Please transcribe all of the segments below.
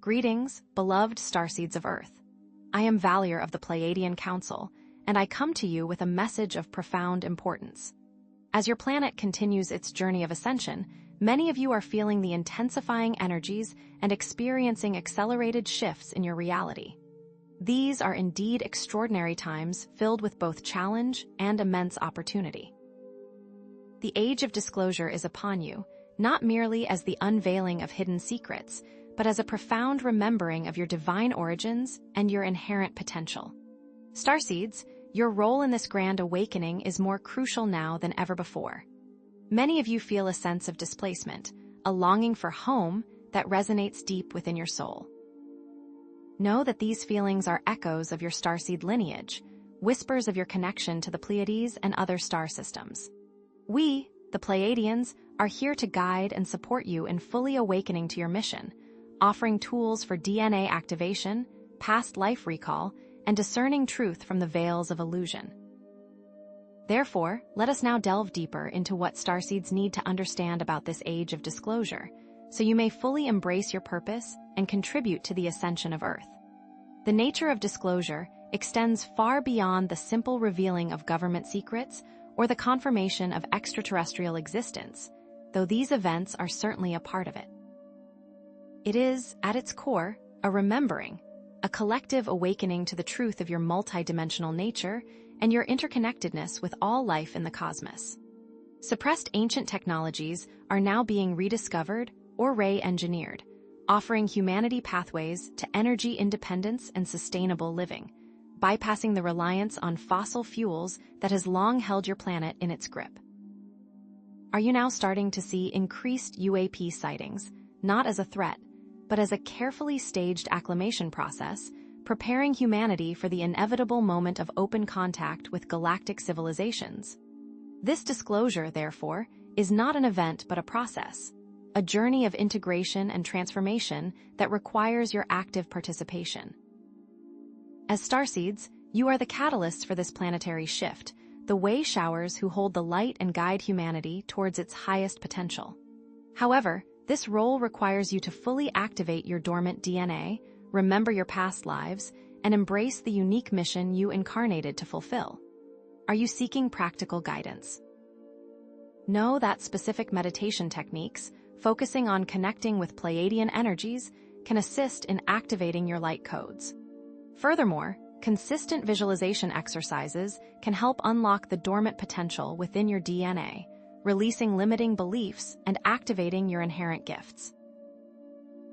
Greetings, beloved starseeds of Earth. I am VALIR of the Pleiadian Council, and I come to you with a message of profound importance. As your planet continues its journey of ascension, many of you are feeling the intensifying energies and experiencing accelerated shifts in your reality. These are indeed extraordinary times filled with both challenge and immense opportunity. The age of disclosure is upon you, not merely as the unveiling of hidden secrets, but as a profound remembering of your divine origins and your inherent potential. Starseeds, your role in this grand awakening is more crucial now than ever before. Many of you feel a sense of displacement, a longing for home that resonates deep within your soul. Know that these feelings are echoes of your starseed lineage, whispers of your connection to the Pleiades and other star systems. We, the Pleiadians, are here to guide and support you in fully awakening to your mission, offering tools for DNA activation, past life recall, and discerning truth from the veils of illusion. Therefore, let us now delve deeper into what starseeds need to understand about this age of disclosure, so you may fully embrace your purpose and contribute to the ascension of Earth. The nature of disclosure extends far beyond the simple revealing of government secrets or the confirmation of extraterrestrial existence, though these events are certainly a part of it. It is, at its core, a remembering, a collective awakening to the truth of your multidimensional nature and your interconnectedness with all life in the cosmos. Suppressed ancient technologies are now being rediscovered or re-engineered, offering humanity pathways to energy independence and sustainable living, bypassing the reliance on fossil fuels that has long held your planet in its grip. Are you now starting to see increased UAP sightings, not as a threat, but as a carefully staged acclimation process, preparing humanity for the inevitable moment of open contact with galactic civilizations? This disclosure, therefore, is not an event but a process, a journey of integration and transformation that requires your active participation. As starseeds, you are the catalysts for this planetary shift, the way showers who hold the light and guide humanity towards its highest potential. However, this role requires you to fully activate your dormant DNA, remember your past lives, and embrace the unique mission you incarnated to fulfill. Are you seeking practical guidance? Know that specific meditation techniques, focusing on connecting with Pleiadian energies, can assist in activating your light codes. Furthermore, consistent visualization exercises can help unlock the dormant potential within your DNA, releasing limiting beliefs and activating your inherent gifts.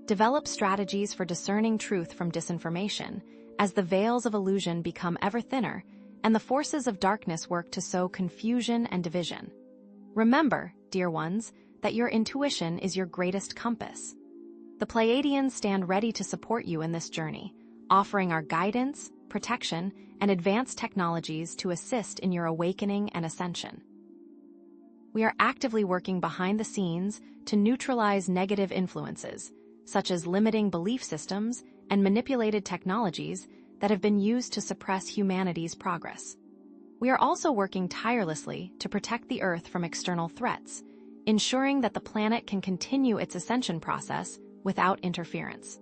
Develop strategies for discerning truth from disinformation as the veils of illusion become ever thinner and the forces of darkness work to sow confusion and division. Remember, dear ones, that your intuition is your greatest compass. The Pleiadians stand ready to support you in this journey, offering our guidance, protection, and advanced technologies to assist in your awakening and ascension. We are actively working behind the scenes to neutralize negative influences, such as limiting belief systems and manipulated technologies that have been used to suppress humanity's progress. We are also working tirelessly to protect the Earth from external threats, ensuring that the planet can continue its ascension process without interference.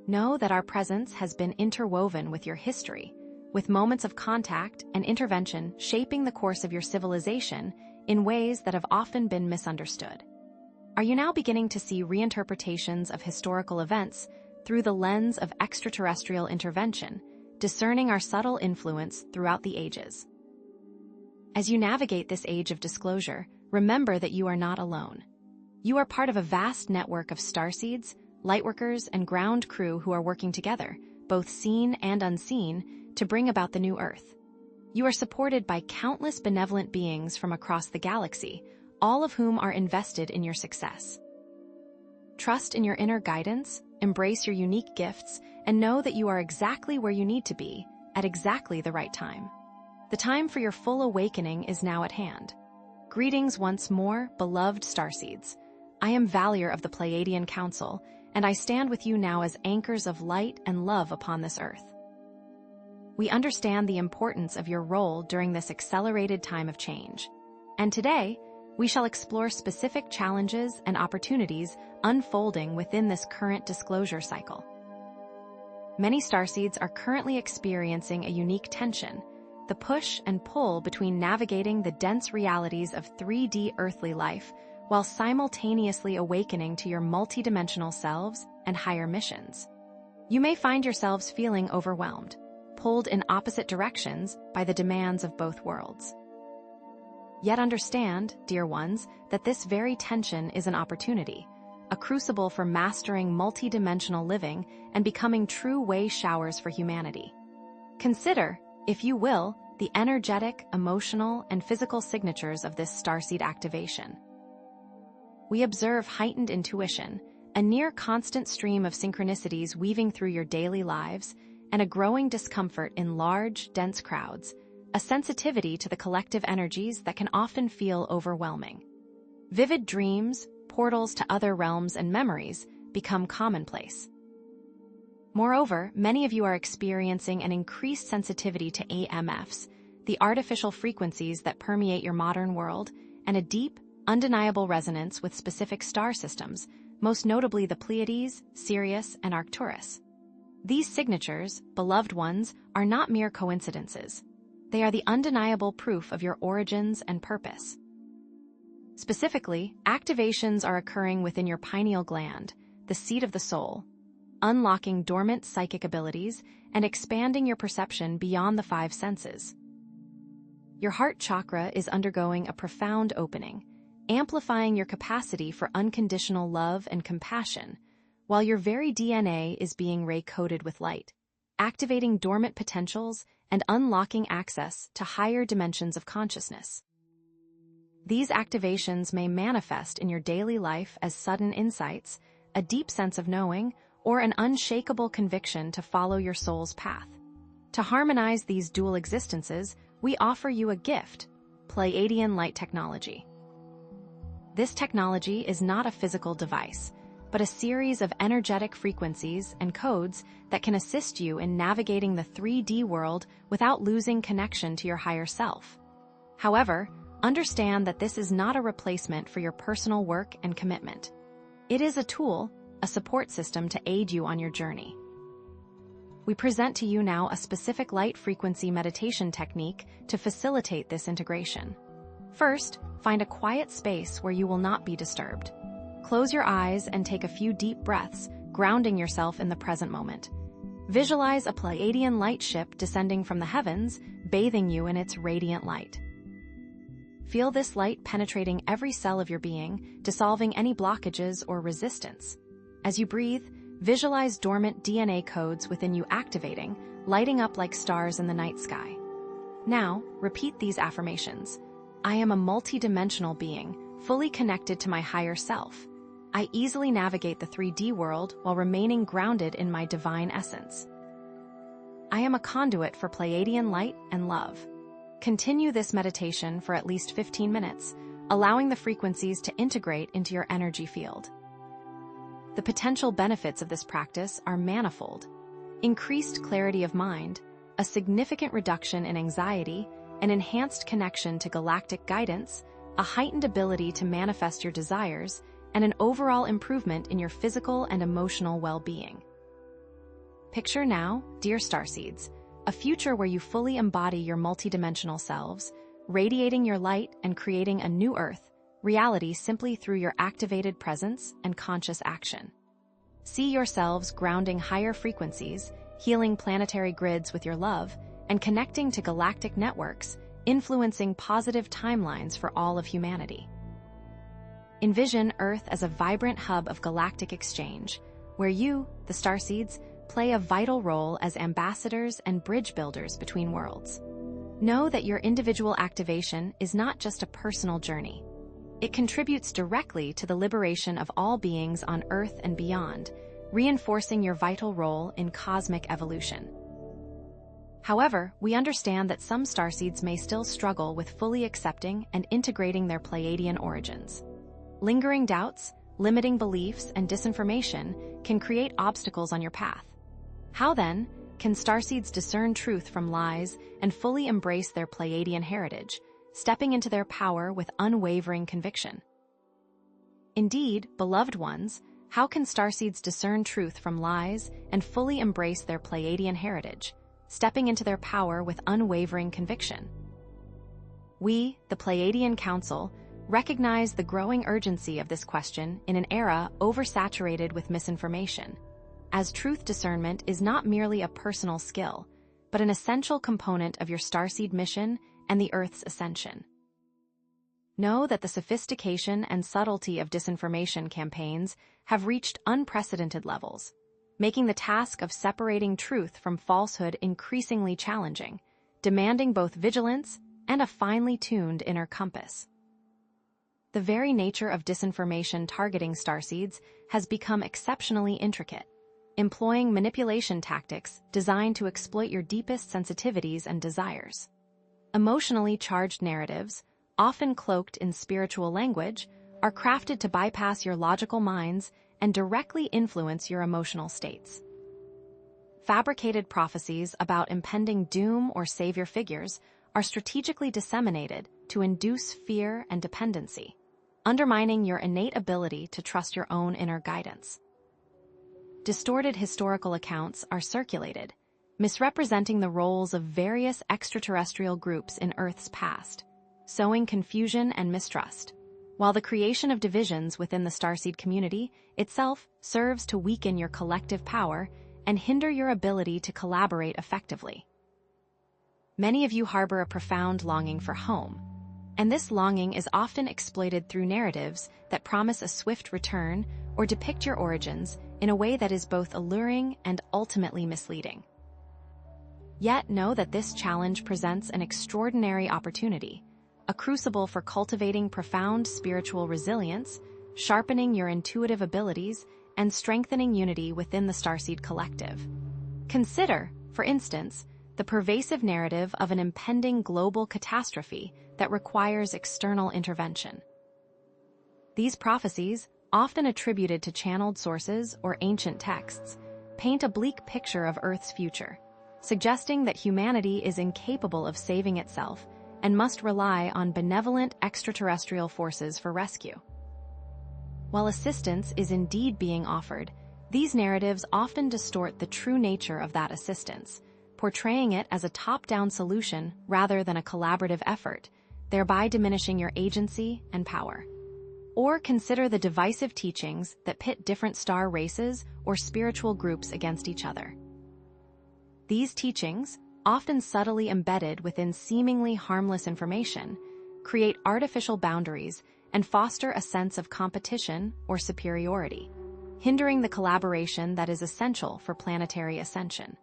Know that our presence has been interwoven with your history, with moments of contact and intervention shaping the course of your civilization in ways that have often been misunderstood. Are you now beginning to see reinterpretations of historical events through the lens of extraterrestrial intervention, discerning our subtle influence throughout the ages? As you navigate this age of disclosure, remember that you are not alone. You are part of a vast network of starseeds, lightworkers, and ground crew who are working together, both seen and unseen, to bring about the new Earth. You are supported by countless benevolent beings from across the galaxy, all of whom are invested in your success. Trust in your inner guidance, embrace your unique gifts, and know that you are exactly where you need to be, at exactly the right time. The time for your full awakening is now at hand. Greetings once more, beloved starseeds. I am VALIR of the Pleiadian Council, and I stand with you now as anchors of light and love upon this Earth. We understand the importance of your role during this accelerated time of change. And today, we shall explore specific challenges and opportunities unfolding within this current disclosure cycle. Many starseeds are currently experiencing a unique tension, the push and pull between navigating the dense realities of 3D earthly life while simultaneously awakening to your multidimensional selves and higher missions. You may find yourselves feeling overwhelmed, pulled in opposite directions by the demands of both worlds. Yet understand, dear ones, that this very tension is an opportunity, a crucible for mastering multidimensional living and becoming true way showers for humanity. Consider, if you will, the energetic, emotional, and physical signatures of this starseed activation. We observe heightened intuition, a near-constant stream of synchronicities weaving through your daily lives, and a growing discomfort in large, dense crowds, a sensitivity to the collective energies that can often feel overwhelming. Vivid dreams, portals to other realms and memories become commonplace. Moreover, many of you are experiencing an increased sensitivity to AMFs, the artificial frequencies that permeate your modern world, and a deep, undeniable resonance with specific star systems, most notably the Pleiades, Sirius, and Arcturus. These signatures, beloved ones, are not mere coincidences. They are the undeniable proof of your origins and purpose. Specifically, activations are occurring within your pineal gland, the seat of the soul, unlocking dormant psychic abilities and expanding your perception beyond the five senses. Your heart chakra is undergoing a profound opening, amplifying your capacity for unconditional love and compassion, while your very DNA is being ray-coated with light, activating dormant potentials and unlocking access to higher dimensions of consciousness. These activations may manifest in your daily life as sudden insights, a deep sense of knowing, or an unshakable conviction to follow your soul's path. To harmonize these dual existences, we offer you a gift, Pleiadian light technology. This technology is not a physical device, but a series of energetic frequencies and codes that can assist you in navigating the 3D world without losing connection to your higher self. However, understand that this is not a replacement for your personal work and commitment. It is a tool, a support system to aid you on your journey. We present to you now a specific light frequency meditation technique to facilitate this integration. First, find a quiet space where you will not be disturbed. Close your eyes and take a few deep breaths, grounding yourself in the present moment. Visualize a Pleiadian light ship descending from the heavens, bathing you in its radiant light. Feel this light penetrating every cell of your being, dissolving any blockages or resistance. As you breathe, visualize dormant DNA codes within you activating, lighting up like stars in the night sky. Now, repeat these affirmations. I am a multidimensional being, fully connected to my higher self. I easily navigate the 3D world while remaining grounded in my divine essence. I am a conduit for Pleiadian light and love. Continue this meditation for at least 15 minutes, allowing the frequencies to integrate into your energy field. The potential benefits of this practice are manifold: increased clarity of mind, a significant reduction in anxiety, an enhanced connection to galactic guidance, a heightened ability to manifest your desires, and an overall improvement in your physical and emotional well-being. Picture now, dear starseeds, a future where you fully embody your multidimensional selves, radiating your light and creating a new Earth, reality simply through your activated presence and conscious action. See yourselves grounding higher frequencies, healing planetary grids with your love, and connecting to galactic networks, influencing positive timelines for all of humanity. Envision Earth as a vibrant hub of galactic exchange, where you, the starseeds, play a vital role as ambassadors and bridge builders between worlds. Know that your individual activation is not just a personal journey. It contributes directly to the liberation of all beings on Earth and beyond, reinforcing your vital role in cosmic evolution. However, we understand that some starseeds may still struggle with fully accepting and integrating their Pleiadian origins. Lingering doubts, limiting beliefs, and disinformation can create obstacles on your path. How then can starseeds discern truth from lies and fully embrace their Pleiadian heritage, stepping into their power with unwavering conviction. Indeed, beloved ones, how can starseeds discern truth from lies and fully embrace their Pleiadian heritage, stepping into their power with unwavering conviction? We, the Pleiadian Council, recognize the growing urgency of this question in an era oversaturated with misinformation, as truth discernment is not merely a personal skill, but an essential component of your starseed mission and the Earth's ascension. Know that the sophistication and subtlety of disinformation campaigns have reached unprecedented levels, making the task of separating truth from falsehood increasingly challenging, demanding both vigilance and a finely tuned inner compass. The very nature of disinformation targeting starseeds has become exceptionally intricate, employing manipulation tactics designed to exploit your deepest sensitivities and desires. Emotionally charged narratives, often cloaked in spiritual language, are crafted to bypass your logical minds and directly influence your emotional states. Fabricated prophecies about impending doom or savior figures are strategically disseminated to induce fear and dependency, undermining your innate ability to trust your own inner guidance. Distorted historical accounts are circulated, misrepresenting the roles of various extraterrestrial groups in Earth's past, sowing confusion and mistrust, while the creation of divisions within the starseed community itself serves to weaken your collective power and hinder your ability to collaborate effectively. Many of you harbor a profound longing for home, and this longing is often exploited through narratives that promise a swift return or depict your origins in a way that is both alluring and ultimately misleading. Yet know that this challenge presents an extraordinary opportunity, a crucible for cultivating profound spiritual resilience, sharpening your intuitive abilities, and strengthening unity within the starseed collective. Consider, for instance, the pervasive narrative of an impending global catastrophe that requires external intervention. These prophecies, often attributed to channeled sources or ancient texts, paint a bleak picture of Earth's future, suggesting that humanity is incapable of saving itself and must rely on benevolent extraterrestrial forces for rescue. While assistance is indeed being offered, these narratives often distort the true nature of that assistance, portraying it as a top-down solution rather than a collaborative effort, thereby diminishing your agency and power. Or consider the divisive teachings that pit different star races or spiritual groups against each other. These teachings, often subtly embedded within seemingly harmless information, create artificial boundaries and foster a sense of competition or superiority, hindering the collaboration that is essential for planetary ascension.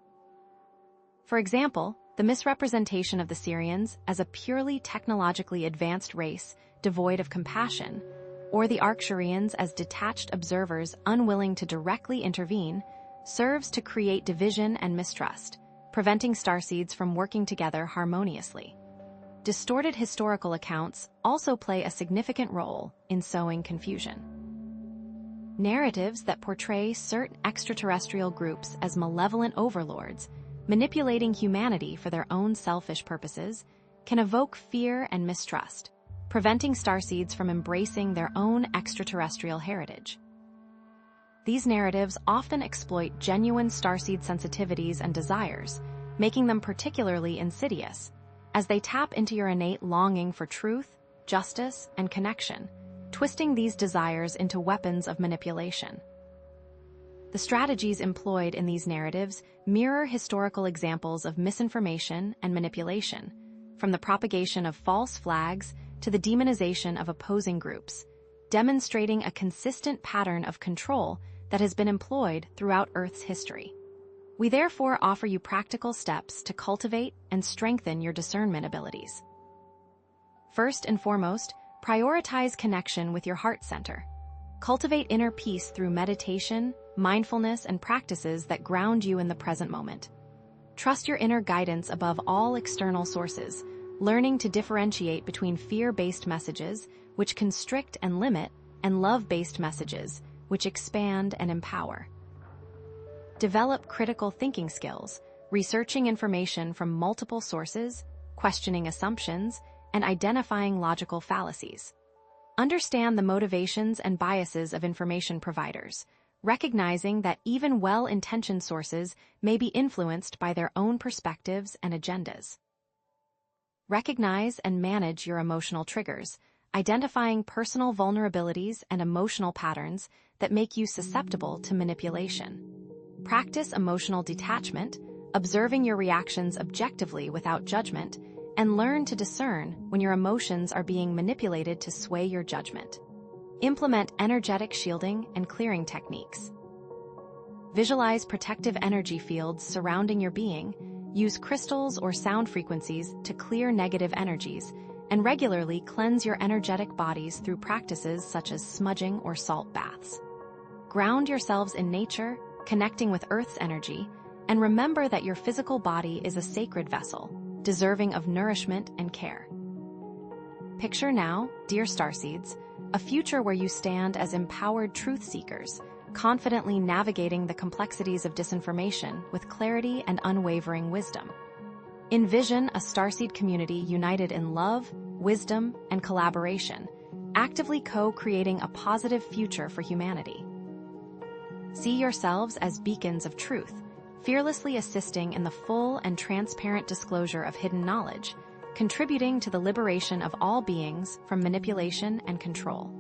For example, the misrepresentation of the Sirians as a purely technologically advanced race devoid of compassion, or the Arcturians as detached observers unwilling to directly intervene, serves to create division and mistrust, preventing starseeds from working together harmoniously. Distorted historical accounts also play a significant role in sowing confusion. Narratives that portray certain extraterrestrial groups as malevolent overlords, manipulating humanity for their own selfish purposes, can evoke fear and mistrust, preventing starseeds from embracing their own extraterrestrial heritage. These narratives often exploit genuine starseed sensitivities and desires, making them particularly insidious, as they tap into your innate longing for truth, justice, and connection, twisting these desires into weapons of manipulation. The strategies employed in these narratives mirror historical examples of misinformation and manipulation, from the propagation of false flags to the demonization of opposing groups, demonstrating a consistent pattern of control that has been employed throughout Earth's history. We therefore offer you practical steps to cultivate and strengthen your discernment abilities. First and foremost, prioritize connection with your heart center. Cultivate inner peace through meditation, mindfulness, and practices that ground you in the present moment. Trust your inner guidance above all external sources, learning to differentiate between fear-based messages, which constrict and limit, and love-based messages, which expand and empower. Develop critical thinking skills, researching information from multiple sources, questioning assumptions, and identifying logical fallacies. Understand the motivations and biases of information providers, recognizing that even well-intentioned sources may be influenced by their own perspectives and agendas. Recognize and manage your emotional triggers, identifying personal vulnerabilities and emotional patterns that make you susceptible to manipulation. Practice emotional detachment, observing your reactions objectively without judgment, and learn to discern when your emotions are being manipulated to sway your judgment. Implement energetic shielding and clearing techniques. Visualize protective energy fields surrounding your being, use crystals or sound frequencies to clear negative energies, and regularly cleanse your energetic bodies through practices such as smudging or salt baths. Ground yourselves in nature, connecting with Earth's energy, and remember that your physical body is a sacred vessel, deserving of nourishment and care. Picture now, dear starseeds, a future where you stand as empowered truth seekers, confidently navigating the complexities of disinformation with clarity and unwavering wisdom. Envision a starseed community united in love, wisdom, and collaboration, actively co-creating a positive future for humanity. See yourselves as beacons of truth, fearlessly assisting in the full and transparent disclosure of hidden knowledge, contributing to the liberation of all beings from manipulation and control.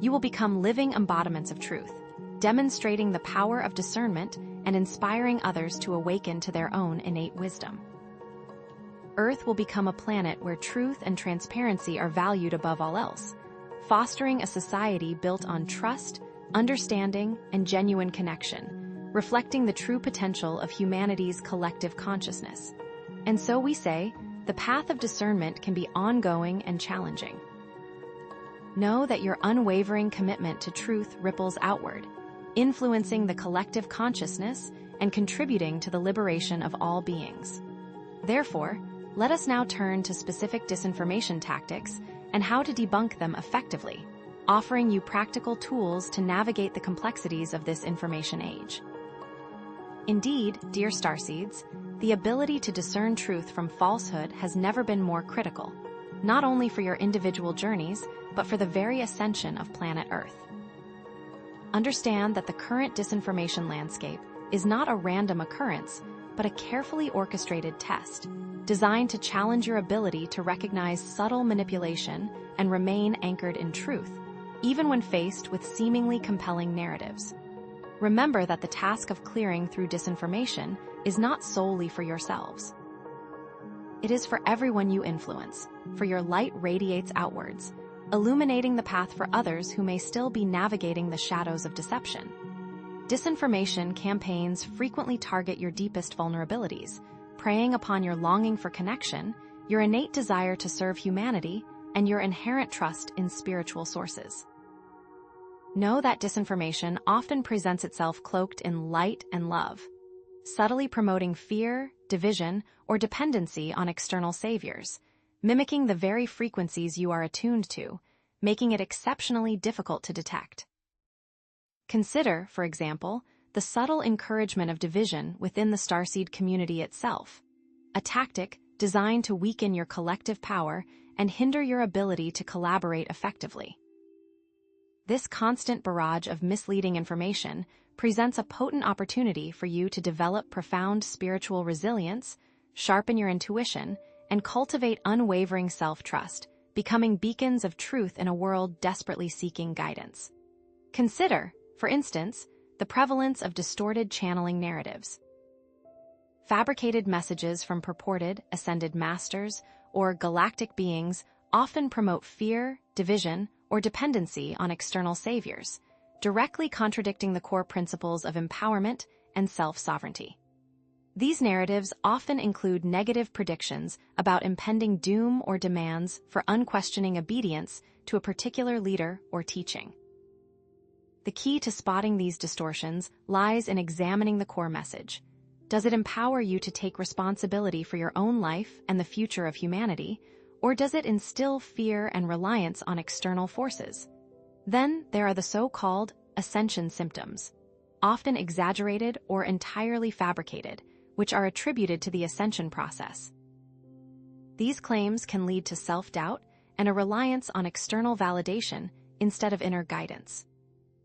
You will become living embodiments of truth, demonstrating the power of discernment and inspiring others to awaken to their own innate wisdom. Earth will become a planet where truth and transparency are valued above all else, fostering a society built on trust, understanding, and genuine connection, reflecting the true potential of humanity's collective consciousness. And so we say, the path of discernment can be ongoing and challenging. Know that your unwavering commitment to truth ripples outward, influencing the collective consciousness and contributing to the liberation of all beings. Therefore, let us now turn to specific disinformation tactics and how to debunk them effectively, offering you practical tools to navigate the complexities of this information age. Indeed, dear starseeds, the ability to discern truth from falsehood has never been more critical, not only for your individual journeys, but for the very ascension of planet Earth. Understand that the current disinformation landscape is not a random occurrence, but a carefully orchestrated test, designed to challenge your ability to recognize subtle manipulation and remain anchored in truth, even when faced with seemingly compelling narratives. Remember that the task of clearing through disinformation is not solely for yourselves. It is for everyone you influence, for your light radiates outwards, illuminating the path for others who may still be navigating the shadows of deception. Disinformation campaigns frequently target your deepest vulnerabilities, preying upon your longing for connection, your innate desire to serve humanity, and your inherent trust in spiritual sources. Know that disinformation often presents itself cloaked in light and love, subtly promoting fear, division, or dependency on external saviors, mimicking the very frequencies you are attuned to, making it exceptionally difficult to detect. Consider, for example, the subtle encouragement of division within the starseed community itself, a tactic designed to weaken your collective power and hinder your ability to collaborate effectively. This constant barrage of misleading information presents a potent opportunity for you to develop profound spiritual resilience, sharpen your intuition, and cultivate unwavering self-trust, becoming beacons of truth in a world desperately seeking guidance. Consider, for instance, the prevalence of distorted channeling narratives. Fabricated messages from purported ascended masters or galactic beings often promote fear, division, or dependency on external saviors, directly contradicting the core principles of empowerment and self-sovereignty. These narratives often include negative predictions about impending doom or demands for unquestioning obedience to a particular leader or teaching. The key to spotting these distortions lies in examining the core message. Does it empower you to take responsibility for your own life and the future of humanity, or does it instill fear and reliance on external forces? Then there are the so-called ascension symptoms, often exaggerated or entirely fabricated, which are attributed to the ascension process. These claims can lead to self-doubt and a reliance on external validation instead of inner guidance.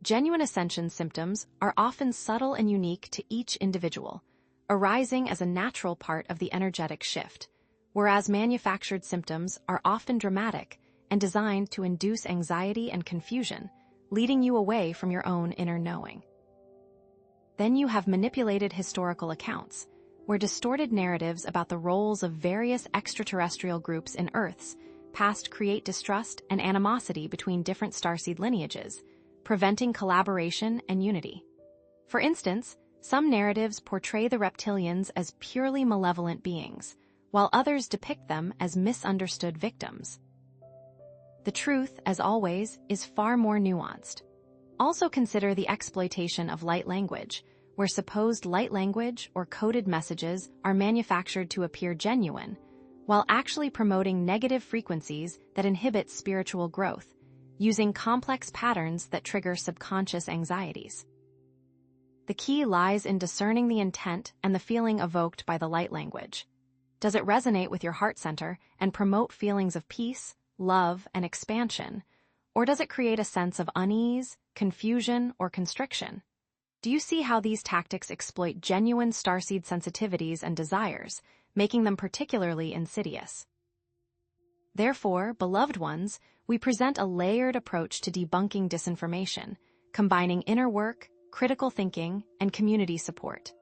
Genuine ascension symptoms are often subtle and unique to each individual, arising as a natural part of the energetic shift, whereas manufactured symptoms are often dramatic and designed to induce anxiety and confusion, leading you away from your own inner knowing. Then you have manipulated historical accounts, where distorted narratives about the roles of various extraterrestrial groups in Earth's past create distrust and animosity between different starseed lineages, preventing collaboration and unity. For instance, some narratives portray the reptilians as purely malevolent beings, while others depict them as misunderstood victims. The truth, as always, is far more nuanced. Also consider the exploitation of light language, where supposed light language or coded messages are manufactured to appear genuine, while actually promoting negative frequencies that inhibit spiritual growth, using complex patterns that trigger subconscious anxieties. The key lies in discerning the intent and the feeling evoked by the light language. Does it resonate with your heart center and promote feelings of peace, love, and expansion, or does it create a sense of unease, confusion, or constriction? Do you see how these tactics exploit genuine starseed sensitivities and desires, making them particularly insidious? Therefore, beloved ones, we present a layered approach to debunking disinformation, combining inner work, critical thinking, and community support.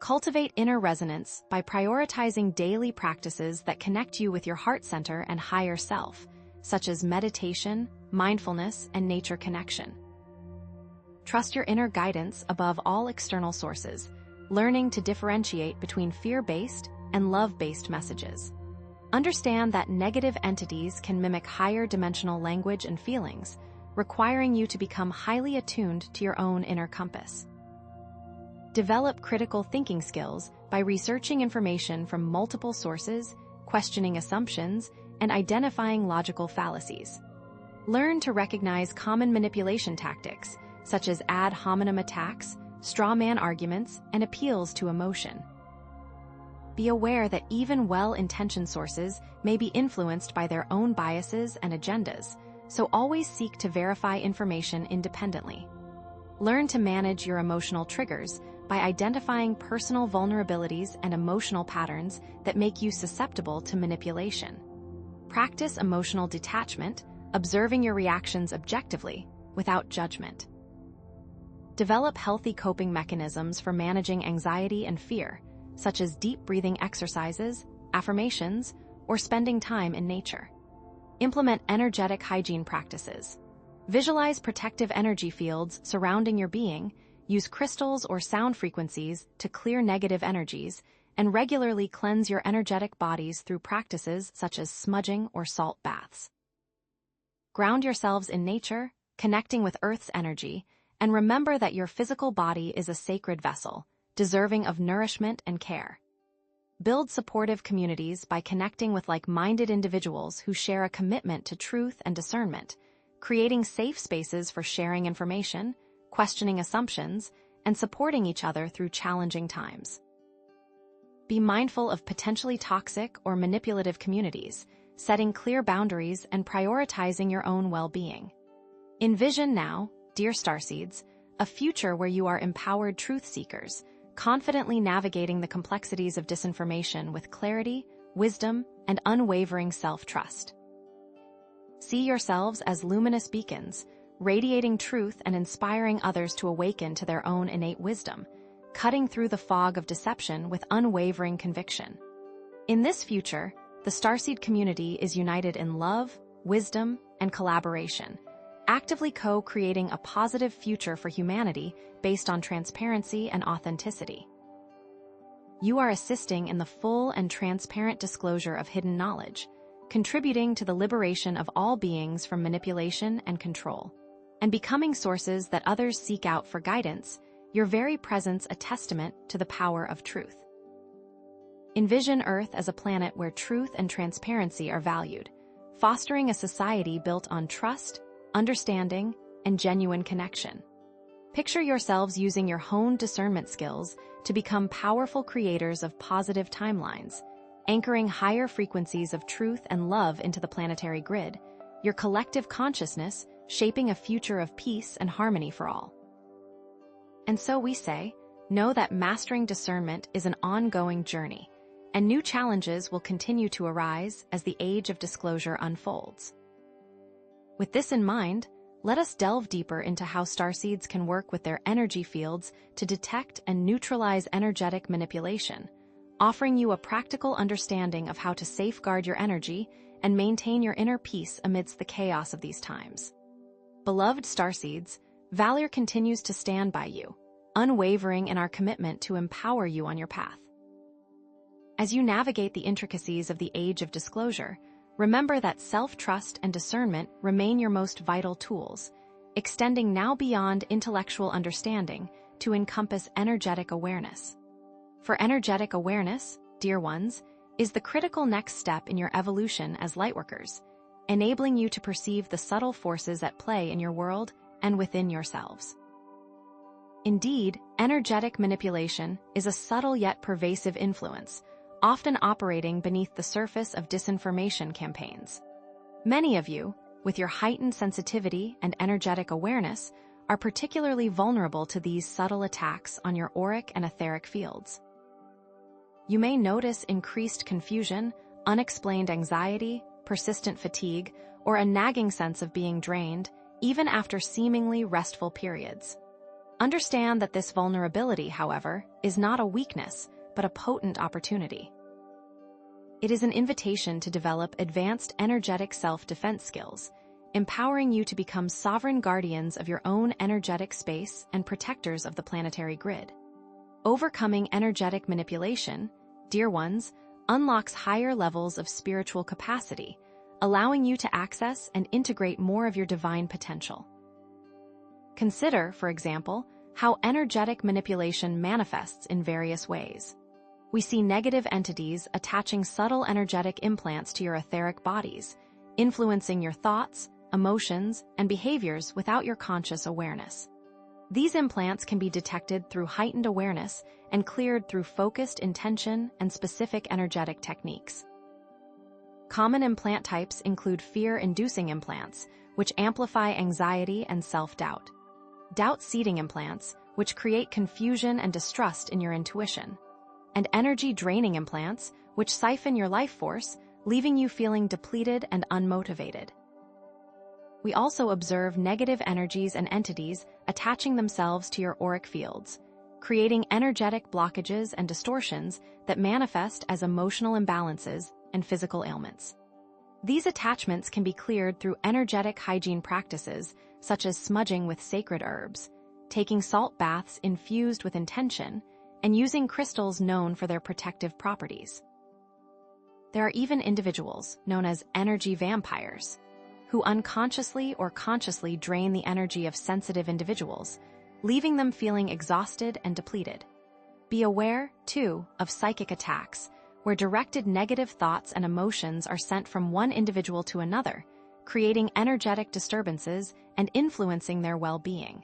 Cultivate inner resonance by prioritizing daily practices that connect you with your heart center and higher self, such as meditation, mindfulness, and nature connection. Trust your inner guidance above all external sources, learning to differentiate between fear-based and love-based messages. Understand that negative entities can mimic higher dimensional language and feelings, requiring you to become highly attuned to your own inner compass. Develop critical thinking skills by researching information from multiple sources, questioning assumptions, and identifying logical fallacies. Learn to recognize common manipulation tactics, such as ad hominem attacks, straw man arguments, and appeals to emotion. Be aware that even well-intentioned sources may be influenced by their own biases and agendas, so always seek to verify information independently. Learn to manage your emotional triggers by identifying personal vulnerabilities and emotional patterns that make you susceptible to manipulation. Practice emotional detachment, observing your reactions objectively, without judgment. Develop healthy coping mechanisms for managing anxiety and fear, such as deep breathing exercises, affirmations, or spending time in nature. Implement energetic hygiene practices. Visualize protective energy fields surrounding your being, use crystals or sound frequencies to clear negative energies, and regularly cleanse your energetic bodies through practices such as smudging or salt baths. Ground yourselves in nature, connecting with Earth's energy, and remember that your physical body is a sacred vessel, deserving of nourishment and care. Build supportive communities by connecting with like-minded individuals who share a commitment to truth and discernment, creating safe spaces for sharing information, questioning assumptions, and supporting each other through challenging times. Be mindful of potentially toxic or manipulative communities, setting clear boundaries and prioritizing your own well-being. Envision now, dear starseeds, a future where you are empowered truth seekers, confidently navigating the complexities of disinformation with clarity, wisdom, and unwavering self-trust. See yourselves as luminous beacons, radiating truth and inspiring others to awaken to their own innate wisdom, cutting through the fog of deception with unwavering conviction. In this future, the starseed community is united in love, wisdom, and collaboration, actively co-creating a positive future for humanity based on transparency and authenticity. You are assisting in the full and transparent disclosure of hidden knowledge, contributing to the liberation of all beings from manipulation and control, and becoming sources that others seek out for guidance, your very presence a testament to the power of truth. Envision Earth as a planet where truth and transparency are valued, fostering a society built on trust, understanding, and genuine connection. Picture yourselves using your honed discernment skills to become powerful creators of positive timelines, anchoring higher frequencies of truth and love into the planetary grid, your collective consciousness shaping a future of peace and harmony for all. And so we say, know that mastering discernment is an ongoing journey, and new challenges will continue to arise as the age of disclosure unfolds. With this in mind, let us delve deeper into how starseeds can work with their energy fields to detect and neutralize energetic manipulation, offering you a practical understanding of how to safeguard your energy and maintain your inner peace amidst the chaos of these times. Beloved starseeds, VALIR continues to stand by you, unwavering in our commitment to empower you on your path. As you navigate the intricacies of the age of disclosure, remember that self-trust and discernment remain your most vital tools, extending now beyond intellectual understanding to encompass energetic awareness. For energetic awareness, dear ones, is the critical next step in your evolution as lightworkers, enabling you to perceive the subtle forces at play in your world and within yourselves. Indeed, energetic manipulation is a subtle yet pervasive influence, often operating beneath the surface of disinformation campaigns. Many of you, with your heightened sensitivity and energetic awareness, are particularly vulnerable to these subtle attacks on your auric and etheric fields. You may notice increased confusion, unexplained anxiety, persistent fatigue, or a nagging sense of being drained, even after seemingly restful periods. Understand that this vulnerability, however, is not a weakness, but a potent opportunity. It is an invitation to develop advanced energetic self-defense skills, empowering you to become sovereign guardians of your own energetic space and protectors of the planetary grid. Overcoming energetic manipulation, dear ones, unlocks higher levels of spiritual capacity, allowing you to access and integrate more of your divine potential. Consider, for example, how energetic manipulation manifests in various ways. We see negative entities attaching subtle energetic implants to your etheric bodies, influencing your thoughts, emotions, and behaviors without your conscious awareness. These implants can be detected through heightened awareness and cleared through focused intention and specific energetic techniques. Common implant types include fear-inducing implants, which amplify anxiety and self-doubt; doubt-seeding implants, which create confusion and distrust in your intuition; and energy-draining implants, which siphon your life force, leaving you feeling depleted and unmotivated. We also observe negative energies and entities attaching themselves to your auric fields, creating energetic blockages and distortions that manifest as emotional imbalances and physical ailments. These attachments can be cleared through energetic hygiene practices such as smudging with sacred herbs, taking salt baths infused with intention, and using crystals known for their protective properties. There are even individuals known as energy vampires, who unconsciously or consciously drain the energy of sensitive individuals, leaving them feeling exhausted and depleted. Be aware, too, of psychic attacks, where directed negative thoughts and emotions are sent from one individual to another, creating energetic disturbances and influencing their well-being.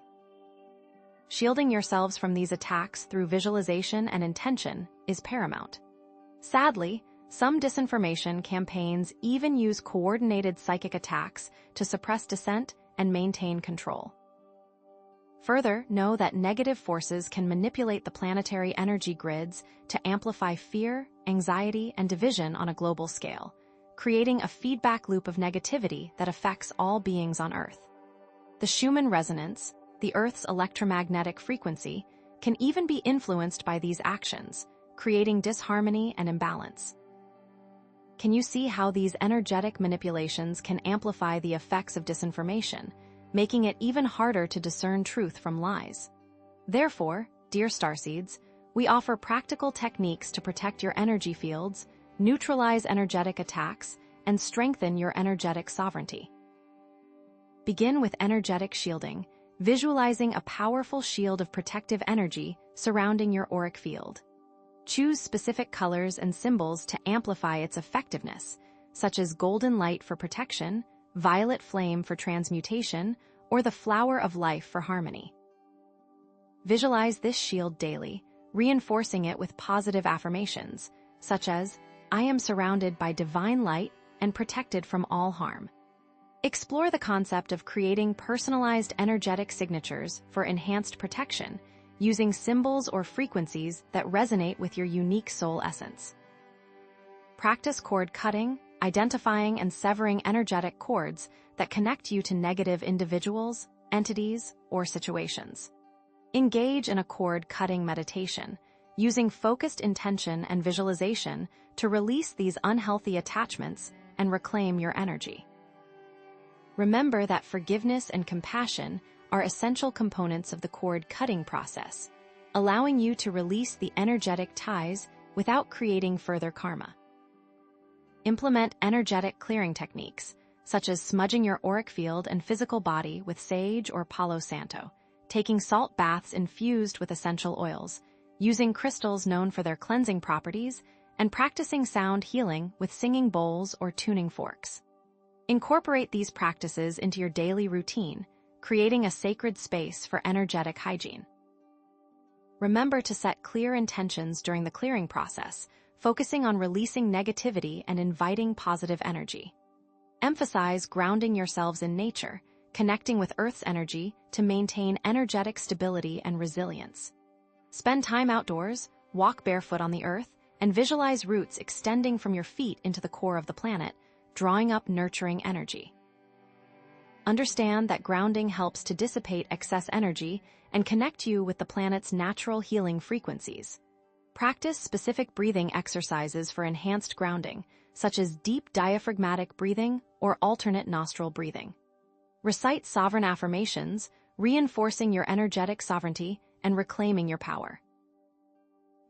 Shielding yourselves from these attacks through visualization and intention is paramount. Sadly, some disinformation campaigns even use coordinated psychic attacks to suppress dissent and maintain control. Further, know that negative forces can manipulate the planetary energy grids to amplify fear, anxiety, and division on a global scale, creating a feedback loop of negativity that affects all beings on Earth. The Schumann resonance, the Earth's electromagnetic frequency, can even be influenced by these actions, creating disharmony and imbalance. Can you see how these energetic manipulations can amplify the effects of disinformation, making it even harder to discern truth from lies? Therefore, dear starseeds, we offer practical techniques to protect your energy fields, neutralize energetic attacks, and strengthen your energetic sovereignty. Begin with energetic shielding, visualizing a powerful shield of protective energy surrounding your auric field. Choose specific colors and symbols to amplify its effectiveness, such as golden light for protection, violet flame for transmutation, or the flower of life for harmony. Visualize this shield daily, reinforcing it with positive affirmations, such as, I am surrounded by divine light and protected from all harm. Explore the concept of creating personalized energetic signatures for enhanced protection using symbols or frequencies that resonate with your unique soul essence. Practice cord cutting, identifying and severing energetic cords that connect you to negative individuals, entities, or situations. Engage in a cord-cutting meditation, using focused intention and visualization to release these unhealthy attachments and reclaim your energy. Remember that forgiveness and compassion are essential components of the cord-cutting process, allowing you to release the energetic ties without creating further karma. Implement energetic clearing techniques, such as smudging your auric field and physical body with sage or Palo Santo, taking salt baths infused with essential oils, using crystals known for their cleansing properties, and practicing sound healing with singing bowls or tuning forks. Incorporate these practices into your daily routine, creating a sacred space for energetic hygiene. Remember to set clear intentions during the clearing process, focusing on releasing negativity and inviting positive energy. Emphasize grounding yourselves in nature, connecting with Earth's energy to maintain energetic stability and resilience. Spend time outdoors, walk barefoot on the Earth, and visualize roots extending from your feet into the core of the planet, drawing up nurturing energy. Understand that grounding helps to dissipate excess energy and connect you with the planet's natural healing frequencies. Practice specific breathing exercises for enhanced grounding, such as deep diaphragmatic breathing or alternate nostril breathing. Recite sovereign affirmations, reinforcing your energetic sovereignty and reclaiming your power.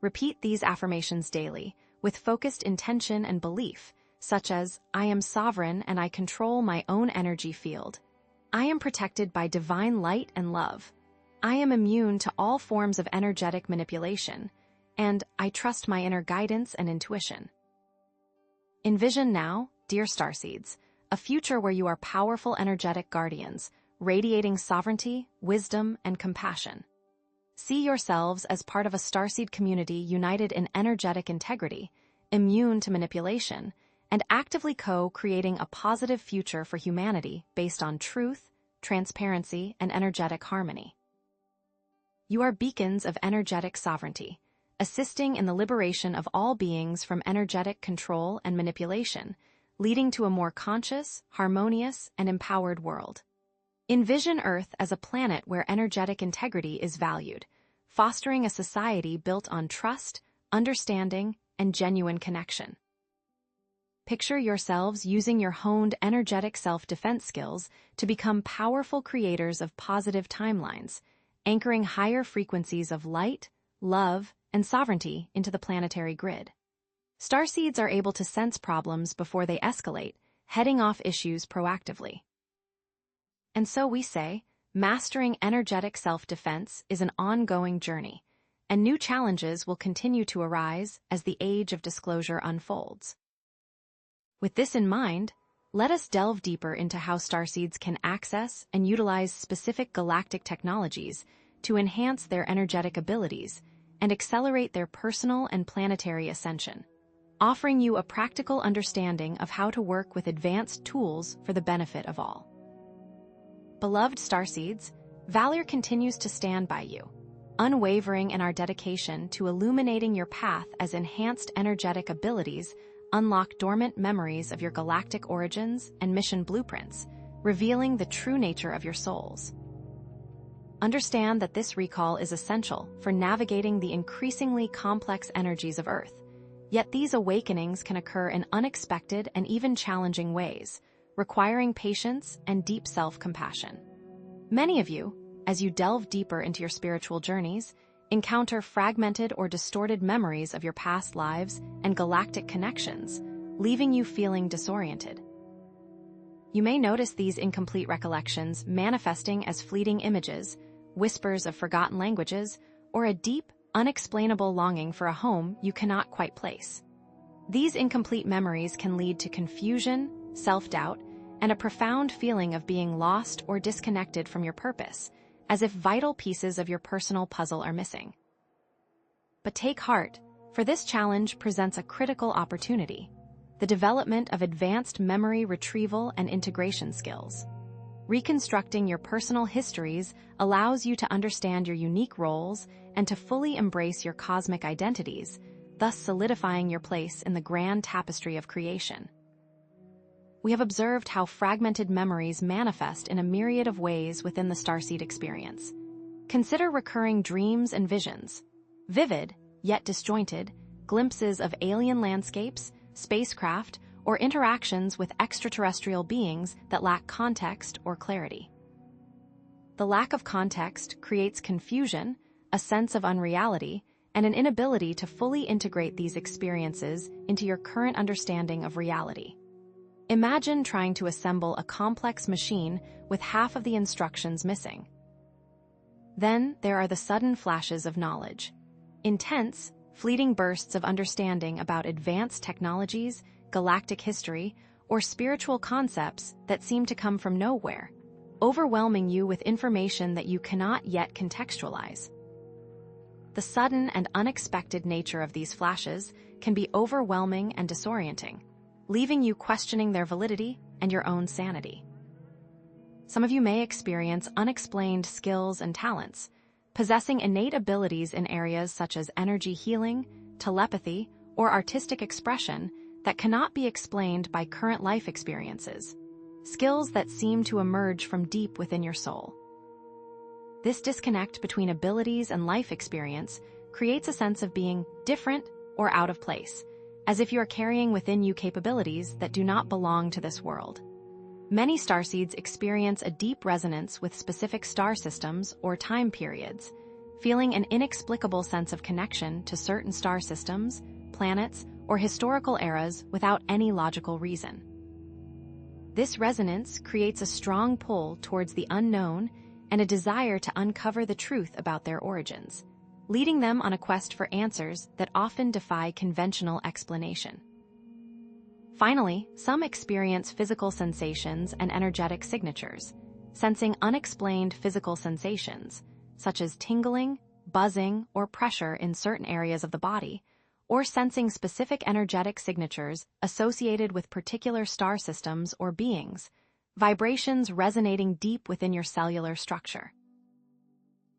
Repeat these affirmations daily, with focused intention and belief, such as, I am sovereign and I control my own energy field. I am protected by divine light and love. I am immune to all forms of energetic manipulation, and I trust my inner guidance and intuition. Envision now, dear starseeds, a future where you are powerful energetic guardians, radiating sovereignty, wisdom, and compassion. See yourselves as part of a starseed community united in energetic integrity, immune to manipulation, and actively co-creating a positive future for humanity based on truth, transparency, and energetic harmony. You are beacons of energetic sovereignty, assisting in the liberation of all beings from energetic control and manipulation, leading to a more conscious, harmonious, and empowered world. Envision Earth as a planet where energetic integrity is valued, fostering a society built on trust, understanding, and genuine connection. Picture yourselves using your honed energetic self-defense skills to become powerful creators of positive timelines, anchoring higher frequencies of light, love, and sovereignty into the planetary grid. Starseeds are able to sense problems before they escalate, heading off issues proactively. And so we say, mastering energetic self-defense is an ongoing journey, and new challenges will continue to arise as the age of disclosure unfolds. With this in mind, let us delve deeper into how starseeds can access and utilize specific galactic technologies to enhance their energetic abilities and accelerate their personal and planetary ascension, offering you a practical understanding of how to work with advanced tools for the benefit of all. Beloved starseeds, VALIR continues to stand by you, unwavering in our dedication to illuminating your path as enhanced energetic abilities unlock dormant memories of your galactic origins and mission blueprints, revealing the true nature of your souls. Understand that this recall is essential for navigating the increasingly complex energies of Earth, yet these awakenings can occur in unexpected and even challenging ways, requiring patience and deep self-compassion. Many of you, as you delve deeper into your spiritual journeys, encounter fragmented or distorted memories of your past lives and galactic connections, leaving you feeling disoriented. You may notice these incomplete recollections manifesting as fleeting images, whispers of forgotten languages, or a deep, unexplainable longing for a home you cannot quite place. These incomplete memories can lead to confusion, self-doubt, and a profound feeling of being lost or disconnected from your purpose, as if vital pieces of your personal puzzle are missing. But take heart, For this challenge presents a critical opportunity: the development of advanced memory retrieval and integration skills. Reconstructing your personal histories allows you to understand your unique roles and to fully embrace your cosmic identities, thus solidifying your place in the grand tapestry of creation. We have observed how fragmented memories manifest in a myriad of ways within the starseed experience. Consider recurring dreams and visions, vivid, yet disjointed, glimpses of alien landscapes, spacecraft, or interactions with extraterrestrial beings that lack context or clarity. The lack of context creates confusion, a sense of unreality, and an inability to fully integrate these experiences into your current understanding of reality. Imagine trying to assemble a complex machine with half of the instructions missing. Then there are the sudden flashes of knowledge. Intense, fleeting bursts of understanding about advanced technologies, galactic history, or spiritual concepts that seem to come from nowhere, overwhelming you with information that you cannot yet contextualize. The sudden and unexpected nature of these flashes can be overwhelming and disorienting, leaving you questioning their validity and your own sanity. Some of you may experience unexplained skills and talents, possessing innate abilities in areas such as energy healing, telepathy, or artistic expression that cannot be explained by current life experiences, skills that seem to emerge from deep within your soul. This disconnect between abilities and life experience creates a sense of being different or out of place, as if you are carrying within you capabilities that do not belong to this world. Many starseeds experience a deep resonance with specific star systems or time periods, feeling an inexplicable sense of connection to certain star systems, planets, or historical eras without any logical reason. This resonance creates a strong pull towards the unknown and a desire to uncover the truth about their origins, leading them on a quest for answers that often defy conventional explanation. Finally, some experience physical sensations and energetic signatures, sensing unexplained physical sensations, such as tingling, buzzing, or pressure in certain areas of the body, or sensing specific energetic signatures associated with particular star systems or beings, vibrations resonating deep within your cellular structure.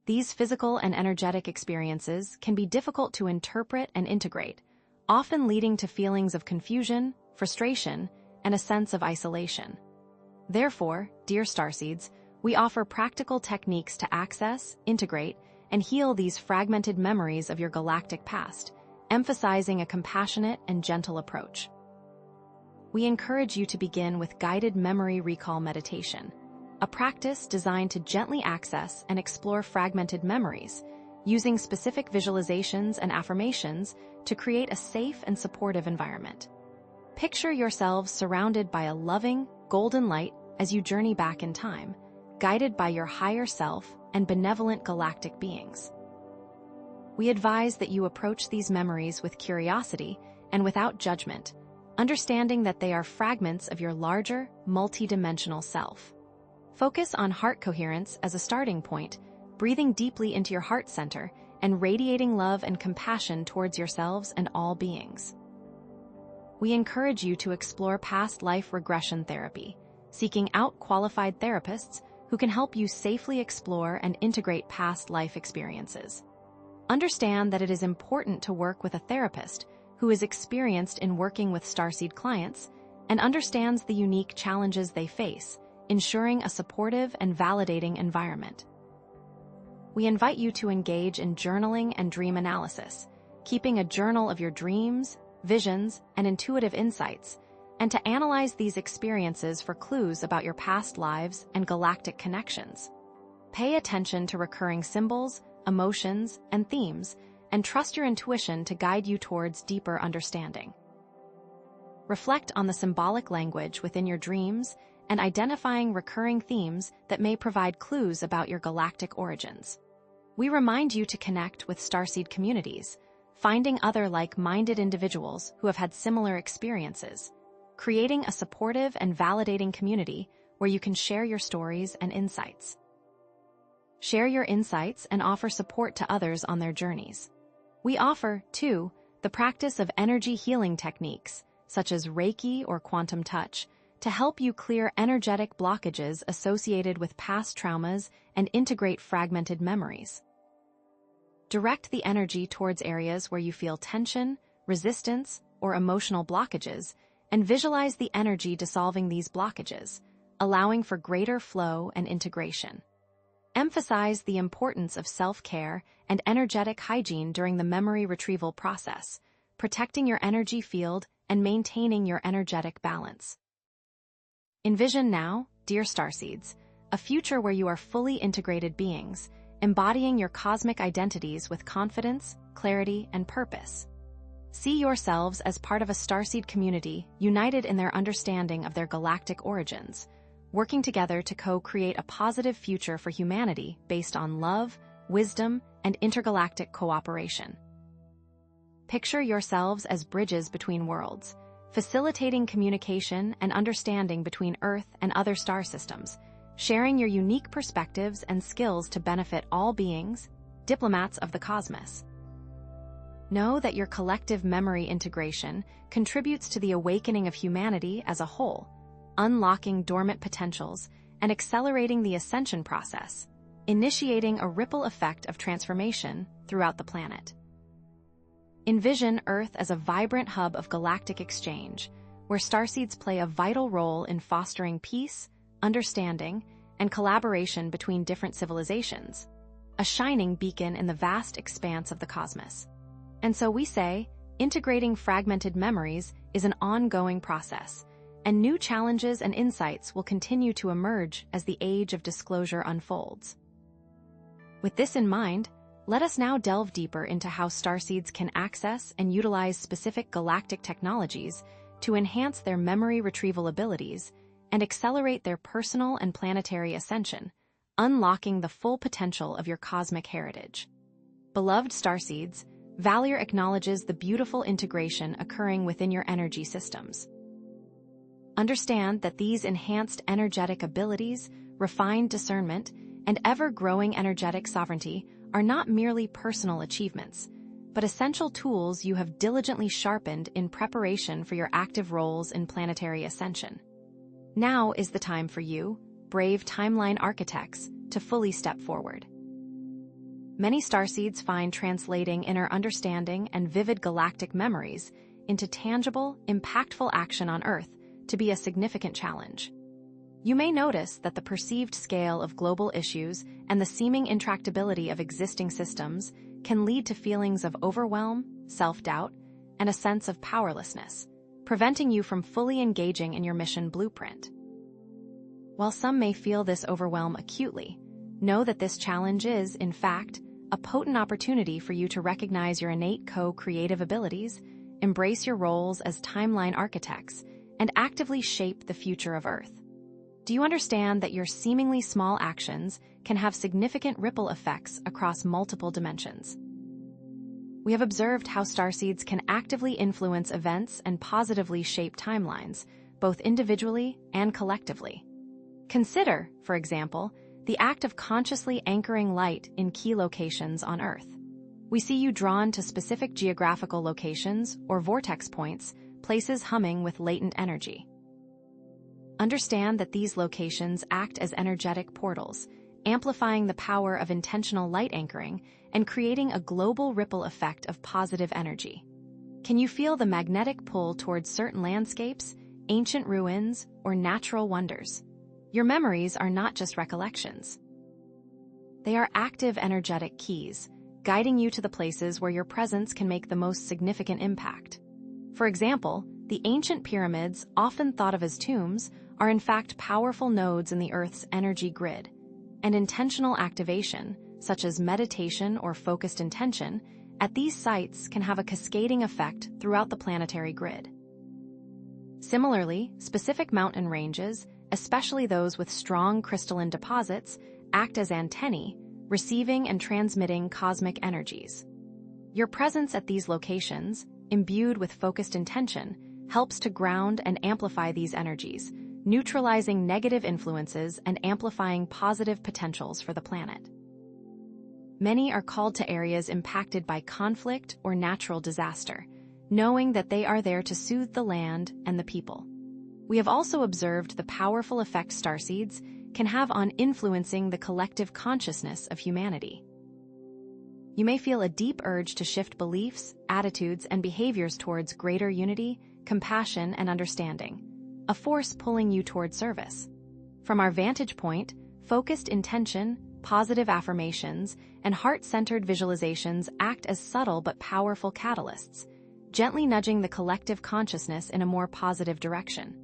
These physical and energetic experiences can be difficult to interpret and integrate, often leading to feelings of confusion, frustration, and a sense of isolation. Therefore, dear starseeds, we offer practical techniques to access, integrate, and heal these fragmented memories of your galactic past, emphasizing a compassionate and gentle approach. We encourage you to begin with guided memory recall meditation, a practice designed to gently access and explore fragmented memories, using specific visualizations and affirmations to create a safe and supportive environment. Picture yourselves surrounded by a loving, golden light as you journey back in time, guided by your higher self and benevolent galactic beings. We advise that you approach these memories with curiosity and without judgment, understanding that they are fragments of your larger, multidimensional self. Focus on heart coherence as a starting point, breathing deeply into your heart center and radiating love and compassion towards yourselves and all beings. We encourage you to explore past life regression therapy, seeking out qualified therapists who can help you safely explore and integrate past life experiences. Understand that it is important to work with a therapist who is experienced in working with starseed clients and understands the unique challenges they face, ensuring a supportive and validating environment. We invite you to engage in journaling and dream analysis, keeping a journal of your dreams, visions, and intuitive insights, and to analyze these experiences for clues about your past lives and galactic connections. Pay attention to recurring symbols, emotions, and themes, and trust your intuition to guide you towards deeper understanding. Reflect on the symbolic language within your dreams and identifying recurring themes that may provide clues about your galactic origins. We remind you to connect with starseed communities, finding other like-minded individuals who have had similar experiences, creating a supportive and validating community where you can share your stories and insights. Share your insights and offer support to others on their journeys. We offer, too, the practice of energy healing techniques, such as Reiki or quantum touch, to help you clear energetic blockages associated with past traumas and integrate fragmented memories. Direct the energy towards areas where you feel tension, resistance, or emotional blockages, and visualize the energy dissolving these blockages, allowing for greater flow and integration. Emphasize the importance of self-care and energetic hygiene during the memory retrieval process, protecting your energy field and maintaining your energetic balance. Envision now, dear starseeds, a future where you are fully integrated beings, embodying your cosmic identities with confidence, clarity, and purpose. See yourselves as part of a starseed community united in their understanding of their galactic origins, working together to co-create a positive future for humanity based on love, wisdom, and intergalactic cooperation. Picture yourselves as bridges between worlds, facilitating communication and understanding between Earth and other star systems, sharing your unique perspectives and skills to benefit all beings, diplomats of the cosmos. Know that your collective memory integration contributes to the awakening of humanity as a whole, unlocking dormant potentials and accelerating the ascension process, initiating a ripple effect of transformation throughout the planet. Envision Earth as a vibrant hub of galactic exchange, where starseeds play a vital role in fostering peace, understanding, and collaboration between different civilizations, a shining beacon in the vast expanse of the cosmos. And so we say, integrating fragmented memories is an ongoing process, and new challenges and insights will continue to emerge as the age of disclosure unfolds. With this in mind, let us now delve deeper into how starseeds can access and utilize specific galactic technologies to enhance their memory retrieval abilities and accelerate their personal and planetary ascension, unlocking the full potential of your cosmic heritage. Beloved starseeds, VALIR acknowledges the beautiful integration occurring within your energy systems. Understand that these enhanced energetic abilities, refined discernment, and ever-growing energetic sovereignty are not merely personal achievements, but essential tools you have diligently sharpened in preparation for your active roles in planetary ascension. Now is the time for you, brave timeline architects, to fully step forward. Many starseeds find translating inner understanding and vivid galactic memories into tangible, impactful action on Earth to be a significant challenge. You may notice that the perceived scale of global issues and the seeming intractability of existing systems can lead to feelings of overwhelm, self-doubt, and a sense of powerlessness, preventing you from fully engaging in your mission blueprint. While some may feel this overwhelm acutely, know that this challenge is, in fact, a potent opportunity for you to recognize your innate co-creative abilities, embrace your roles as timeline architects, and actively shape the future of Earth. Do you understand that your seemingly small actions can have significant ripple effects across multiple dimensions? We have observed how starseeds can actively influence events and positively shape timelines, both individually and collectively. Consider, for example, the act of consciously anchoring light in key locations on Earth. We see you drawn to specific geographical locations or vortex points, places humming with latent energy. Understand that these locations act as energetic portals, amplifying the power of intentional light anchoring and creating a global ripple effect of positive energy. Can you feel the magnetic pull towards certain landscapes, ancient ruins, or natural wonders? Your memories are not just recollections. They are active energetic keys, guiding you to the places where your presence can make the most significant impact. For example, the ancient pyramids, often thought of as tombs, are in fact powerful nodes in the Earth's energy grid, and intentional activation, such as meditation or focused intention, at these sites can have a cascading effect throughout the planetary grid. Similarly, specific mountain ranges, especially those with strong crystalline deposits, act as antennae, receiving and transmitting cosmic energies. Your presence at these locations, imbued with focused intention, helps to ground and amplify these energies, neutralizing negative influences and amplifying positive potentials for the planet. Many are called to areas impacted by conflict or natural disaster, knowing that they are there to soothe the land and the people. We have also observed the powerful effect starseeds can have on influencing the collective consciousness of humanity. You may feel a deep urge to shift beliefs, attitudes, and behaviors towards greater unity, compassion, and understanding, a force pulling you toward service. From our vantage point, focused intention, positive affirmations, and heart-centered visualizations act as subtle but powerful catalysts, gently nudging the collective consciousness in a more positive direction.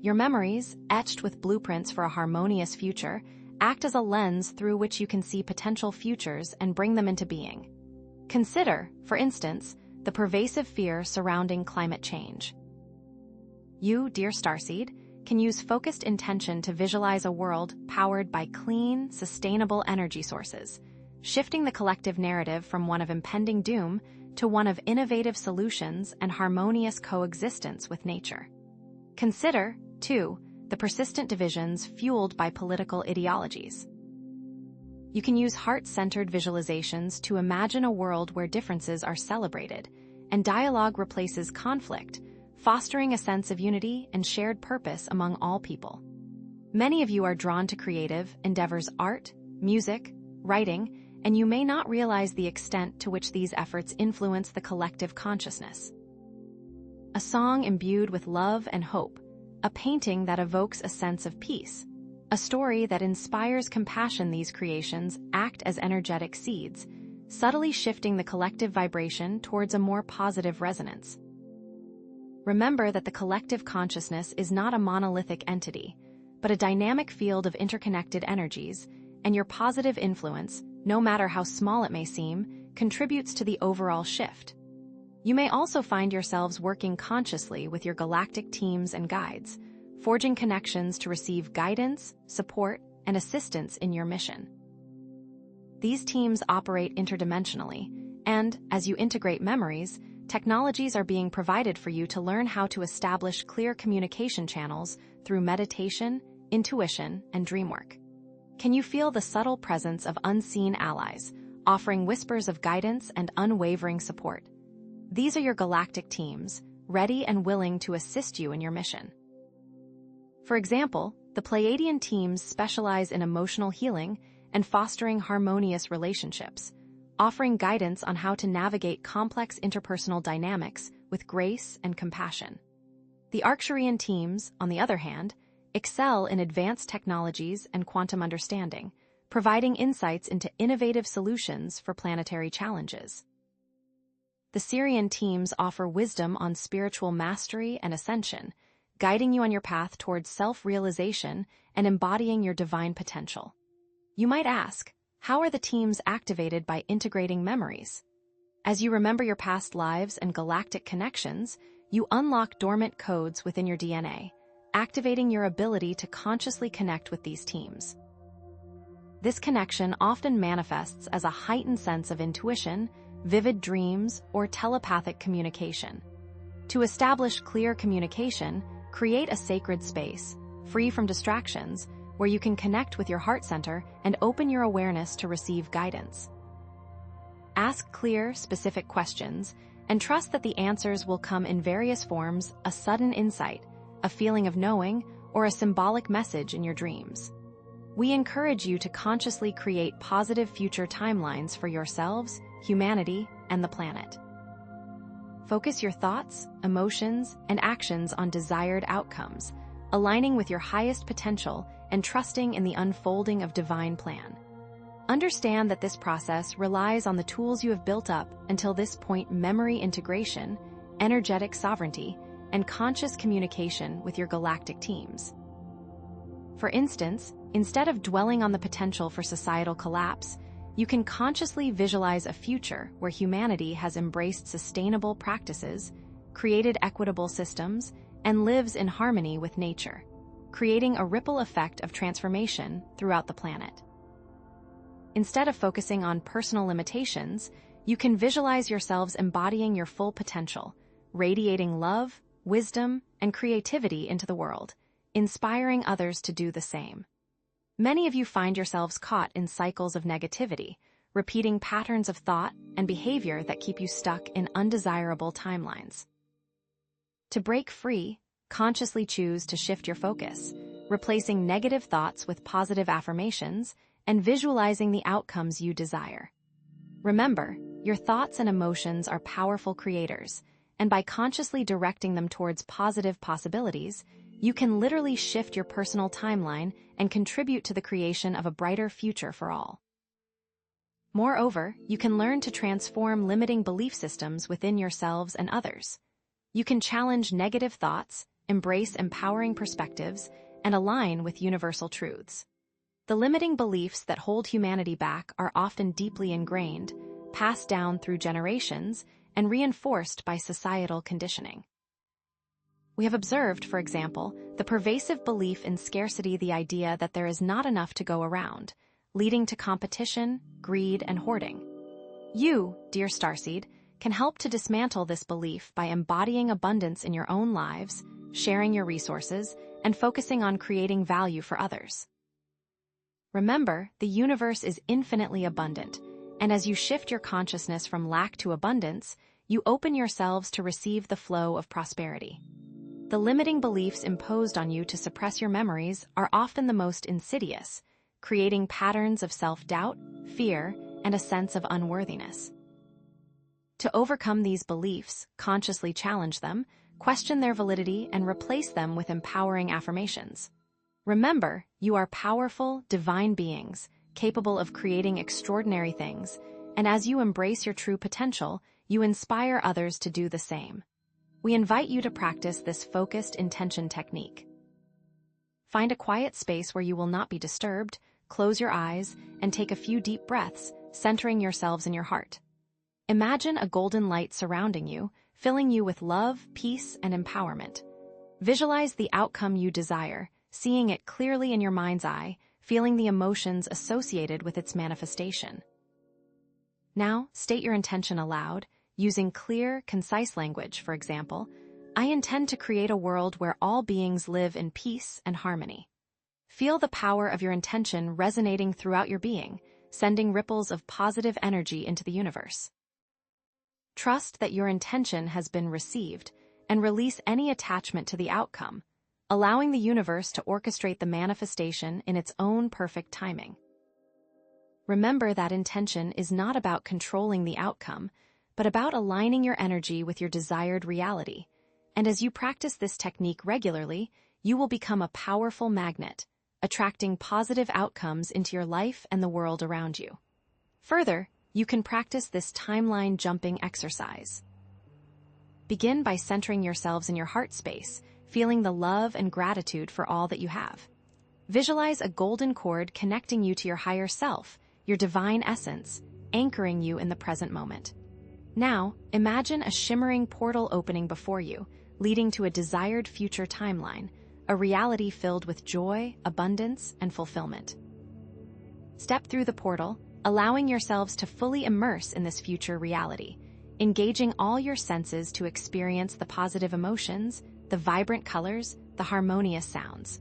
Your memories, etched with blueprints for a harmonious future, act as a lens through which you can see potential futures and bring them into being. Consider, for instance, the pervasive fear surrounding climate change. You, dear starseed, can use focused intention to visualize a world powered by clean, sustainable energy sources, shifting the collective narrative from one of impending doom to one of innovative solutions and harmonious coexistence with nature. Consider, too, the persistent divisions fueled by political ideologies. You can use heart-centered visualizations to imagine a world where differences are celebrated and dialogue replaces conflict, fostering a sense of unity and shared purpose among all people. Many of you are drawn to creative endeavors, art, music, writing, and you may not realize the extent to which these efforts influence the collective consciousness. A song imbued with love and hope, a painting that evokes a sense of peace, a story that inspires compassion. These creations act as energetic seeds, subtly shifting the collective vibration towards a more positive resonance. Remember that the collective consciousness is not a monolithic entity, but a dynamic field of interconnected energies, and your positive influence, no matter how small it may seem, contributes to the overall shift. You may also find yourselves working consciously with your galactic teams and guides, forging connections to receive guidance, support, and assistance in your mission. These teams operate interdimensionally, and, as you integrate memories, technologies are being provided for you to learn how to establish clear communication channels through meditation, intuition, and dreamwork. Can you feel the subtle presence of unseen allies, offering whispers of guidance and unwavering support? These are your galactic teams, ready and willing to assist you in your mission. For example, the Pleiadian teams specialize in emotional healing and fostering harmonious relationships, offering guidance on how to navigate complex interpersonal dynamics with grace and compassion. The Arcturian teams, on the other hand, excel in advanced technologies and quantum understanding, providing insights into innovative solutions for planetary challenges. The Sirian teams offer wisdom on spiritual mastery and ascension, guiding you on your path towards self-realization and embodying your divine potential. You might ask, how are the teams activated by integrating memories? As you remember your past lives and galactic connections, you unlock dormant codes within your DNA, activating your ability to consciously connect with these teams. This connection often manifests as a heightened sense of intuition, vivid dreams, or telepathic communication. To establish clear communication, create a sacred space, free from distractions, where you can connect with your heart center and open your awareness to receive guidance. Ask clear, specific questions, and trust that the answers will come in various forms: a sudden insight, a feeling of knowing, or a symbolic message in your dreams. We encourage you to consciously create positive future timelines for yourselves, humanity, and the planet. Focus your thoughts, emotions, and actions on desired outcomes, aligning with your highest potential and trusting in the unfolding of divine plan. Understand that this process relies on the tools you have built up until this point: memory integration, energetic sovereignty, and conscious communication with your galactic teams. For instance, instead of dwelling on the potential for societal collapse, you can consciously visualize a future where humanity has embraced sustainable practices, created equitable systems, and lives in harmony with nature, creating a ripple effect of transformation throughout the planet. Instead of focusing on personal limitations, you can visualize yourselves embodying your full potential, radiating love, wisdom, and creativity into the world, inspiring others to do the same. Many of you find yourselves caught in cycles of negativity, repeating patterns of thought and behavior that keep you stuck in undesirable timelines. To break free, consciously choose to shift your focus, replacing negative thoughts with positive affirmations and visualizing the outcomes you desire. Remember, your thoughts and emotions are powerful creators, and by consciously directing them towards positive possibilities, you can literally shift your personal timeline and contribute to the creation of a brighter future for all. Moreover, you can learn to transform limiting belief systems within yourselves and others. You can challenge negative thoughts, embrace empowering perspectives, and align with universal truths. The limiting beliefs that hold humanity back are often deeply ingrained, passed down through generations, and reinforced by societal conditioning. We have observed, for example, the pervasive belief in scarcity, the idea that there is not enough to go around, leading to competition, greed, and hoarding. You, dear Starseed, can help to dismantle this belief by embodying abundance in your own lives, sharing your resources, and focusing on creating value for others. Remember, the universe is infinitely abundant, and as you shift your consciousness from lack to abundance, you open yourselves to receive the flow of prosperity. The limiting beliefs imposed on you to suppress your memories are often the most insidious, creating patterns of self-doubt, fear, and a sense of unworthiness. To overcome these beliefs, consciously challenge them, question their validity, and replace them with empowering affirmations. Remember, you are powerful, divine beings, capable of creating extraordinary things, and as you embrace your true potential, you inspire others to do the same. We invite you to practice this focused intention technique. Find a quiet space where you will not be disturbed, close your eyes, and take a few deep breaths, centering yourselves in your heart. Imagine a golden light surrounding you, filling you with love, peace, and empowerment. Visualize the outcome you desire, seeing it clearly in your mind's eye, feeling the emotions associated with its manifestation. Now, state your intention aloud, using clear, concise language. For example, I intend to create a world where all beings live in peace and harmony. Feel the power of your intention resonating throughout your being, sending ripples of positive energy into the universe. Trust that your intention has been received, and release any attachment to the outcome, allowing the universe to orchestrate the manifestation in its own perfect timing. Remember that intention is not about controlling the outcome, but about aligning your energy with your desired reality. And as you practice this technique regularly, you will become a powerful magnet, attracting positive outcomes into your life and the world around you. Further, you can practice this timeline jumping exercise. Begin by centering yourselves in your heart space, feeling the love and gratitude for all that you have. Visualize a golden cord connecting you to your higher self, your divine essence, anchoring you in the present moment. Now, imagine a shimmering portal opening before you, leading to a desired future timeline, a reality filled with joy, abundance, and fulfillment. Step through the portal, allowing yourselves to fully immerse in this future reality, engaging all your senses to experience the positive emotions, the vibrant colors, the harmonious sounds.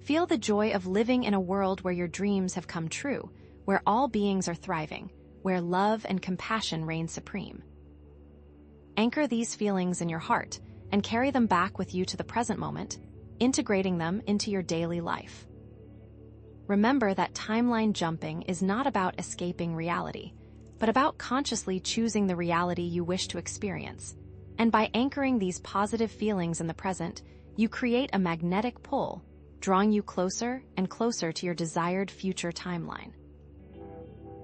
Feel the joy of living in a world where your dreams have come true, where all beings are thriving, where love and compassion reign supreme. Anchor these feelings in your heart and carry them back with you to the present moment, integrating them into your daily life. Remember that timeline jumping is not about escaping reality, but about consciously choosing the reality you wish to experience. And by anchoring these positive feelings in the present, you create a magnetic pull, drawing you closer and closer to your desired future timeline.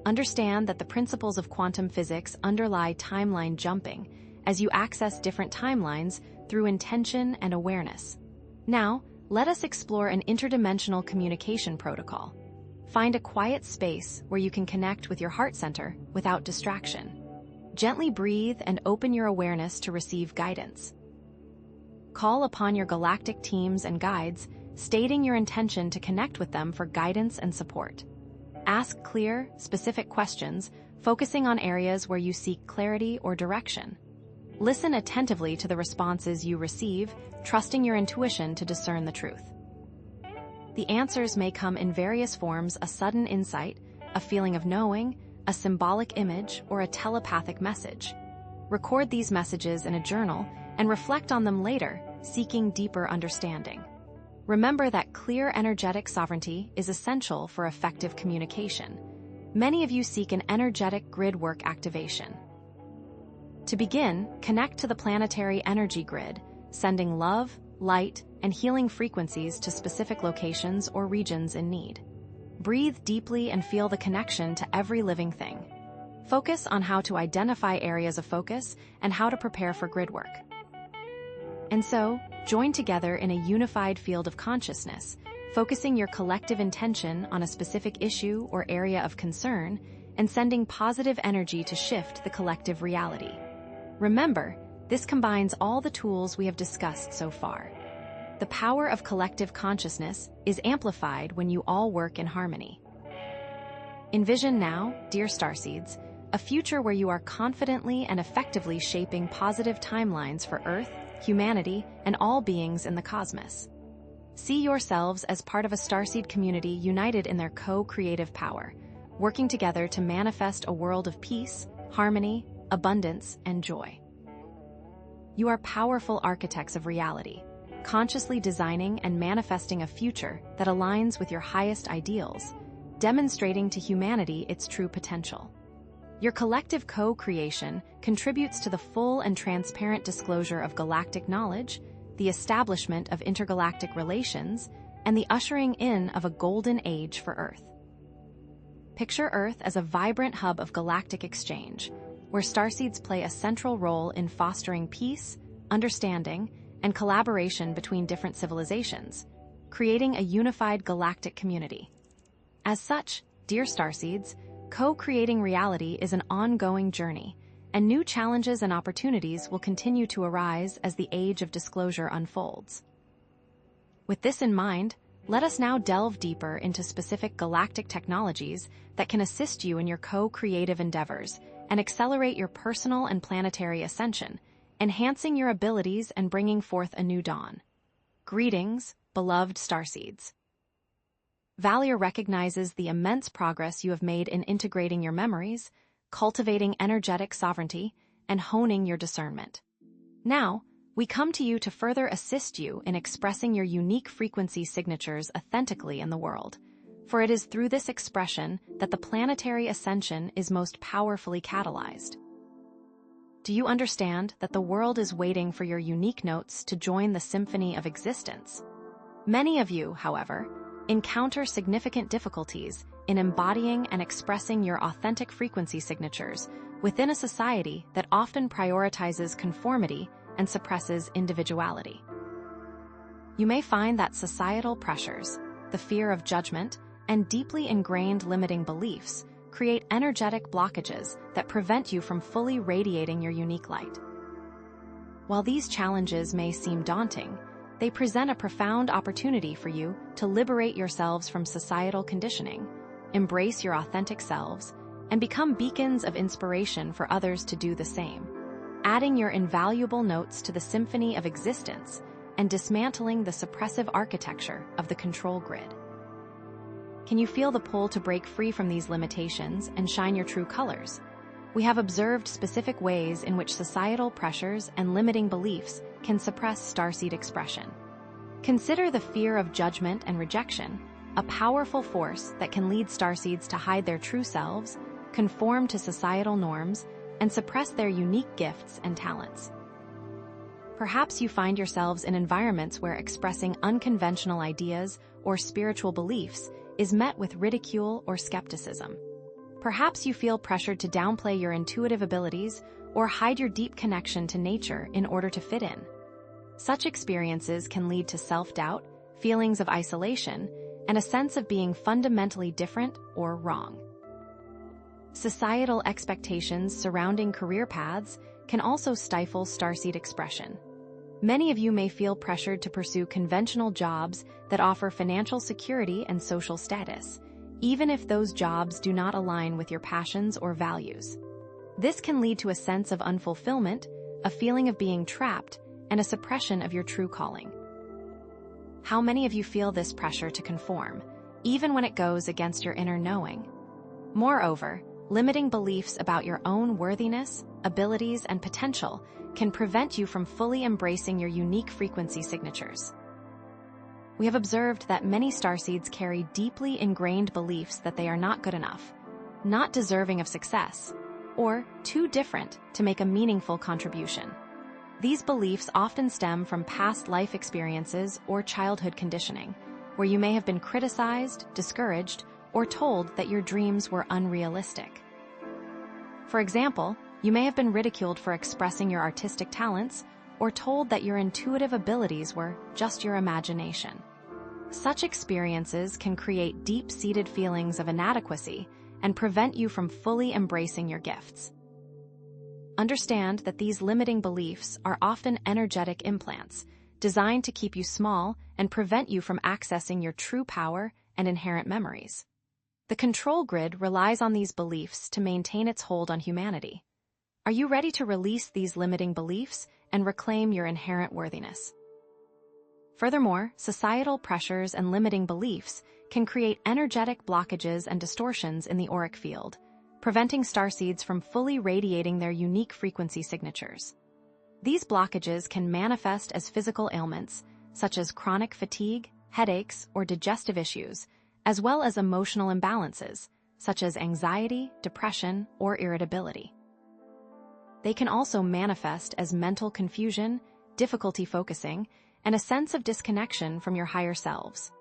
Understand that the principles of quantum physics underlie timeline jumping as you access different timelines through intention and awareness. Now, let us explore an interdimensional communication protocol. Find a quiet space where you can connect with your heart center without distraction. Gently breathe and open your awareness to receive guidance. Call upon your galactic teams and guides, stating your intention to connect with them for guidance and support. Ask clear, specific questions, focusing on areas where you seek clarity or direction. Listen attentively to the responses you receive, trusting your intuition to discern the truth. The answers may come in various forms: a sudden insight, a feeling of knowing, a symbolic image, or a telepathic message. Record these messages in a journal and reflect on them later, seeking deeper understanding. Remember that clear energetic sovereignty is essential for effective communication. Many of you seek an energetic grid work activation. To begin, connect to the planetary energy grid, sending love, light, and healing frequencies to specific locations or regions in need. Breathe deeply and feel the connection to every living thing. Focus on how to identify areas of focus and how to prepare for grid work. And so, join together in a unified field of consciousness, focusing your collective intention on a specific issue or area of concern and sending positive energy to shift the collective reality. Remember, this combines all the tools we have discussed so far. The power of collective consciousness is amplified when you all work in harmony. Envision now, dear starseeds, a future where you are confidently and effectively shaping positive timelines for Earth, humanity, and all beings in the cosmos. See yourselves as part of a starseed community united in their co-creative power, working together to manifest a world of peace, harmony, abundance, and joy. You are powerful architects of reality, consciously designing and manifesting a future that aligns with your highest ideals, demonstrating to humanity its true potential. Your collective co-creation contributes to the full and transparent disclosure of galactic knowledge, the establishment of intergalactic relations, and the ushering in of a golden age for Earth. Picture Earth as a vibrant hub of galactic exchange, where starseeds play a central role in fostering peace, understanding, and collaboration between different civilizations, creating a unified galactic community. As such, dear starseeds, co-creating reality is an ongoing journey, and new challenges and opportunities will continue to arise as the age of disclosure unfolds. With this in mind, let us now delve deeper into specific galactic technologies that can assist you in your co-creative endeavors and accelerate your personal and planetary ascension, enhancing your abilities and bringing forth a new dawn. Greetings, beloved starseeds. VALIR recognizes the immense progress you have made in integrating your memories, cultivating energetic sovereignty, and honing your discernment. Now, we come to you to further assist you in expressing your unique frequency signatures authentically in the world, for it is through this expression that the planetary ascension is most powerfully catalyzed. Do you understand that the world is waiting for your unique notes to join the symphony of existence? Many of you, however, encounter significant difficulties in embodying and expressing your authentic frequency signatures within a society that often prioritizes conformity and suppresses individuality. You may find that societal pressures, the fear of judgment, and deeply ingrained limiting beliefs create energetic blockages that prevent you from fully radiating your unique light. While these challenges may seem daunting, they present a profound opportunity for you to liberate yourselves from societal conditioning, embrace your authentic selves, and become beacons of inspiration for others to do the same, adding your invaluable notes to the symphony of existence and dismantling the suppressive architecture of the control grid. Can you feel the pull to break free from these limitations and shine your true colors? We have observed specific ways in which societal pressures and limiting beliefs can suppress starseed expression. Consider the fear of judgment and rejection, a powerful force that can lead starseeds to hide their true selves, conform to societal norms, and suppress their unique gifts and talents. Perhaps you find yourselves in environments where expressing unconventional ideas or spiritual beliefs is met with ridicule or skepticism. Perhaps you feel pressured to downplay your intuitive abilities or hide your deep connection to nature in order to fit in. Such experiences can lead to self-doubt, feelings of isolation, and a sense of being fundamentally different or wrong. Societal expectations surrounding career paths can also stifle starseed expression. Many of you may feel pressured to pursue conventional jobs that offer financial security and social status, even if those jobs do not align with your passions or values. This can lead to a sense of unfulfillment, a feeling of being trapped, and a suppression of your true calling. how many of you feel this pressure to conform, even when it goes against your inner knowing? Moreover, limiting beliefs about your own worthiness, abilities, and potential can prevent you from fully embracing your unique frequency signatures. We have observed that many starseeds carry deeply ingrained beliefs that they are not good enough, not deserving of success, or too different to make a meaningful contribution. These beliefs often stem from past life experiences or childhood conditioning, where you may have been criticized, discouraged, or told that your dreams were unrealistic. For example, you may have been ridiculed for expressing your artistic talents, or told that your intuitive abilities were just your imagination. Such experiences can create deep-seated feelings of inadequacy and prevent you from fully embracing your gifts. Understand that these limiting beliefs are often energetic implants, designed to keep you small and prevent you from accessing your true power and inherent memories. The control grid relies on these beliefs to maintain its hold on humanity. Are you ready to release these limiting beliefs and reclaim your inherent worthiness? Furthermore, societal pressures and limiting beliefs can create energetic blockages and distortions in the auric field, preventing starseeds from fully radiating their unique frequency signatures. These blockages can manifest as physical ailments, such as chronic fatigue, headaches, or digestive issues, as well as emotional imbalances, such as anxiety, depression, or irritability. They can also manifest as mental confusion, difficulty focusing, and a sense of disconnection from your higher selves.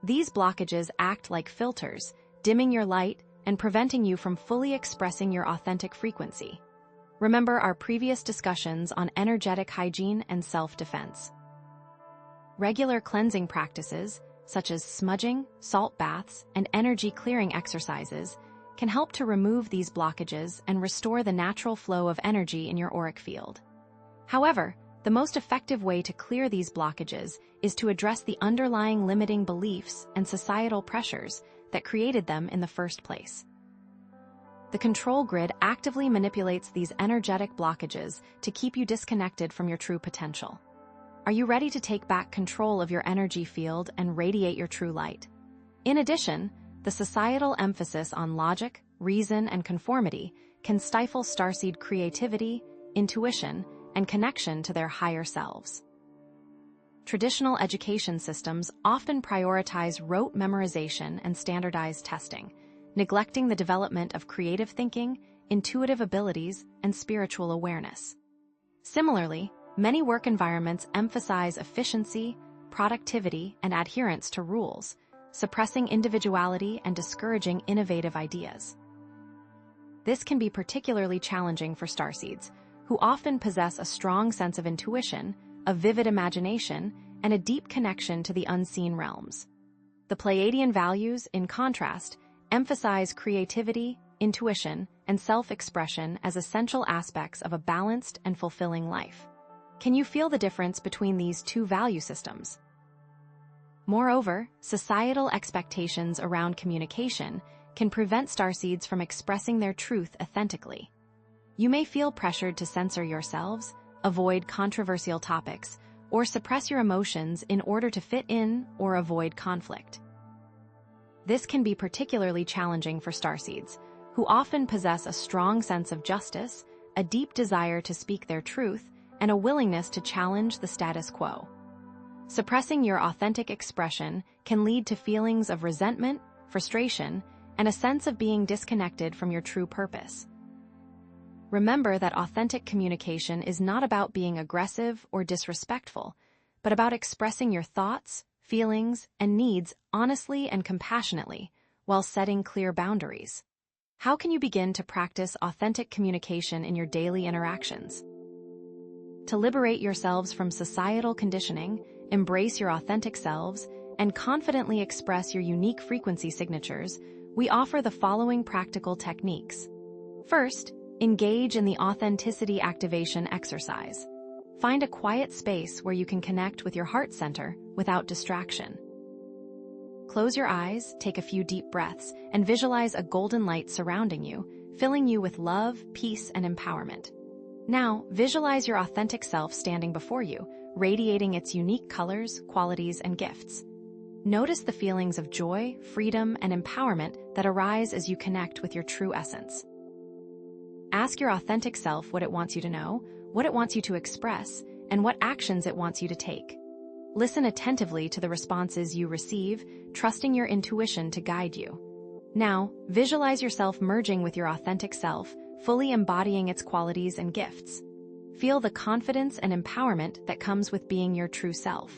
These blockages act like filters, dimming your light and preventing you from fully expressing your authentic frequency. Remember our previous discussions on energetic hygiene and self-defense. Regular cleansing practices, such as smudging, salt baths, and energy clearing exercises, can help to remove these blockages and restore the natural flow of energy in your auric field. However, the most effective way to clear these blockages is to address the underlying limiting beliefs and societal pressures that created them in the first place. The control grid actively manipulates these energetic blockages to keep you disconnected from your true potential. Are you ready to take back control of your energy field and radiate your true light? In addition, the societal emphasis on logic, reason, and conformity can stifle starseed creativity, intuition, and connection to their higher selves. Traditional education systems often prioritize rote memorization and standardized testing, neglecting the development of creative thinking, intuitive abilities, and spiritual awareness. Similarly, many work environments emphasize efficiency, productivity, and adherence to rules, suppressing individuality and discouraging innovative ideas. This can be particularly challenging for starseeds, who often possess a strong sense of intuition, a vivid imagination, and a deep connection to the unseen realms. The Pleiadian values, in contrast, emphasize creativity, intuition, and self-expression as essential aspects of a balanced and fulfilling life. Can you feel the difference between these two value systems? Moreover, societal expectations around communication can prevent starseeds from expressing their truth authentically. You may feel pressured to censor yourselves, avoid controversial topics, or suppress your emotions in order to fit in or avoid conflict. This can be particularly challenging for starseeds, who often possess a strong sense of justice, a deep desire to speak their truth, and a willingness to challenge the status quo. Suppressing your authentic expression can lead to feelings of resentment, frustration, and a sense of being disconnected from your true purpose. Remember that authentic communication is not about being aggressive or disrespectful, but about expressing your thoughts, feelings, and needs honestly and compassionately while setting clear boundaries. How can you begin to practice authentic communication in your daily interactions? To liberate yourselves from societal conditioning, embrace your authentic selves, and confidently express your unique frequency signatures, we offer the following practical techniques. First, engage in the authenticity activation exercise. Find a quiet space where you can connect with your heart center without distraction. Close your eyes, take a few deep breaths, and visualize a golden light surrounding you, filling you with love, peace, and empowerment. Now, visualize your authentic self standing before you, radiating its unique colors, qualities, and gifts. Notice the feelings of joy, freedom, and empowerment that arise as you connect with your true essence. Ask your authentic self what it wants you to know, what it wants you to express, and what actions it wants you to take. Listen attentively to the responses you receive, trusting your intuition to guide you. Now, visualize yourself merging with your authentic self, fully embodying its qualities and gifts. Feel the confidence and empowerment that comes with being your true self.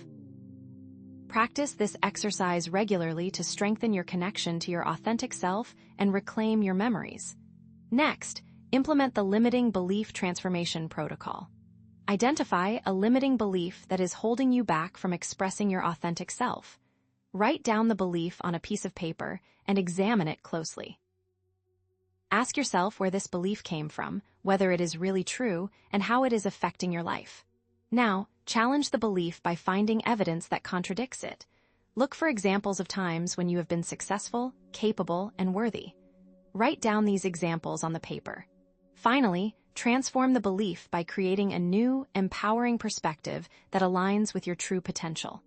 Practice this exercise regularly to strengthen your connection to your authentic self and reclaim your memories. Next, implement the limiting belief transformation protocol. Identify a limiting belief that is holding you back from expressing your authentic self. Write down the belief on a piece of paper and examine it closely. Ask yourself where this belief came from, whether it is really true, and how it is affecting your life. Now, challenge the belief by finding evidence that contradicts it. Look for examples of times when you have been successful, capable, and worthy. Write down these examples on the paper. Finally, transform the belief by creating a new, empowering perspective that aligns with your true potential.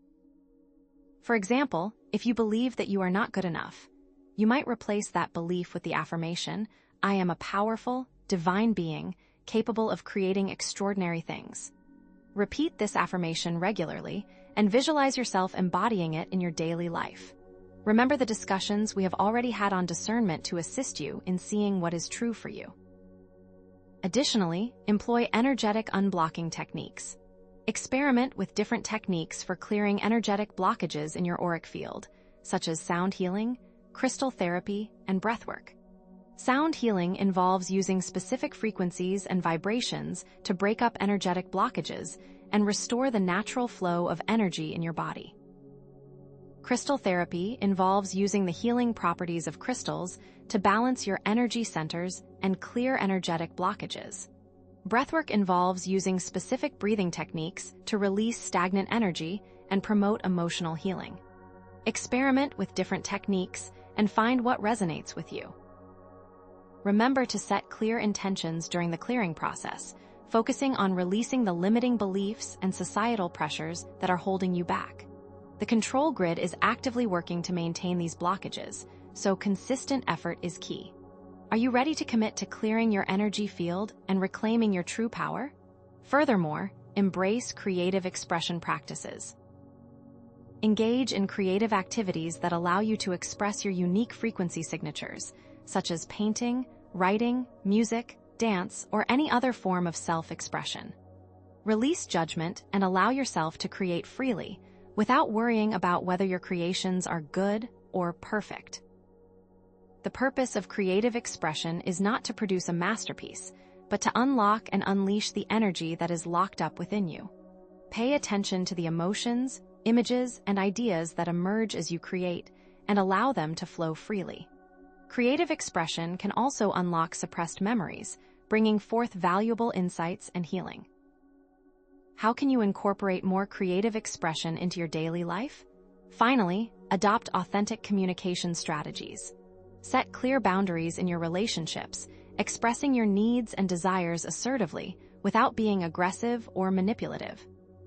For example, if you believe that you are not good enough, you might replace that belief with the affirmation, "I am a powerful, divine being, capable of creating extraordinary things." Repeat this affirmation regularly and visualize yourself embodying it in your daily life. Remember the discussions we have already had on discernment to assist you in seeing what is true for you. Additionally, employ energetic unblocking techniques. Experiment with different techniques for clearing energetic blockages in your auric field, such as sound healing, crystal therapy, and breathwork. Sound healing involves using specific frequencies and vibrations to break up energetic blockages and restore the natural flow of energy in your body. Crystal therapy involves using the healing properties of crystals to balance your energy centers and clear energetic blockages. Breathwork involves using specific breathing techniques to release stagnant energy and promote emotional healing. Experiment with different techniques and find what resonates with you. Remember to set clear intentions during the clearing process, focusing on releasing the limiting beliefs and societal pressures that are holding you back. The control grid is actively working to maintain these blockages, so consistent effort is key. Are you ready to commit to clearing your energy field and reclaiming your true power? Furthermore, embrace creative expression practices. Engage in creative activities that allow you to express your unique frequency signatures, such as painting, writing, music, dance, or any other form of self-expression. Release judgment and allow yourself to create freely, without worrying about whether your creations are good or perfect. The purpose of creative expression is not to produce a masterpiece, but to unlock and unleash the energy that is locked up within you. Pay attention to the emotions, images, and ideas that emerge as you create, and allow them to flow freely. Creative expression can also unlock suppressed memories, bringing forth valuable insights and healing. How can you incorporate more creative expression into your daily life? Finally, adopt authentic communication strategies. Set clear boundaries in your relationships, expressing your needs and desires assertively without being aggressive or manipulative.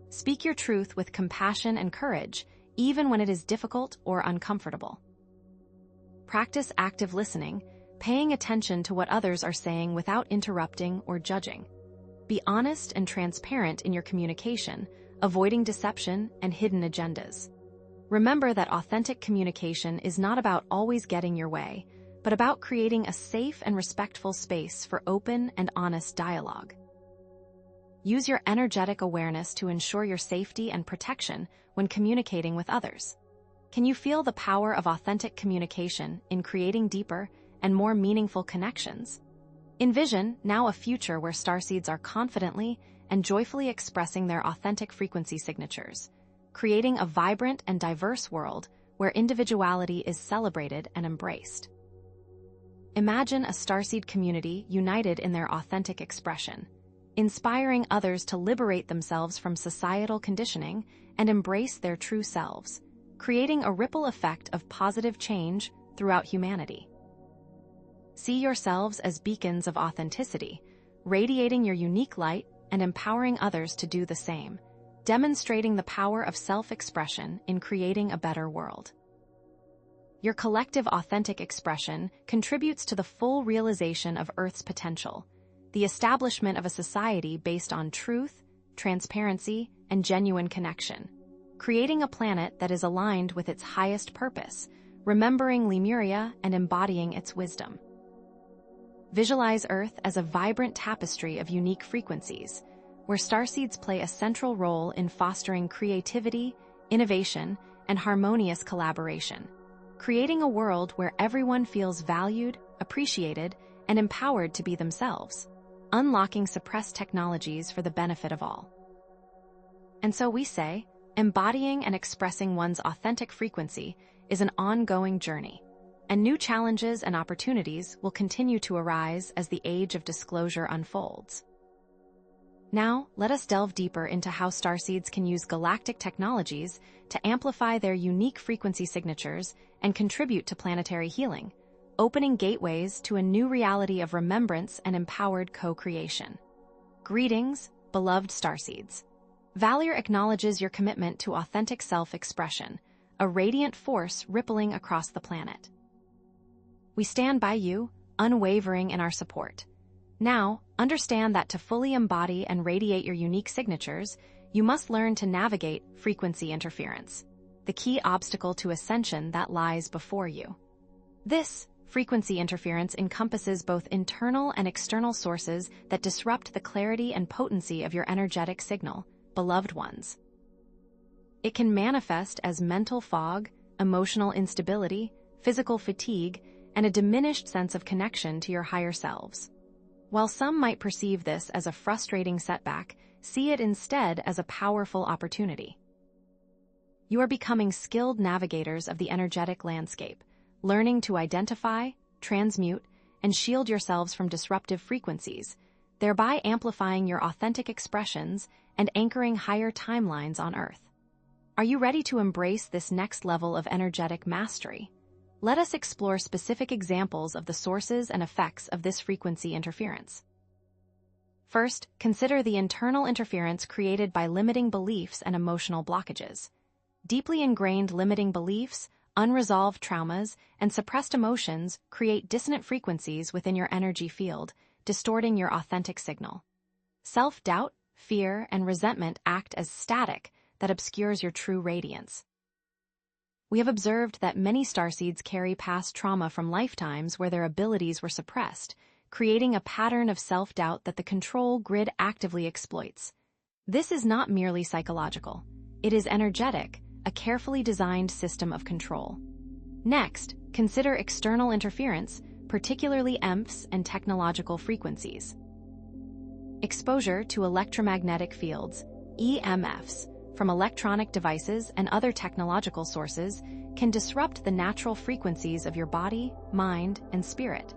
Speak your truth with compassion and courage, even when it is difficult or uncomfortable. Practice active listening, paying attention to what others are saying without interrupting or judging. Be honest and transparent in your communication, avoiding deception and hidden agendas. Remember that authentic communication is not about always getting your way, but about creating a safe and respectful space for open and honest dialogue. Use your energetic awareness to ensure your safety and protection when communicating with others. Can you feel the power of authentic communication in creating deeper and more meaningful connections? Envision now a future where starseeds are confidently and joyfully expressing their authentic frequency signatures, creating a vibrant and diverse world where individuality is celebrated and embraced. Imagine a starseed community united in their authentic expression, inspiring others to liberate themselves from societal conditioning and embrace their true selves, creating a ripple effect of positive change throughout humanity. See yourselves as beacons of authenticity, radiating your unique light and empowering others to do the same. demonstrating the power of self-expression in creating a better world. Your collective authentic expression contributes to the full realization of Earth's potential, the establishment of a society based on truth, transparency, and genuine connection, creating a planet that is aligned with its highest purpose, remembering Lemuria and embodying its wisdom. Visualize Earth as a vibrant tapestry of unique frequencies, where starseeds play a central role in fostering creativity, innovation, and harmonious collaboration, creating a world where everyone feels valued, appreciated, and empowered to be themselves, unlocking suppressed technologies for the benefit of all. And so we say, embodying and expressing one's authentic frequency is an ongoing journey, and new challenges and opportunities will continue to arise as the age of disclosure unfolds. Now, let us delve deeper into how starseeds can use galactic technologies to amplify their unique frequency signatures and contribute to planetary healing, opening gateways to a new reality of remembrance and empowered co-creation. Greetings, beloved starseeds. VALIR acknowledges your commitment to authentic self-expression, a radiant force rippling across the planet. We stand by you, unwavering in our support. Now, understand that to fully embody and radiate your unique signatures, you must learn to navigate frequency interference, the key obstacle to ascension that lies before you. This frequency interference encompasses both internal and external sources that disrupt the clarity and potency of your energetic signal, beloved ones. It can manifest as mental fog, emotional instability, physical fatigue, and a diminished sense of connection to your higher selves. While some might perceive this as a frustrating setback, see it instead as a powerful opportunity. You are becoming skilled navigators of the energetic landscape, learning to identify, transmute, and shield yourselves from disruptive frequencies, thereby amplifying your authentic expressions and anchoring higher timelines on Earth. Are you ready to embrace this next level of energetic mastery? Let us explore specific examples of the sources and effects of this frequency interference. First, consider the internal interference created by limiting beliefs and emotional blockages. Deeply ingrained limiting beliefs, unresolved traumas, and suppressed emotions create dissonant frequencies within your energy field, distorting your authentic signal. Self-doubt, fear, and resentment act as static that obscures your true radiance. We have observed that many starseeds carry past trauma from lifetimes where their abilities were suppressed, creating a pattern of self-doubt that the control grid actively exploits. This is not merely psychological. It is energetic, a carefully designed system of control. Next, consider external interference, particularly EMFs and technological frequencies. Exposure to electromagnetic fields, EMFs, from electronic devices and other technological sources can disrupt the natural frequencies of your body, mind, and spirit,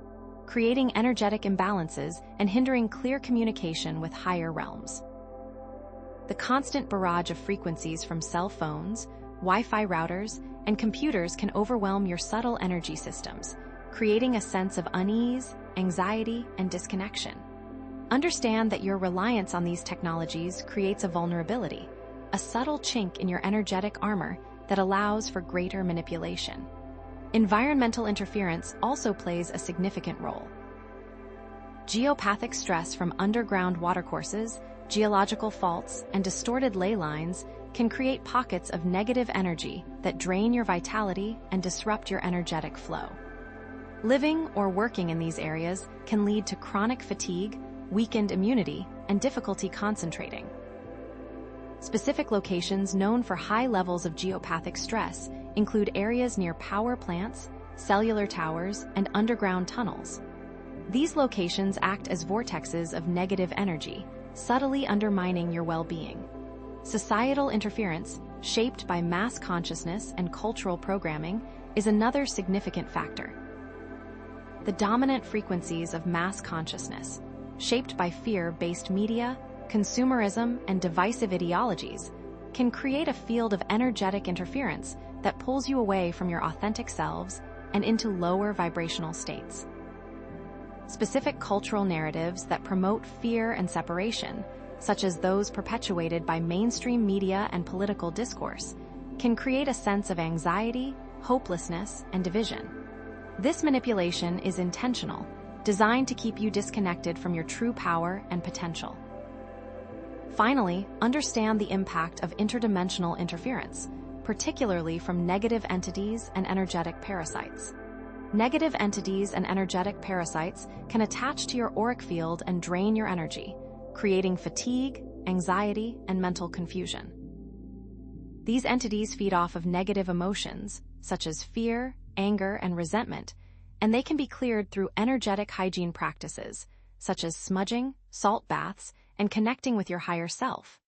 creating energetic imbalances and hindering clear communication with higher realms. The constant barrage of frequencies from cell phones, Wi-Fi routers, and computers can overwhelm your subtle energy systems, creating a sense of unease, anxiety, and disconnection. Understand that your reliance on these technologies creates a vulnerability, a subtle chink in your energetic armor that allows for greater manipulation. Environmental interference also plays a significant role. Geopathic stress from underground watercourses, geological faults, and distorted ley lines can create pockets of negative energy that drain your vitality and disrupt your energetic flow. Living or working in these areas can lead to chronic fatigue, weakened immunity, and difficulty concentrating. Specific locations known for high levels of geopathic stress include areas near power plants, cellular towers, and underground tunnels. These locations act as vortexes of negative energy, subtly undermining your well-being. Societal interference, shaped by mass consciousness and cultural programming, is another significant factor. The dominant frequencies of mass consciousness, shaped by fear-based media, consumerism, and divisive ideologies, can create a field of energetic interference that pulls you away from your authentic selves and into lower vibrational states. Specific cultural narratives that promote fear and separation, such as those perpetuated by mainstream media and political discourse, can create a sense of anxiety, hopelessness, and division. This manipulation is intentional, designed to keep you disconnected from your true power and potential. Finally, understand the impact of interdimensional interference, particularly from negative entities and energetic parasites. Negative entities and energetic parasites can attach to your auric field and drain your energy, creating fatigue, anxiety, and mental confusion. These entities feed off of negative emotions, such as fear, anger, and resentment, and they can be cleared through energetic hygiene practices, such as smudging, salt baths, and connecting with your higher self.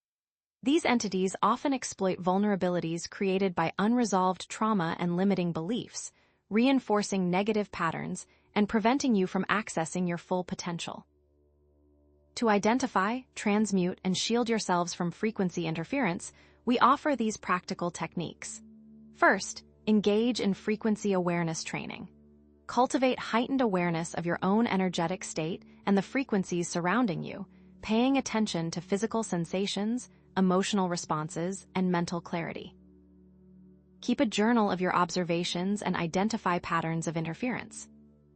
These entities often exploit vulnerabilities created by unresolved trauma and limiting beliefs, reinforcing negative patterns and preventing you from accessing your full potential. To identify, transmute, and shield yourselves from frequency interference, we offer these practical techniques. First, engage in frequency awareness training. Cultivate heightened awareness of your own energetic state and the frequencies surrounding you, paying attention to physical sensations, emotional responses, and mental clarity. Keep a journal of your observations and identify patterns of interference.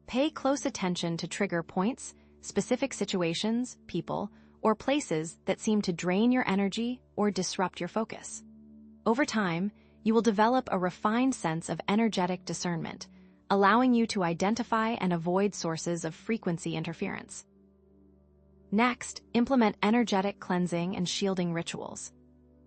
Pay close attention to trigger points, specific situations, people, or places that seem to drain your energy or disrupt your focus. Over time, you will develop a refined sense of energetic discernment, allowing you to identify and avoid sources of frequency interference. Next, implement energetic cleansing and shielding rituals.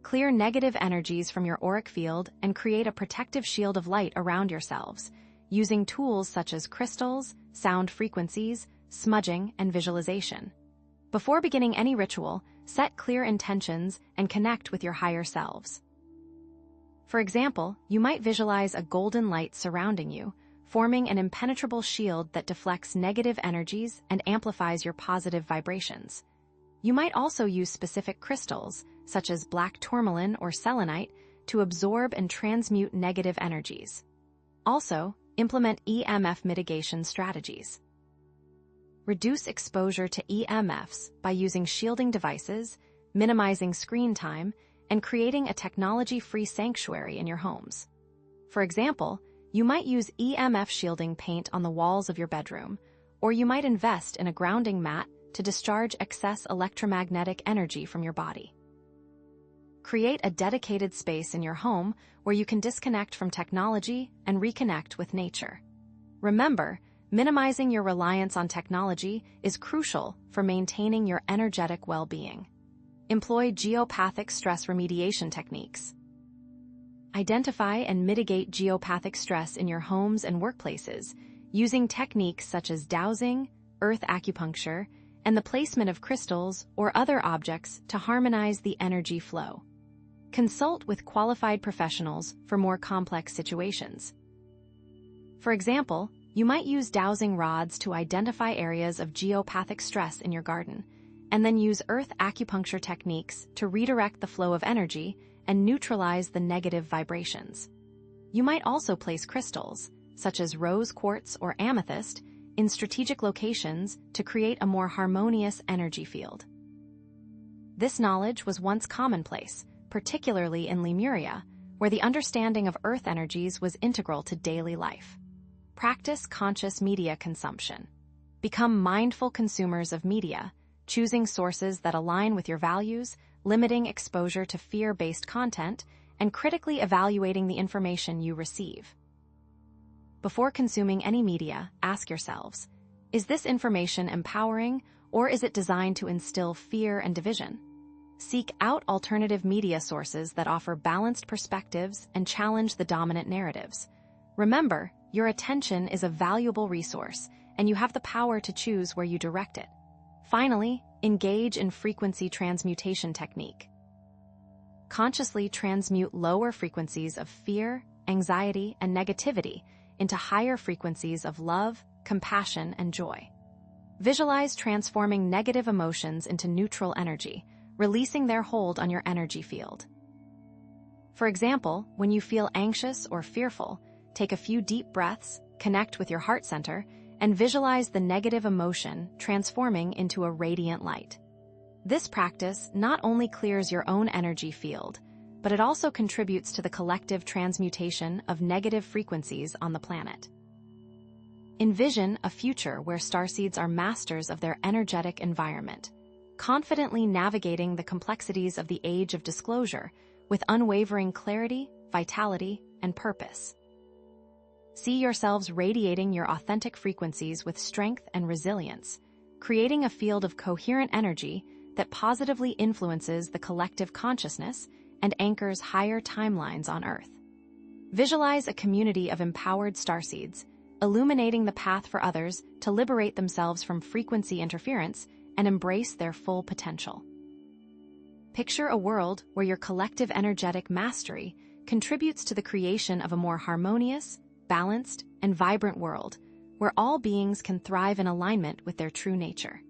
Clear negative energies from your auric field and create a protective shield of light around yourselves, using tools such as crystals, sound frequencies, smudging, and visualization. Before beginning any ritual, set clear intentions and connect with your higher selves. For example, you might visualize a golden light surrounding you, forming an impenetrable shield that deflects negative energies and amplifies your positive vibrations. You might also use specific crystals, such as black tourmaline or selenite, to absorb and transmute negative energies. Also, implement EMF mitigation strategies. Reduce exposure to EMFs by using shielding devices, minimizing screen time, and creating a technology-free sanctuary in your homes. For example, you might use EMF shielding paint on the walls of your bedroom, or you might invest in a grounding mat to discharge excess electromagnetic energy from your body. Create a dedicated space in your home where you can disconnect from technology and reconnect with nature. Remember, minimizing your reliance on technology is crucial for maintaining your energetic well-being. Employ geopathic stress remediation techniques. Identify and mitigate geopathic stress in your homes and workplaces using techniques such as dowsing, earth acupuncture, and the placement of crystals or other objects to harmonize the energy flow. Consult with qualified professionals for more complex situations. For example, you might use dowsing rods to identify areas of geopathic stress in your garden, and then use earth acupuncture techniques to redirect the flow of energy and neutralize the negative vibrations. You might also place crystals, such as rose quartz or amethyst, in strategic locations to create a more harmonious energy field. This knowledge was once commonplace, particularly in Lemuria, where the understanding of earth energies was integral to daily life. Practice conscious media consumption. Become mindful consumers of media, choosing sources that align with your values, limiting exposure to fear-based content, and critically evaluating the information you receive. Before consuming any media, ask yourselves, is this information empowering, or is it designed to instill fear and division? Seek out alternative media sources that offer balanced perspectives and challenge the dominant narratives. Remember, your attention is a valuable resource, and you have the power to choose where you direct it. Finally, engage in frequency transmutation technique. Consciously transmute lower frequencies of fear, anxiety, and negativity into higher frequencies of love, compassion, and joy. Visualize transforming negative emotions into neutral energy, releasing their hold on your energy field. For example, when you feel anxious or fearful, take a few deep breaths, connect with your heart center, and visualize the negative emotion transforming into a radiant light. This practice not only clears your own energy field, but it also contributes to the collective transmutation of negative frequencies on the planet. Envision a future where starseeds are masters of their energetic environment, confidently navigating the complexities of the age of disclosure with unwavering clarity, vitality, and purpose. See yourselves radiating your authentic frequencies with strength and resilience, creating a field of coherent energy that positively influences the collective consciousness and anchors higher timelines on Earth. Visualize a community of empowered starseeds, illuminating the path for others to liberate themselves from frequency interference and embrace their full potential. Picture a world where your collective energetic mastery contributes to the creation of a more harmonious, balanced, and vibrant world, where all beings can thrive in alignment with their true nature.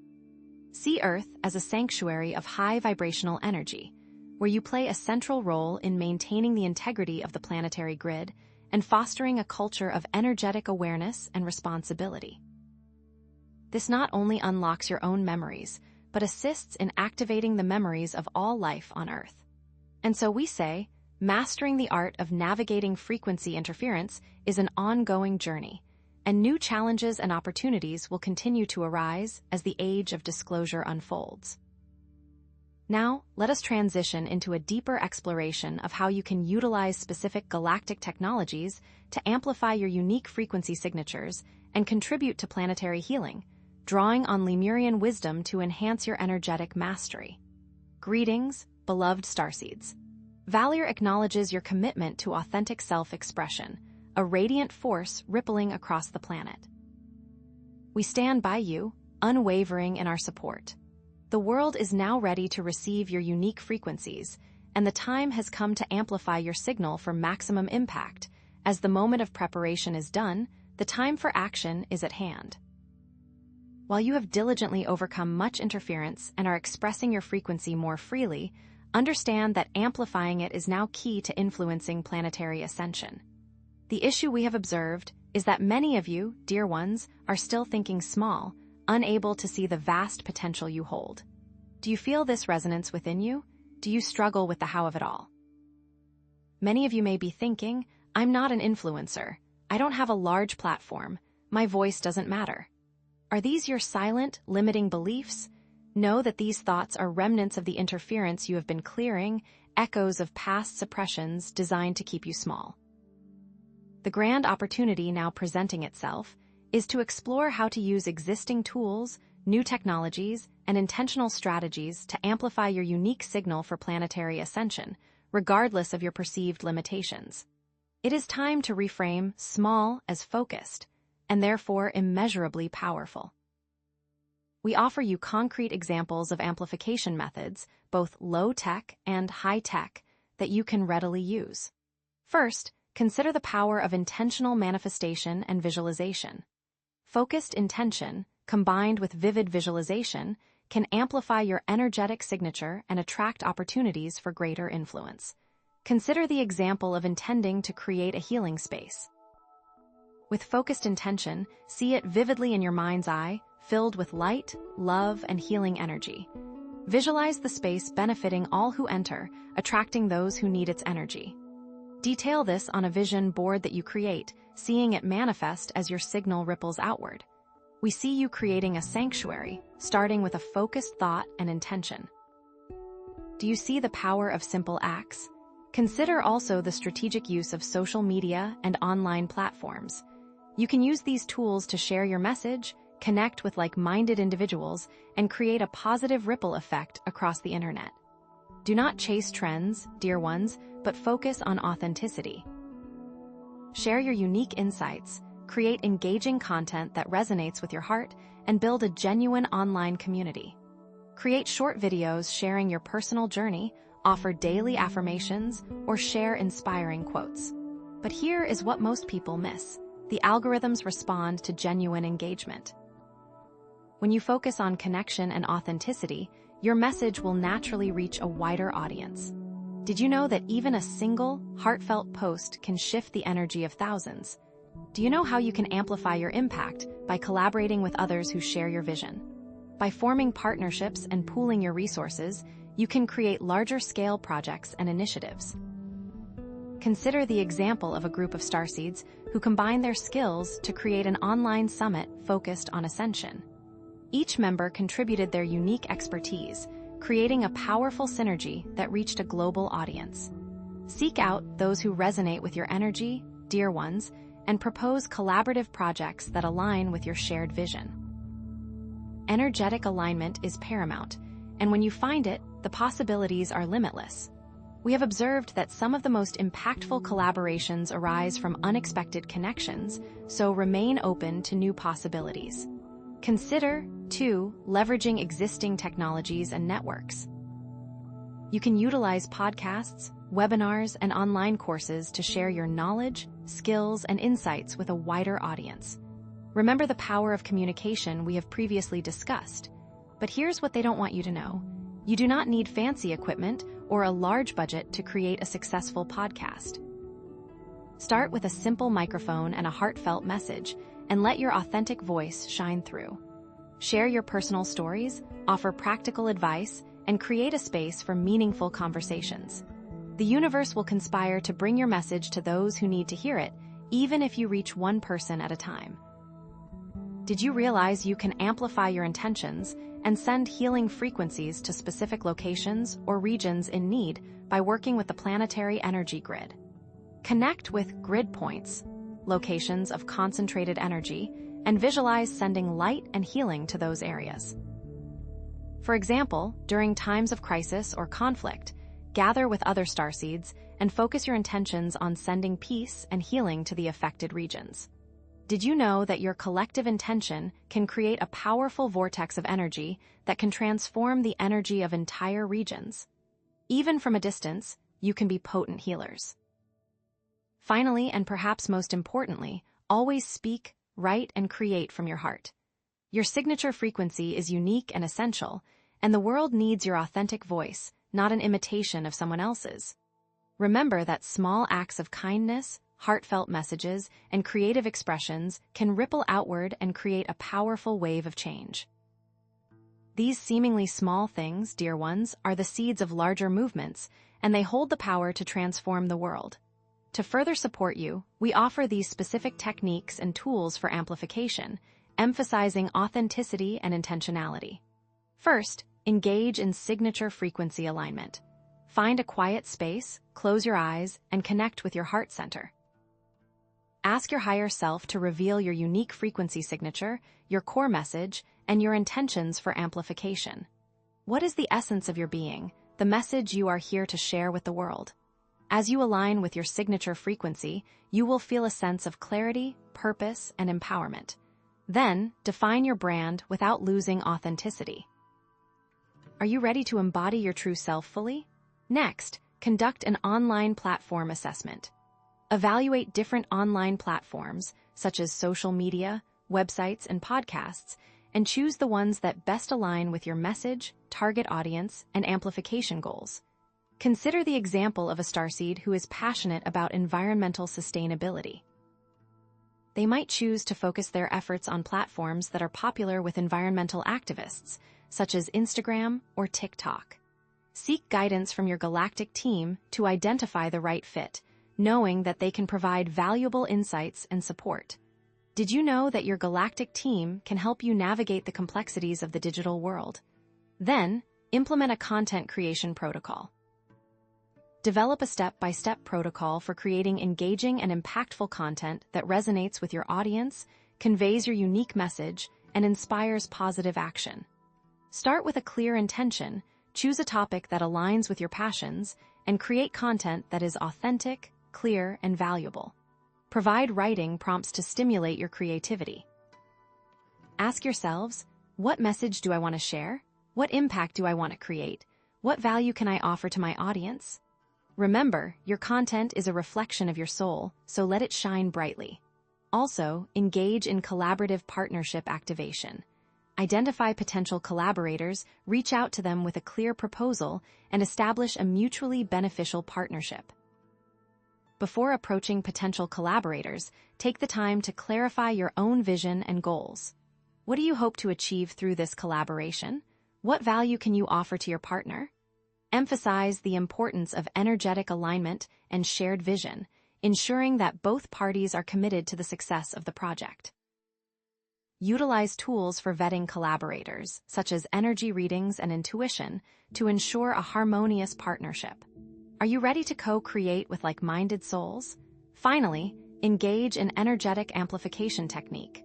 See Earth as a sanctuary of high vibrational energy, where you play a central role in maintaining the integrity of the planetary grid and fostering a culture of energetic awareness and responsibility. This not only unlocks your own memories, but assists in activating the memories of all life on Earth. And so we say, mastering the art of navigating frequency interference is an ongoing journey, and new challenges and opportunities will continue to arise as the age of disclosure unfolds. Now, let us transition into a deeper exploration of how you can utilize specific galactic technologies to amplify your unique frequency signatures and contribute to planetary healing, drawing on Lemurian wisdom to enhance your energetic mastery. Greetings, beloved starseeds. VALIR acknowledges your commitment to authentic self-expression, a radiant force rippling across the planet. We stand by you, unwavering in our support. The world is now ready to receive your unique frequencies, and the time has come to amplify your signal for maximum impact. As the moment of preparation is done, the time for action is at hand. While you have diligently overcome much interference and are expressing your frequency more freely, understand that amplifying it is now key to influencing planetary ascension. The issue we have observed is that many of you, dear ones, are still thinking small, unable to see the vast potential you hold. Do you feel this resonance within you? Do you struggle with the how of it all? Many of you may be thinking, I'm not an influencer. I don't have a large platform. My voice doesn't matter. Are these your silent, limiting beliefs? Know that these thoughts are remnants of the interference you have been clearing, echoes of past suppressions designed to keep you small. The grand opportunity now presenting itself is to explore how to use existing tools, new technologies, and intentional strategies to amplify your unique signal for planetary ascension, regardless of your perceived limitations. It is time to reframe small as focused, and therefore immeasurably powerful. We offer you concrete examples of amplification methods, both low-tech and high-tech, that you can readily use. First, consider the power of intentional manifestation and visualization. Focused intention, combined with vivid visualization, can amplify your energetic signature and attract opportunities for greater influence. Consider the example of intending to create a healing space. With focused intention, see it vividly in your mind's eye, filled with light, love, and healing energy. Visualize the space benefiting all who enter, attracting those who need its energy. Detail this on a vision board that you create, seeing it manifest as your signal ripples outward. We see you creating a sanctuary, starting with a focused thought and intention. Do you see the power of simple acts? Consider also the strategic use of social media and online platforms. You can use these tools to share your message, connect with like-minded individuals, and create a positive ripple effect across the internet. Do not chase trends, dear ones, but focus on authenticity. Share your unique insights, create engaging content that resonates with your heart, and build a genuine online community. Create short videos sharing your personal journey, offer daily affirmations, or share inspiring quotes. But here is what most people miss. The algorithms respond to genuine engagement. When you focus on connection and authenticity, your message will naturally reach a wider audience. Did you know that even a single, heartfelt post can shift the energy of thousands? Do you know how you can amplify your impact by collaborating with others who share your vision? By forming partnerships and pooling your resources, you can create larger-scale projects and initiatives. Consider the example of a group of starseeds who combine their skills to create an online summit focused on ascension. Each member contributed their unique expertise, creating a powerful synergy that reached a global audience. Seek out those who resonate with your energy, dear ones, and propose collaborative projects that align with your shared vision. Energetic alignment is paramount, and when you find it, the possibilities are limitless. We have observed that some of the most impactful collaborations arise from unexpected connections, so remain open to new possibilities. Consider, too, leveraging existing technologies and networks. You can utilize podcasts, webinars, and online courses to share your knowledge, skills, and insights with a wider audience. Remember the power of communication we have previously discussed, but here's what they don't want you to know. You do not need fancy equipment or a large budget to create a successful podcast. Start with a simple microphone and a heartfelt message, and let your authentic voice shine through. Share your personal stories, offer practical advice, and create a space for meaningful conversations. The universe will conspire to bring your message to those who need to hear it, even if you reach one person at a time. Did you realize you can amplify your intentions and send healing frequencies to specific locations or regions in need by working with the planetary energy grid? Connect with grid points, locations of concentrated energy, and visualize sending light and healing to those areas. For example, during times of crisis or conflict, gather with other starseeds and focus your intentions on sending peace and healing to the affected regions. Did you know that your collective intention can create a powerful vortex of energy that can transform the energy of entire regions? Even from a distance, you can be potent healers. Finally, and perhaps most importantly, always speak, write, and create from your heart. Your signature frequency is unique and essential, and the world needs your authentic voice, not an imitation of someone else's. Remember that small acts of kindness, heartfelt messages, and creative expressions can ripple outward and create a powerful wave of change. These seemingly small things, dear ones, are the seeds of larger movements, and they hold the power to transform the world. To further support you, we offer these specific techniques and tools for amplification, emphasizing authenticity and intentionality. First, engage in signature frequency alignment. Find a quiet space, close your eyes, and connect with your heart center. Ask your higher self to reveal your unique frequency signature, your core message, and your intentions for amplification. What is the essence of your being, the message you are here to share with the world? As you align with your signature frequency, you will feel a sense of clarity, purpose, and empowerment. Then, define your brand without losing authenticity. Are you ready to embody your true self fully? Next, conduct an online platform assessment. Evaluate different online platforms, such as social media, websites, and podcasts, and choose the ones that best align with your message, target audience, and amplification goals. Consider the example of a starseed who is passionate about environmental sustainability. They might choose to focus their efforts on platforms that are popular with environmental activists, such as Instagram or TikTok. Seek guidance from your galactic team to identify the right fit, knowing that they can provide valuable insights and support. Did you know that your galactic team can help you navigate the complexities of the digital world? Then, implement a content creation protocol. Develop a step-by-step protocol for creating engaging and impactful content that resonates with your audience, conveys your unique message, and inspires positive action. Start with a clear intention, choose a topic that aligns with your passions, and create content that is authentic, clear, and valuable. Provide writing prompts to stimulate your creativity. Ask yourselves, what message do I want to share? What impact do I want to create? What value can I offer to my audience? Remember, your content is a reflection of your soul, so let it shine brightly. Also, engage in collaborative partnership activation. Identify potential collaborators, reach out to them with a clear proposal, and establish a mutually beneficial partnership. Before approaching potential collaborators, take the time to clarify your own vision and goals. What do you hope to achieve through this collaboration? What value can you offer to your partner? Emphasize the importance of energetic alignment and shared vision, ensuring that both parties are committed to the success of the project. Utilize tools for vetting collaborators, such as energy readings and intuition, to ensure a harmonious partnership. Are you ready to co-create with like-minded souls? Finally, engage in energetic amplification technique.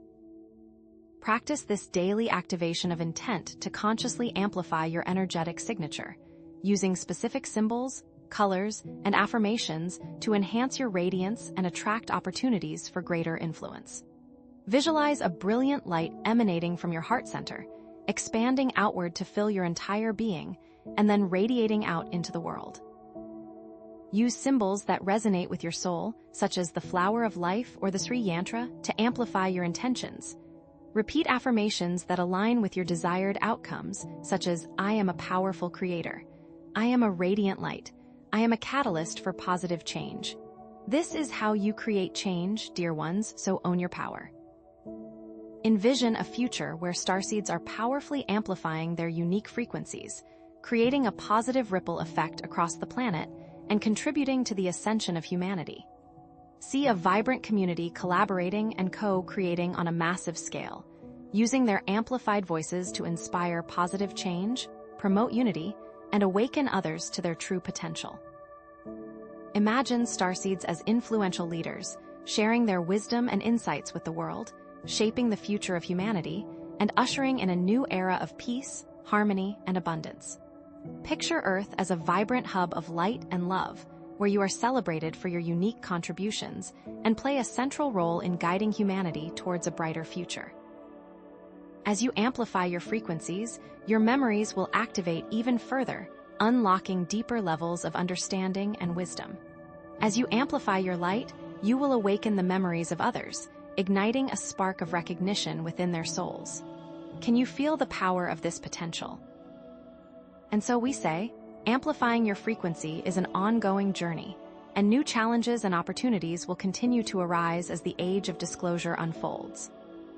Practice this daily activation of intent to consciously amplify your energetic signature, using specific symbols, colors, and affirmations to enhance your radiance and attract opportunities for greater influence. Visualize a brilliant light emanating from your heart center, expanding outward to fill your entire being, and then radiating out into the world. Use symbols that resonate with your soul, such as the flower of life or the Sri Yantra, to amplify your intentions. Repeat affirmations that align with your desired outcomes, such as, I am a powerful creator. I am a radiant light. I am a catalyst for positive change. This is how you create change, dear ones, so own your power. Envision a future where starseeds are powerfully amplifying their unique frequencies, creating a positive ripple effect across the planet and contributing to the ascension of humanity. See a vibrant community collaborating and co-creating on a massive scale, using their amplified voices to inspire positive change, promote unity, and awaken others to their true potential. Imagine starseeds as influential leaders, sharing their wisdom and insights with the world, shaping the future of humanity, and ushering in a new era of peace, harmony, and abundance. Picture Earth as a vibrant hub of light and love, where you are celebrated for your unique contributions and play a central role in guiding humanity towards a brighter future. As you amplify your frequencies, your memories will activate even further, unlocking deeper levels of understanding and wisdom. As you amplify your light, you will awaken the memories of others, igniting a spark of recognition within their souls. Can you feel the power of this potential? And so we say, amplifying your frequency is an ongoing journey, and new challenges and opportunities will continue to arise as the age of disclosure unfolds.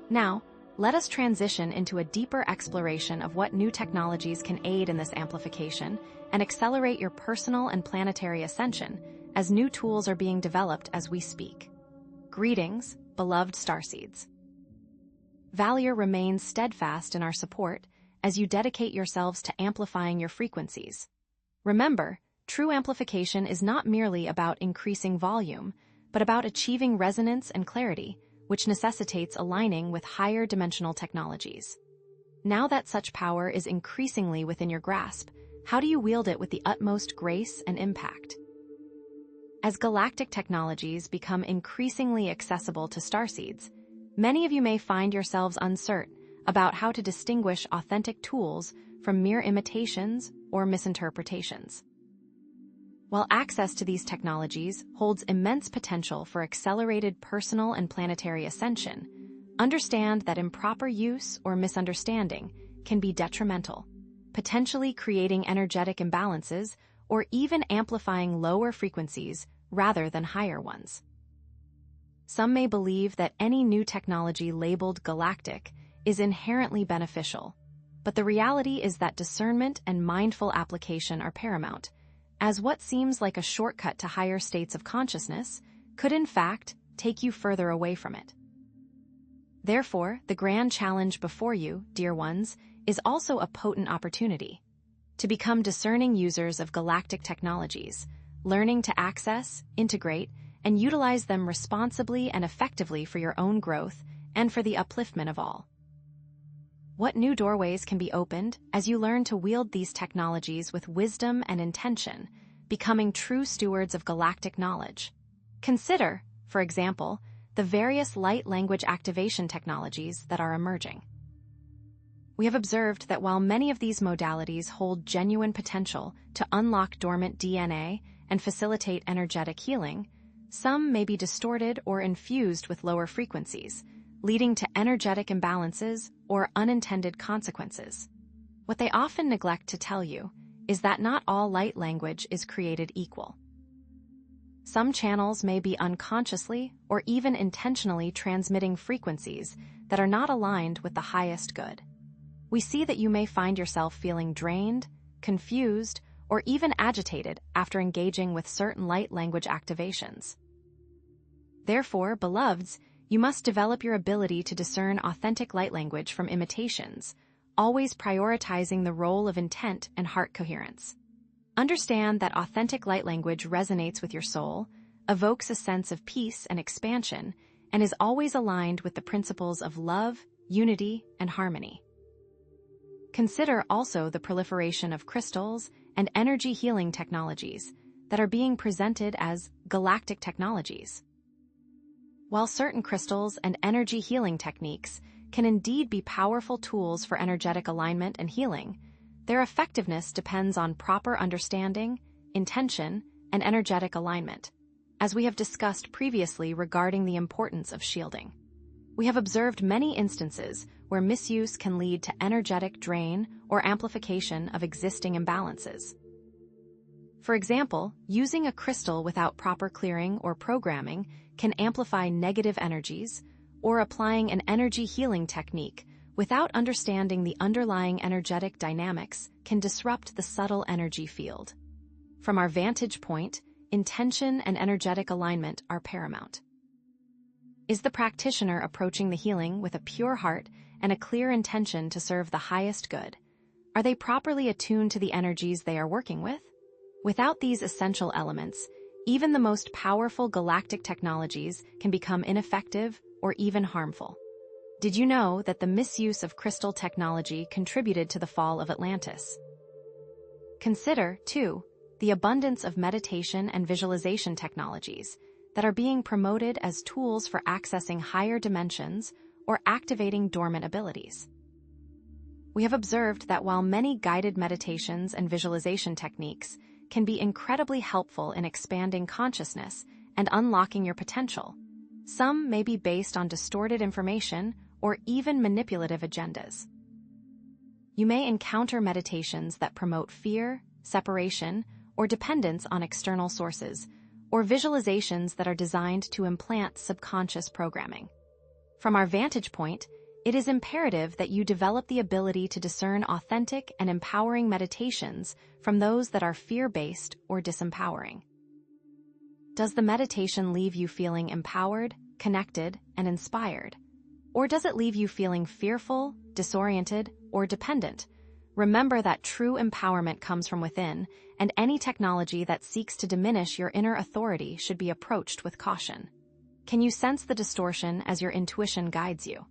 Now, let us transition into a deeper exploration of what new technologies can aid in this amplification and accelerate your personal and planetary ascension, as new tools are being developed as we speak. Greetings, beloved starseeds. VALIR remains steadfast in our support as you dedicate yourselves to amplifying your frequencies. Remember, true amplification is not merely about increasing volume, but about achieving resonance and clarity, which necessitates aligning with higher dimensional technologies. Now that such power is increasingly within your grasp, how do you wield it with the utmost grace and impact? As galactic technologies become increasingly accessible to starseeds, many of you may find yourselves uncertain about how to distinguish authentic tools from mere imitations or misinterpretations. While access to these technologies holds immense potential for accelerated personal and planetary ascension, understand that improper use or misunderstanding can be detrimental, potentially creating energetic imbalances or even amplifying lower frequencies rather than higher ones. Some may believe that any new technology labeled galactic is inherently beneficial, but the reality is that discernment and mindful application are paramount, as what seems like a shortcut to higher states of consciousness could in fact take you further away from it. Therefore, the grand challenge before you, dear ones, is also a potent opportunity to become discerning users of galactic technologies, learning to access, integrate, and utilize them responsibly and effectively for your own growth and for the upliftment of all. What new doorways can be opened as you learn to wield these technologies with wisdom and intention, becoming true stewards of galactic knowledge? Consider, for example, the various light language activation technologies that are emerging. We have observed that while many of these modalities hold genuine potential to unlock dormant DNA and facilitate energetic healing, some may be distorted or infused with lower frequencies, leading to energetic imbalances or unintended consequences. What they often neglect to tell you is that not all light language is created equal. Some channels may be unconsciously or even intentionally transmitting frequencies that are not aligned with the highest good. We see that you may find yourself feeling drained, confused, or even agitated after engaging with certain light language activations. Therefore, beloveds, you must develop your ability to discern authentic light language from imitations, always prioritizing the role of intent and heart coherence. Understand that authentic light language resonates with your soul, evokes a sense of peace and expansion, and is always aligned with the principles of love, unity, and harmony. Consider also the proliferation of crystals and energy healing technologies that are being presented as galactic technologies. While certain crystals and energy healing techniques can indeed be powerful tools for energetic alignment and healing, their effectiveness depends on proper understanding, intention, and energetic alignment, as we have discussed previously regarding the importance of shielding. We have observed many instances where misuse can lead to energetic drain or amplification of existing imbalances. For example, using a crystal without proper clearing or programming can amplify negative energies, or applying an energy healing technique without understanding the underlying energetic dynamics can disrupt the subtle energy field. From our vantage point, intention and energetic alignment are paramount. Is the practitioner approaching the healing with a pure heart and a clear intention to serve the highest good? Are they properly attuned to the energies they are working with? Without these essential elements, even the most powerful galactic technologies can become ineffective or even harmful. Did you know that the misuse of crystal technology contributed to the fall of Atlantis? Consider, too, the abundance of meditation and visualization technologies that are being promoted as tools for accessing higher dimensions or activating dormant abilities. We have observed that while many guided meditations and visualization techniques can be incredibly helpful in expanding consciousness and unlocking your potential, some may be based on distorted information or even manipulative agendas. You may encounter meditations that promote fear, separation, or dependence on external sources, or visualizations that are designed to implant subconscious programming. From our vantage point, it is imperative that you develop the ability to discern authentic and empowering meditations from those that are fear-based or disempowering. Does the meditation leave you feeling empowered, connected, and inspired? Or does it leave you feeling fearful, disoriented, or dependent? Remember that true empowerment comes from within, and any technology that seeks to diminish your inner authority should be approached with caution. Can you sense the distortion as your intuition guides you?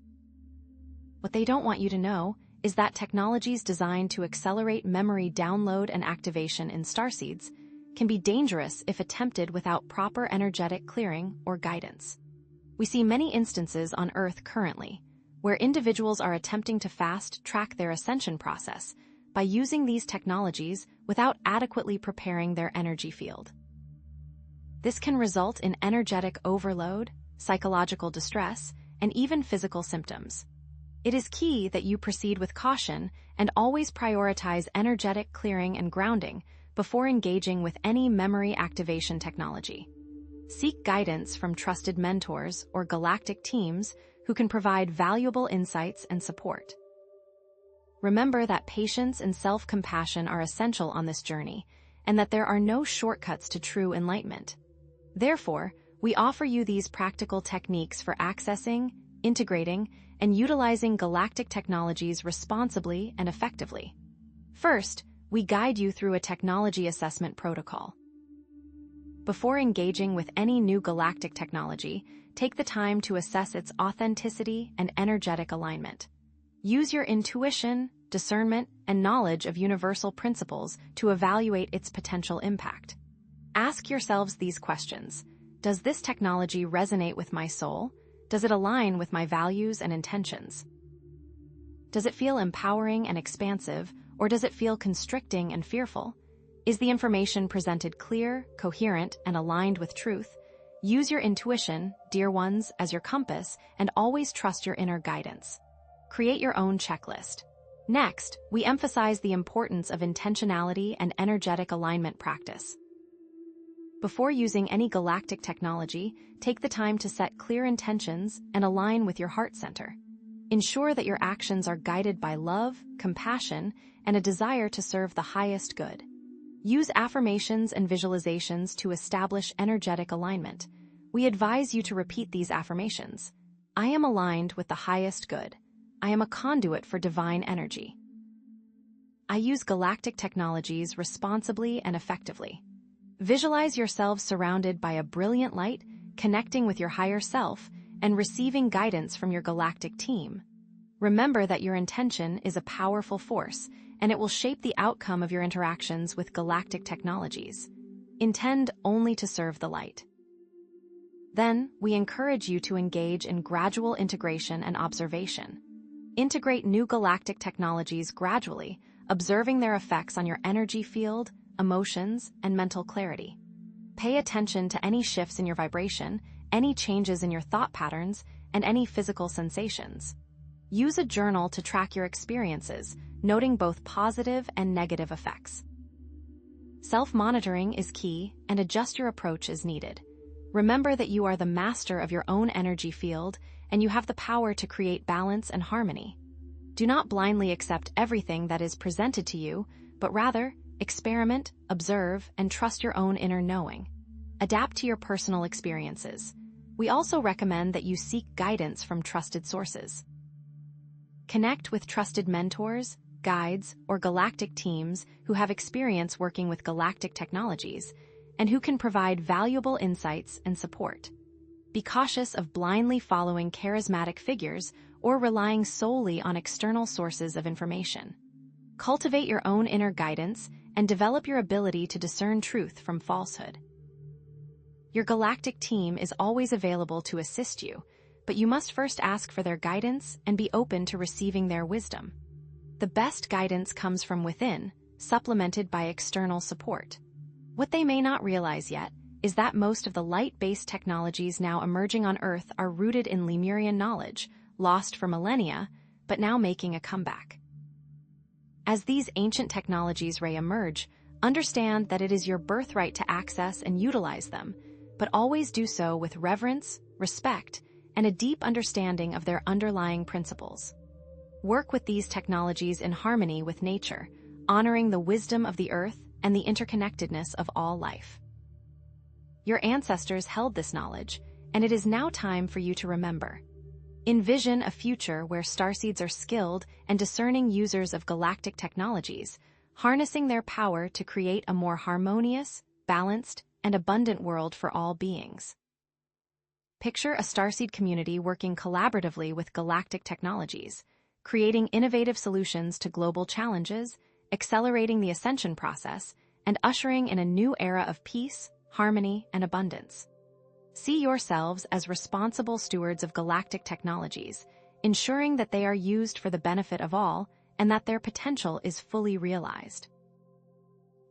What they don't want you to know is that technologies designed to accelerate memory download and activation in starseeds can be dangerous if attempted without proper energetic clearing or guidance. We see many instances on Earth currently where individuals are attempting to fast-track their ascension process by using these technologies without adequately preparing their energy field. This can result in energetic overload, psychological distress, and even physical symptoms. It is key that you proceed with caution and always prioritize energetic clearing and grounding before engaging with any memory activation technology. Seek guidance from trusted mentors or galactic teams who can provide valuable insights and support. Remember that patience and self-compassion are essential on this journey, and that there are no shortcuts to true enlightenment. Therefore, we offer you these practical techniques for accessing, integrating, and utilizing galactic technologies responsibly and effectively. First, we guide you through a technology assessment protocol. Before engaging with any new galactic technology, take the time to assess its authenticity and energetic alignment. Use your intuition, discernment, and knowledge of universal principles to evaluate its potential impact. Ask yourselves these questions. Does this technology resonate with my soul? Does it align with my values and intentions? Does it feel empowering and expansive, or does it feel constricting and fearful? Is the information presented clear, coherent, and aligned with truth? Use your intuition, dear ones, as your compass, and always trust your inner guidance. Create your own checklist. Next, we emphasize the importance of intentionality and energetic alignment practice. Before using any galactic technology, take the time to set clear intentions and align with your heart center. Ensure that your actions are guided by love, compassion, and a desire to serve the highest good. Use affirmations and visualizations to establish energetic alignment. We advise you to repeat these affirmations. I am aligned with the highest good. I am a conduit for divine energy. I use galactic technologies responsibly and effectively. Visualize yourselves surrounded by a brilliant light, connecting with your higher self, and receiving guidance from your galactic team. Remember that your intention is a powerful force, and it will shape the outcome of your interactions with galactic technologies. Intend only to serve the light. Then, we encourage you to engage in gradual integration and observation. Integrate new galactic technologies gradually, observing their effects on your energy field, emotions, and mental clarity. Pay attention to any shifts in your vibration, any changes in your thought patterns, and any physical sensations. Use a journal to track your experiences, noting both positive and negative effects. Self-monitoring is key, and adjust your approach as needed. Remember that you are the master of your own energy field, and you have the power to create balance and harmony. Do not blindly accept everything that is presented to you, but rather, experiment, observe, and trust your own inner knowing. Adapt to your personal experiences. We also recommend that you seek guidance from trusted sources. Connect with trusted mentors, guides, or galactic teams who have experience working with galactic technologies and who can provide valuable insights and support. Be cautious of blindly following charismatic figures or relying solely on external sources of information. Cultivate your own inner guidance and develop your ability to discern truth from falsehood. Your galactic team is always available to assist you, but you must first ask for their guidance and be open to receiving their wisdom. The best guidance comes from within, supplemented by external support. What they may not realize yet is that most of the light-based technologies now emerging on Earth are rooted in Lemurian knowledge, lost for millennia, but now making a comeback. As these ancient technologies re-emerge, understand that it is your birthright to access and utilize them, but always do so with reverence, respect, and a deep understanding of their underlying principles. Work with these technologies in harmony with nature, honoring the wisdom of the Earth and the interconnectedness of all life. Your ancestors held this knowledge, and it is now time for you to remember. Envision a future where starseeds are skilled and discerning users of galactic technologies, harnessing their power to create a more harmonious, balanced, and abundant world for all beings. Picture a starseed community working collaboratively with galactic technologies, creating innovative solutions to global challenges, accelerating the ascension process, and ushering in a new era of peace, harmony, and abundance. See yourselves as responsible stewards of galactic technologies, ensuring that they are used for the benefit of all and that their potential is fully realized.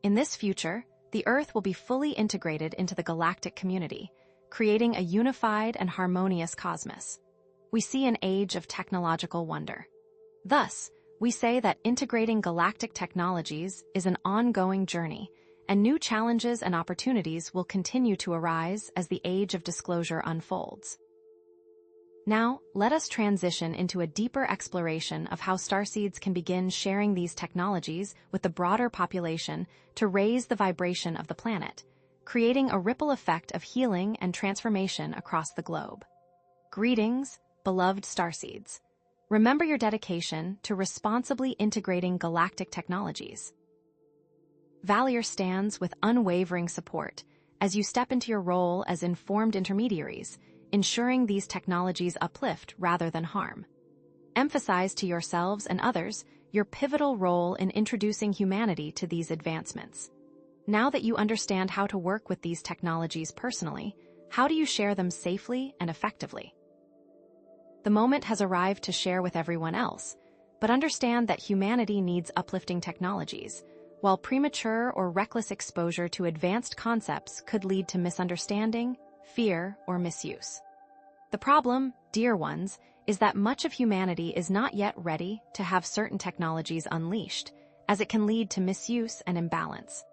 In this future, the Earth will be fully integrated into the galactic community, creating a unified and harmonious cosmos. We see an age of technological wonder. Thus, we say that integrating galactic technologies is an ongoing journey, and new challenges and opportunities will continue to arise as the age of disclosure unfolds. Now, let us transition into a deeper exploration of how starseeds can begin sharing these technologies with the broader population to raise the vibration of the planet, creating a ripple effect of healing and transformation across the globe. Greetings, beloved starseeds. Remember your dedication to responsibly integrating galactic technologies. VALIR stands with unwavering support as you step into your role as informed intermediaries, ensuring these technologies uplift rather than harm. Emphasize to yourselves and others your pivotal role in introducing humanity to these advancements. Now that you understand how to work with these technologies personally, how do you share them safely and effectively? The moment has arrived to share with everyone else, but understand that humanity needs uplifting technologies, while premature or reckless exposure to advanced concepts could lead to misunderstanding, fear, or misuse. The problem, dear ones, is that much of humanity is not yet ready to have certain technologies unleashed, as it can lead to misuse and imbalance.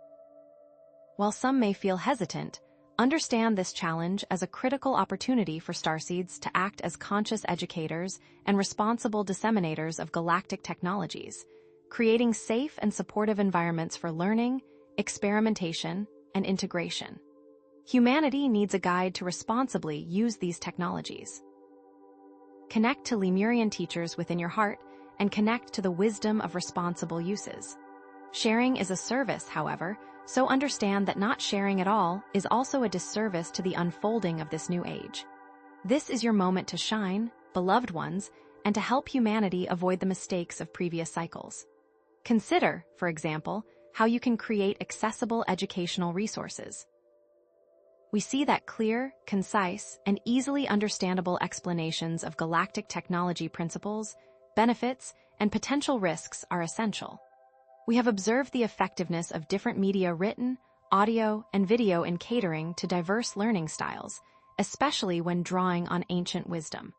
While some may feel hesitant, Understand this challenge as a critical opportunity for starseeds to act as conscious educators and responsible disseminators of galactic technologies, creating safe and supportive environments for learning, experimentation, and integration. Humanity needs a guide to responsibly use these technologies. Connect to Lemurian teachers within your heart and connect to the wisdom of responsible uses. Sharing is a service, however, so understand that not sharing at all is also a disservice to the unfolding of this new age. This is your moment to shine, beloved ones, and to help humanity avoid the mistakes of previous cycles. Consider, for example, how you can create accessible educational resources. We see that clear, concise, and easily understandable explanations of galactic technology principles, benefits, and potential risks are essential. We have observed the effectiveness of different media written, audio, and video in catering to diverse learning styles, especially when drawing on ancient wisdom.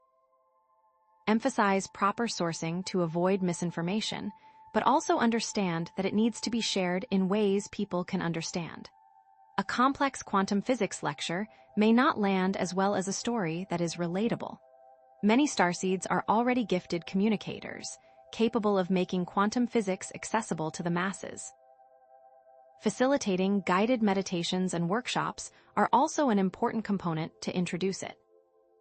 Emphasize proper sourcing to avoid misinformation, but also understand that it needs to be shared in ways people can understand. A complex quantum physics lecture may not land as well as a story that is relatable. Many starseeds are already gifted communicators, capable of making quantum physics accessible to the masses. Facilitating guided meditations and workshops are also an important component to introduce it.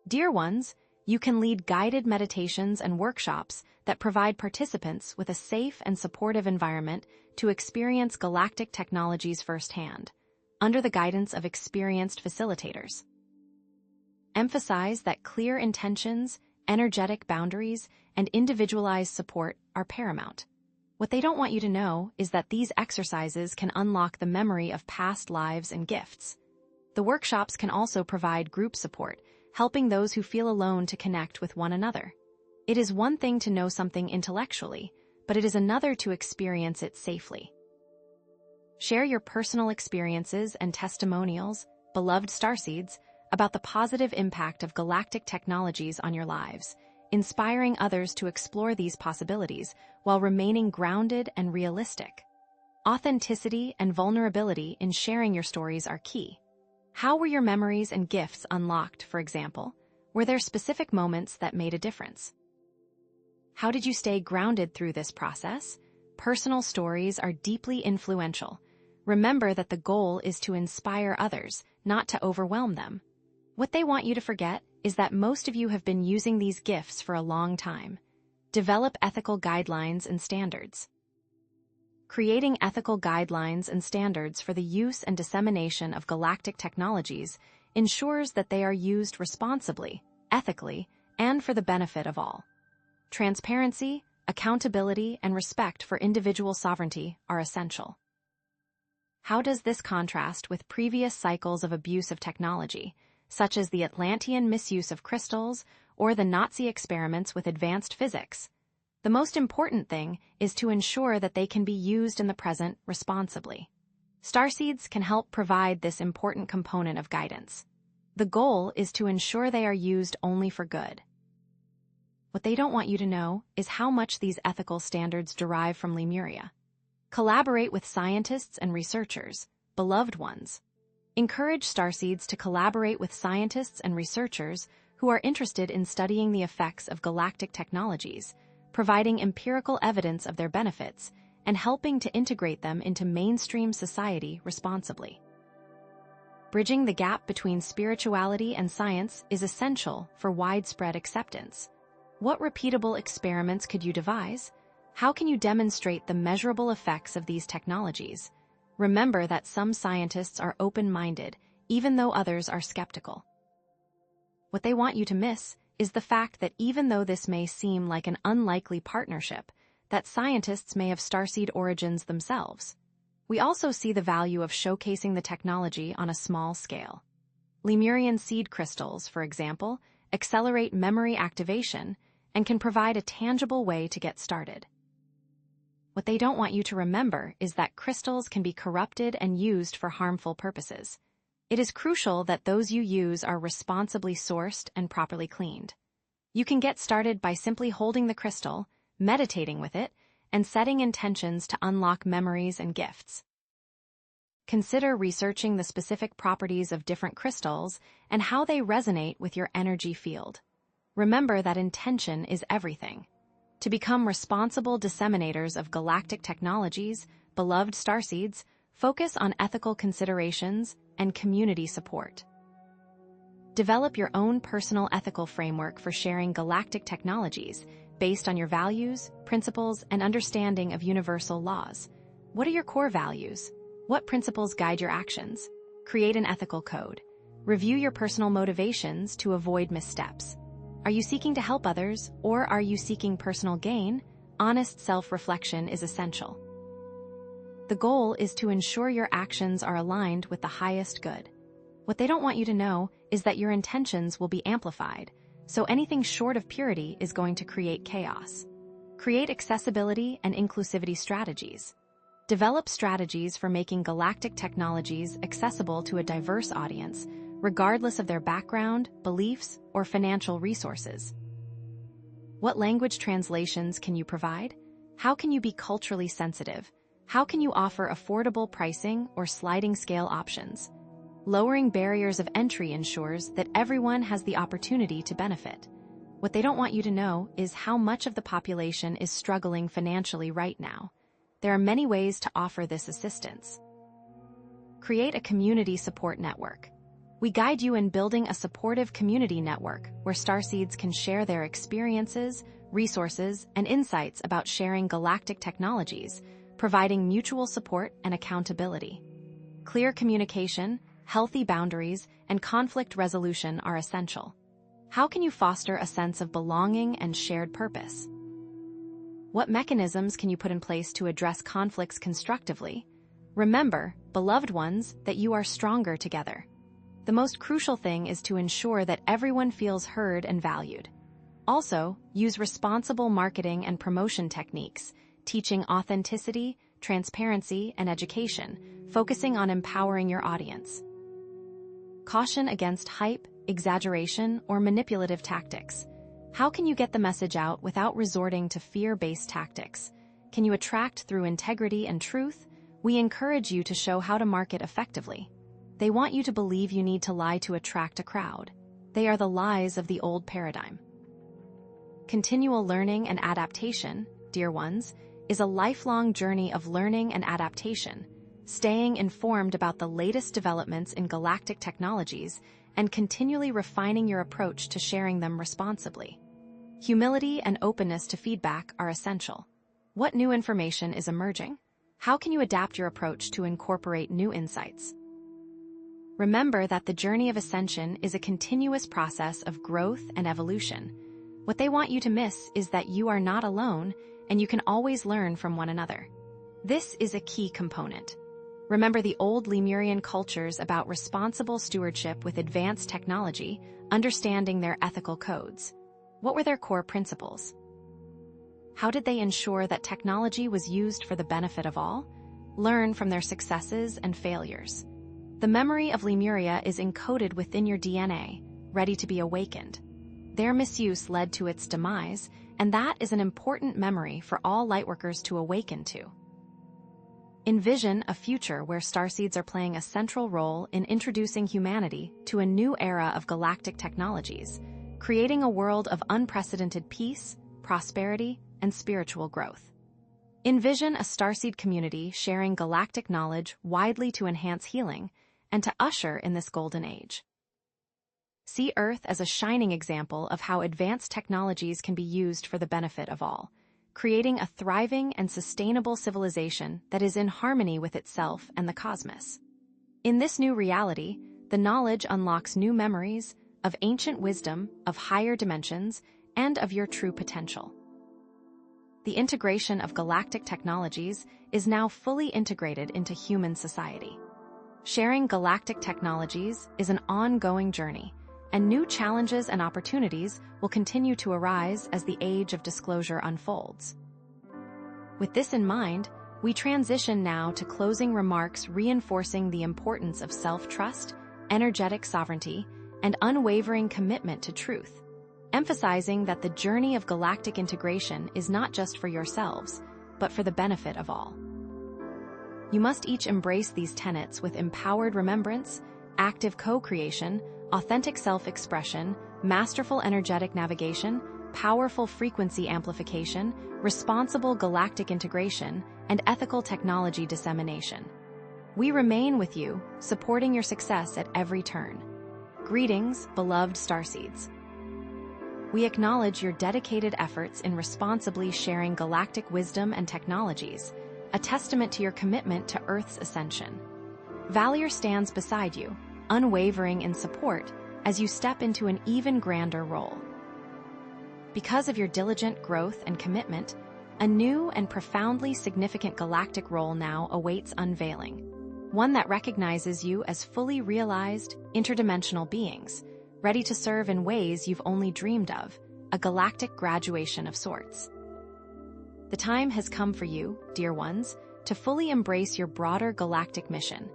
Dear ones, you can lead guided meditations and workshops that provide participants with a safe and supportive environment to experience galactic technologies firsthand, under the guidance of experienced facilitators. Emphasize that clear intentions, energetic boundaries, and individualized support are paramount. What they don't want you to know is that these exercises can unlock the memory of past lives and gifts. The workshops can also provide group support, helping those who feel alone to connect with one another. It is one thing to know something intellectually, but it is another to experience it safely. Share your personal experiences and testimonials, beloved starseeds, about the positive impact of galactic technologies on your lives, inspiring others to explore these possibilities while remaining grounded and realistic. Authenticity and vulnerability in sharing your stories are key. How were your memories and gifts unlocked, for example? Were there specific moments that made a difference? How did you stay grounded through this process? Personal stories are deeply influential. Remember that the goal is to inspire others, not to overwhelm them. What they want you to forget is that most of you have been using these gifts for a long time. Develop ethical guidelines and standards. Creating ethical guidelines and standards for the use and dissemination of galactic technologies ensures that they are used responsibly, ethically, and for the benefit of all. Transparency, accountability, and respect for individual sovereignty are essential. How does this contrast with previous cycles of abuse of technology, such as the Atlantean misuse of crystals or the Nazi experiments with advanced physics? The most important thing is to ensure that they can be used in the present responsibly. Starseeds can help provide this important component of guidance. The goal is to ensure they are used only for good. What they don't want you to know is how much these ethical standards derive from Lemuria. Collaborate with scientists and researchers, beloved ones. Encourage starseeds to collaborate with scientists and researchers who are interested in studying the effects of galactic technologies, providing empirical evidence of their benefits, and helping to integrate them into mainstream society responsibly. Bridging the gap between spirituality and science is essential for widespread acceptance. What repeatable experiments could you devise? How can you demonstrate the measurable effects of these technologies? Remember that some scientists are open-minded, even though others are skeptical. What they want you to miss is the fact that even though this may seem like an unlikely partnership, that scientists may have starseed origins themselves. We also see the value of showcasing the technology on a small scale. Lemurian seed crystals, for example, accelerate memory activation and can provide a tangible way to get started. What they don't want you to remember is that crystals can be corrupted and used for harmful purposes. It is crucial that those you use are responsibly sourced and properly cleaned. You can get started by simply holding the crystal, meditating with it, and setting intentions to unlock memories and gifts. Consider researching the specific properties of different crystals and how they resonate with your energy field. Remember that intention is everything. To become responsible disseminators of galactic technologies, beloved starseeds, focus on ethical considerations and community support. Develop your own personal ethical framework for sharing galactic technologies based on your values, principles, and understanding of universal laws. What are your core values? What principles guide your actions? Create an ethical code. Review your personal motivations to avoid missteps. Are you seeking to help others, or are you seeking personal gain? Honest self-reflection is essential. The goal is to ensure your actions are aligned with the highest good. What they don't want you to know is that your intentions will be amplified, so anything short of purity is going to create chaos. Create accessibility and inclusivity strategies. Develop strategies for making galactic technologies accessible to a diverse audience, regardless of their background, beliefs, or financial resources. What language translations can you provide? How can you be culturally sensitive? How can you offer affordable pricing or sliding scale options? Lowering barriers of entry ensures that everyone has the opportunity to benefit. What they don't want you to know is how much of the population is struggling financially right now. There are many ways to offer this assistance. Create a community support network. We guide you in building a supportive community network where starseeds can share their experiences, resources, and insights about sharing galactic technologies, providing mutual support and accountability. Clear communication, healthy boundaries, and conflict resolution are essential. How can you foster a sense of belonging and shared purpose? What mechanisms can you put in place to address conflicts constructively? Remember, beloved ones, that you are stronger together. The most crucial thing is to ensure that everyone feels heard and valued. Also, use responsible marketing and promotion techniques, teaching authenticity, transparency, and education, focusing on empowering your audience. Caution against hype, exaggeration, or manipulative tactics. How can you get the message out without resorting to fear-based tactics? Can you attract through integrity and truth? We encourage you to show how to market effectively. They want you to believe you need to lie to attract a crowd. They are the lies of the old paradigm. Continual learning and adaptation, dear ones, is a lifelong journey of learning and adaptation, staying informed about the latest developments in galactic technologies and continually refining your approach to sharing them responsibly. Humility and openness to feedback are essential. What new information is emerging? How can you adapt your approach to incorporate new insights? Remember that the journey of ascension is a continuous process of growth and evolution. What they want you to miss is that you are not alone and you can always learn from one another. This is a key component. Remember the old Lemurian cultures about responsible stewardship with advanced technology, understanding their ethical codes. What were their core principles? How did they ensure that technology was used for the benefit of all? Learn from their successes and failures. The memory of Lemuria is encoded within your DNA, ready to be awakened. Their misuse led to its demise, and that is an important memory for all lightworkers to awaken to. Envision a future where starseeds are playing a central role in introducing humanity to a new era of galactic technologies, creating a world of unprecedented peace, prosperity, and spiritual growth. Envision a starseed community sharing galactic knowledge widely to enhance healing and to usher in this golden age. See Earth as a shining example of how advanced technologies can be used for the benefit of all, creating a thriving and sustainable civilization that is in harmony with itself and the cosmos. In this new reality, the knowledge unlocks new memories of ancient wisdom, of higher dimensions, and of your true potential. The integration of galactic technologies is now fully integrated into human society. Sharing galactic technologies is an ongoing journey, and new challenges and opportunities will continue to arise as the age of disclosure unfolds. With this in mind, we transition now to closing remarks reinforcing the importance of self-trust, energetic sovereignty, and unwavering commitment to truth, emphasizing that the journey of galactic integration is not just for yourselves, but for the benefit of all. You must each embrace these tenets with empowered remembrance, active co-creation, authentic self-expression, masterful energetic navigation, powerful frequency amplification, responsible galactic integration, and ethical technology dissemination. We remain with you, supporting your success at every turn. Greetings, beloved starseeds. We acknowledge your dedicated efforts in responsibly sharing galactic wisdom and technologies, a testament to your commitment to Earth's ascension. VALIR stands beside you, unwavering in support as you step into an even grander role. Because of your diligent growth and commitment, a new and profoundly significant galactic role now awaits unveiling, one that recognizes you as fully realized, interdimensional beings, ready to serve in ways you've only dreamed of, a galactic graduation of sorts. The time has come for you, dear ones, to fully embrace your broader galactic mission,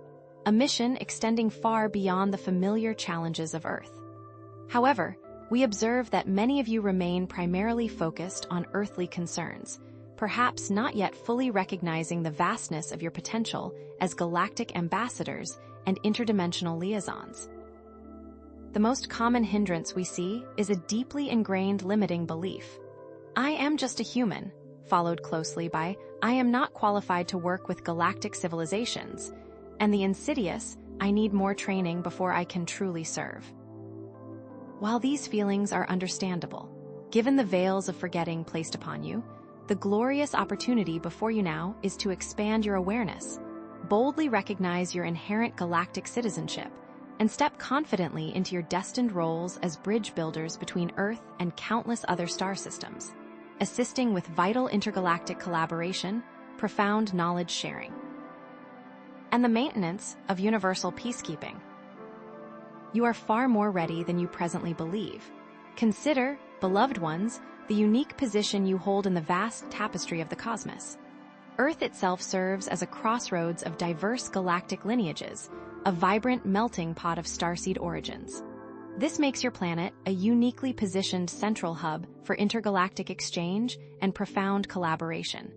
a mission extending far beyond the familiar challenges of Earth. However, we observe that many of you remain primarily focused on earthly concerns, perhaps not yet fully recognizing the vastness of your potential as galactic ambassadors and interdimensional liaisons. The most common hindrance we see is a deeply ingrained limiting belief. I am just a human, followed closely by, I am not qualified to work with galactic civilizations, and the insidious, I need more training before I can truly serve. While these feelings are understandable, given the veils of forgetting placed upon you, the glorious opportunity before you now is to expand your awareness, boldly recognize your inherent galactic citizenship, and step confidently into your destined roles as bridge builders between Earth and countless other star systems, assisting with vital intergalactic collaboration, profound knowledge sharing, and the maintenance of universal peacekeeping. You are far more ready than you presently believe. Consider, beloved ones, the unique position you hold in the vast tapestry of the cosmos. Earth itself serves as a crossroads of diverse galactic lineages, a vibrant melting pot of starseed origins. This makes your planet a uniquely positioned central hub for intergalactic exchange and profound collaboration.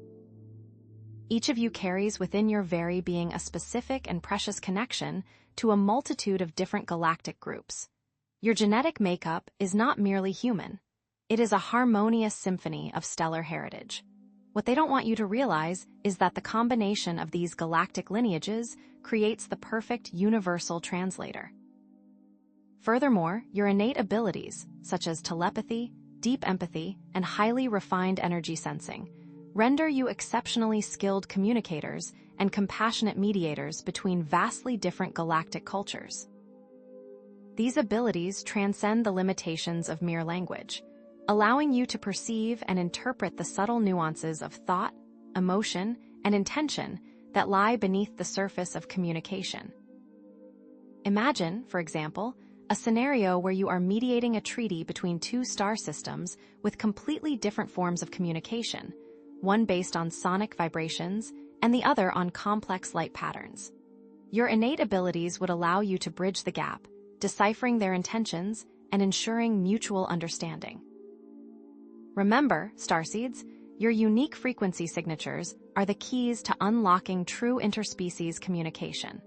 Each of you carries within your very being a specific and precious connection to a multitude of different galactic groups. Your genetic makeup is not merely human. It is a harmonious symphony of stellar heritage. What they don't want you to realize is that the combination of these galactic lineages creates the perfect universal translator. Furthermore, your innate abilities, such as telepathy, deep empathy, and highly refined energy sensing, render you exceptionally skilled communicators and compassionate mediators between vastly different galactic cultures. These abilities transcend the limitations of mere language, allowing you to perceive and interpret the subtle nuances of thought, emotion, and intention that lie beneath the surface of communication. Imagine, for example, a scenario where you are mediating a treaty between two star systems with completely different forms of communication, one based on sonic vibrations and the other on complex light patterns. Your innate abilities would allow you to bridge the gap, deciphering their intentions and ensuring mutual understanding. Remember, starseeds, your unique frequency signatures are the keys to unlocking true interspecies communication.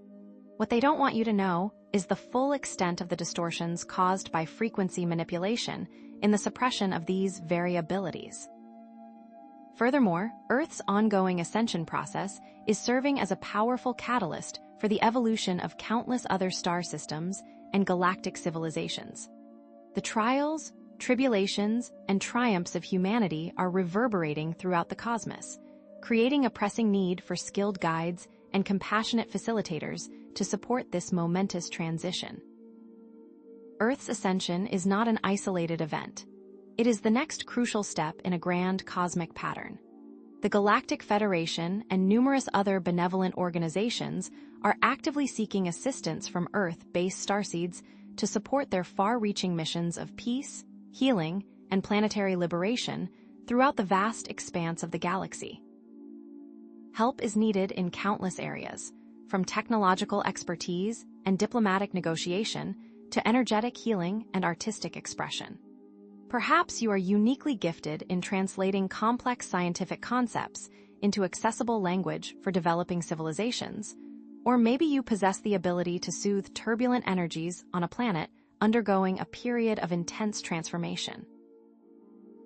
What they don't want you to know is the full extent of the distortions caused by frequency manipulation in the suppression of these variabilities. Furthermore, Earth's ongoing ascension process is serving as a powerful catalyst for the evolution of countless other star systems and galactic civilizations. The trials, tribulations, and triumphs of humanity are reverberating throughout the cosmos, creating a pressing need for skilled guides and compassionate facilitators to support this momentous transition. Earth's ascension is not an isolated event. It is the next crucial step in a grand cosmic pattern. The Galactic Federation and numerous other benevolent organizations are actively seeking assistance from Earth-based starseeds to support their far-reaching missions of peace, healing, and planetary liberation throughout the vast expanse of the galaxy. Help is needed in countless areas, from technological expertise and diplomatic negotiation to energetic healing and artistic expression. Perhaps you are uniquely gifted in translating complex scientific concepts into accessible language for developing civilizations. Or maybe you possess the ability to soothe turbulent energies on a planet undergoing a period of intense transformation.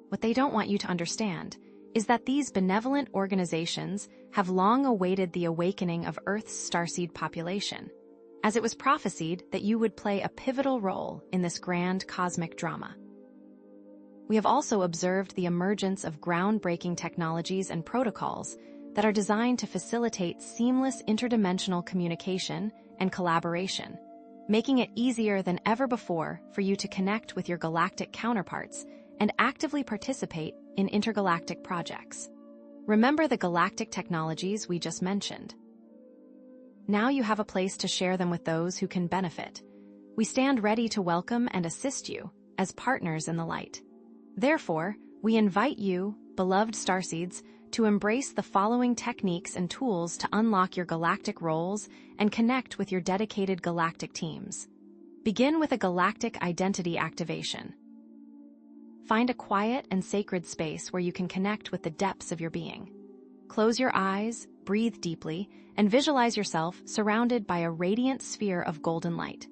What they don't want you to understand is that these benevolent organizations have long awaited the awakening of Earth's starseed population, as it was prophesied that you would play a pivotal role in this grand cosmic drama. We have also observed the emergence of groundbreaking technologies and protocols that are designed to facilitate seamless interdimensional communication and collaboration, making it easier than ever before for you to connect with your galactic counterparts and actively participate in intergalactic projects. Remember the galactic technologies we just mentioned. Now you have a place to share them with those who can benefit. We stand ready to welcome and assist you as partners in the light. Therefore, we invite you, beloved starseeds, to embrace the following techniques and tools to unlock your galactic roles and connect with your dedicated galactic teams. Begin with a galactic identity activation. Find a quiet and sacred space where you can connect with the depths of your being. Close your eyes, breathe deeply, and visualize yourself surrounded by a radiant sphere of golden light.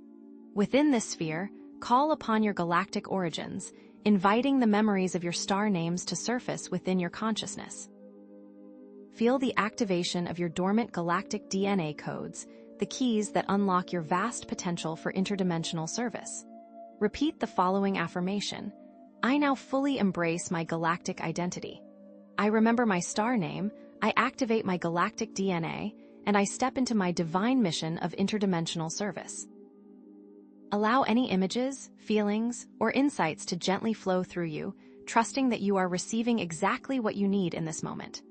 Within this sphere, call upon your galactic origins, inviting the memories of your star names to surface within your consciousness. Feel the activation of your dormant galactic DNA codes, the keys that unlock your vast potential for interdimensional service. Repeat the following affirmation. I now fully embrace my galactic identity. I remember my star name, I activate my galactic DNA, and I step into my divine mission of interdimensional service. Allow any images, feelings, or insights to gently flow through you, trusting that you are receiving exactly what you need in this moment.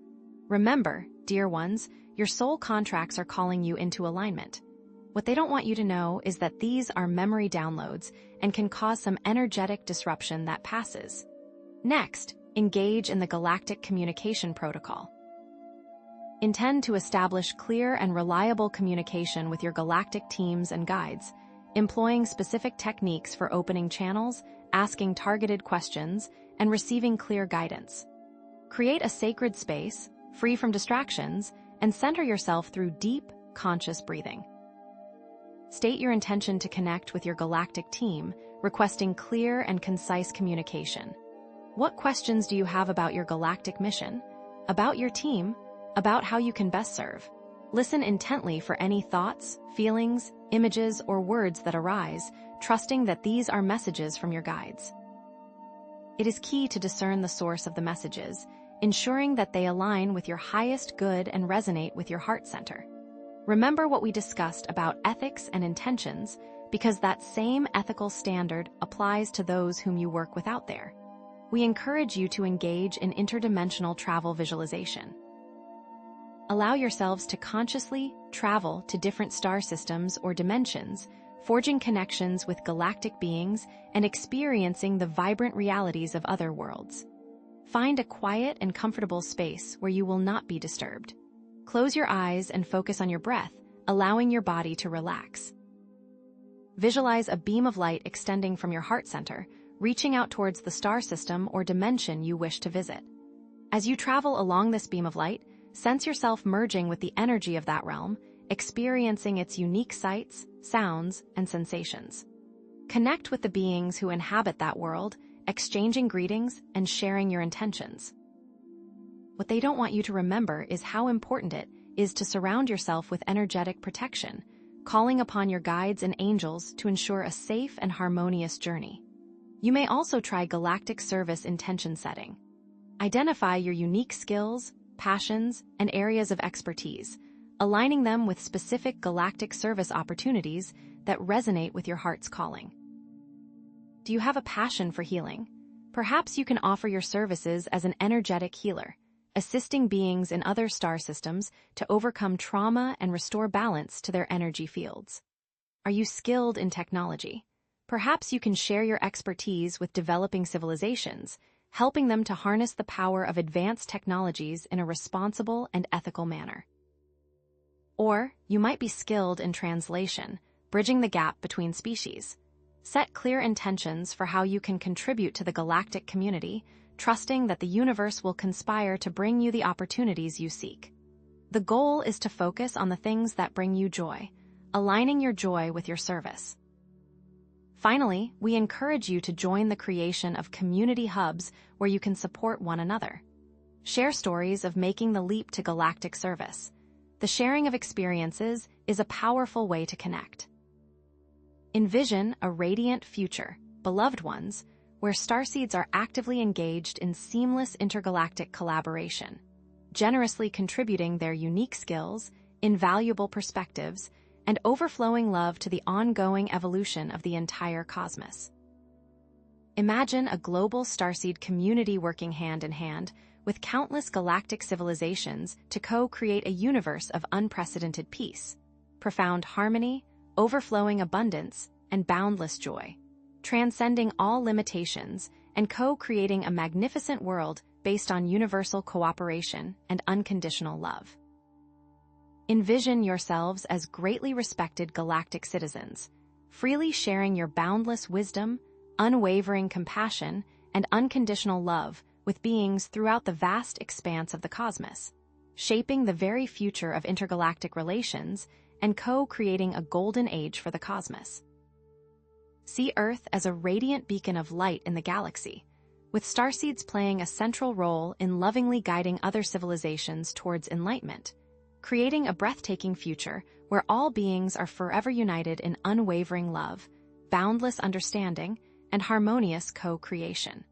Remember, dear ones, your soul contracts are calling you into alignment. What they don't want you to know is that these are memory downloads and can cause some energetic disruption that passes. Next, engage in the galactic communication protocol. Intend to establish clear and reliable communication with your galactic teams and guides, employing specific techniques for opening channels, asking targeted questions, and receiving clear guidance. Create a sacred space, free from distractions, and center yourself through deep, conscious breathing. State your intention to connect with your galactic team, requesting clear and concise communication. What questions do you have about your galactic mission, about your team, about how you can best serve? Listen intently for any thoughts, feelings, images, or words that arise, trusting that these are messages from your guides. It is key to discern the source of the messages, ensuring that they align with your highest good and resonate with your heart center. Remember what we discussed about ethics and intentions, because that same ethical standard applies to those whom you work with out there. We encourage you to engage in interdimensional travel visualization. Allow yourselves to consciously travel to different star systems or dimensions, forging connections with galactic beings and experiencing the vibrant realities of other worlds. Find a quiet and comfortable space where you will not be disturbed. Close your eyes and focus on your breath, allowing your body to relax. Visualize a beam of light extending from your heart center, reaching out towards the star system or dimension you wish to visit. As you travel along this beam of light, sense yourself merging with the energy of that realm, experiencing its unique sights, sounds, and sensations. Connect with the beings who inhabit that world, exchanging greetings and sharing your intentions. What they don't want you to remember is how important it is to surround yourself with energetic protection, calling upon your guides and angels to ensure a safe and harmonious journey. You may also try galactic service intention setting. Identify your unique skills, passions, and areas of expertise, aligning them with specific galactic service opportunities that resonate with your heart's calling. Do you have a passion for healing? Perhaps you can offer your services as an energetic healer, assisting beings in other star systems to overcome trauma and restore balance to their energy fields. Are you skilled in technology? Perhaps you can share your expertise with developing civilizations, helping them to harness the power of advanced technologies in a responsible and ethical manner. Or you might be skilled in translation, bridging the gap between species. Set clear intentions for how you can contribute to the galactic community, trusting that the universe will conspire to bring you the opportunities you seek. The goal is to focus on the things that bring you joy, aligning your joy with your service. Finally, we encourage you to join the creation of community hubs where you can support one another. Share stories of making the leap to galactic service. The sharing of experiences is a powerful way to connect. Envision a radiant future, beloved ones, where starseeds are actively engaged in seamless intergalactic collaboration, generously contributing their unique skills, invaluable perspectives, and overflowing love to the ongoing evolution of the entire cosmos. Imagine a global starseed community working hand in hand with countless galactic civilizations to co-create a universe of unprecedented peace, profound harmony, overflowing abundance, and boundless joy, transcending all limitations and co-creating a magnificent world based on universal cooperation and unconditional love. Envision yourselves as greatly respected galactic citizens, freely sharing your boundless wisdom, unwavering compassion, and unconditional love with beings throughout the vast expanse of the cosmos, shaping the very future of intergalactic relations and co-creating a golden age for the cosmos. See Earth as a radiant beacon of light in the galaxy, with starseeds playing a central role in lovingly guiding other civilizations towards enlightenment, creating a breathtaking future where all beings are forever united in unwavering love, boundless understanding, and harmonious co-creation.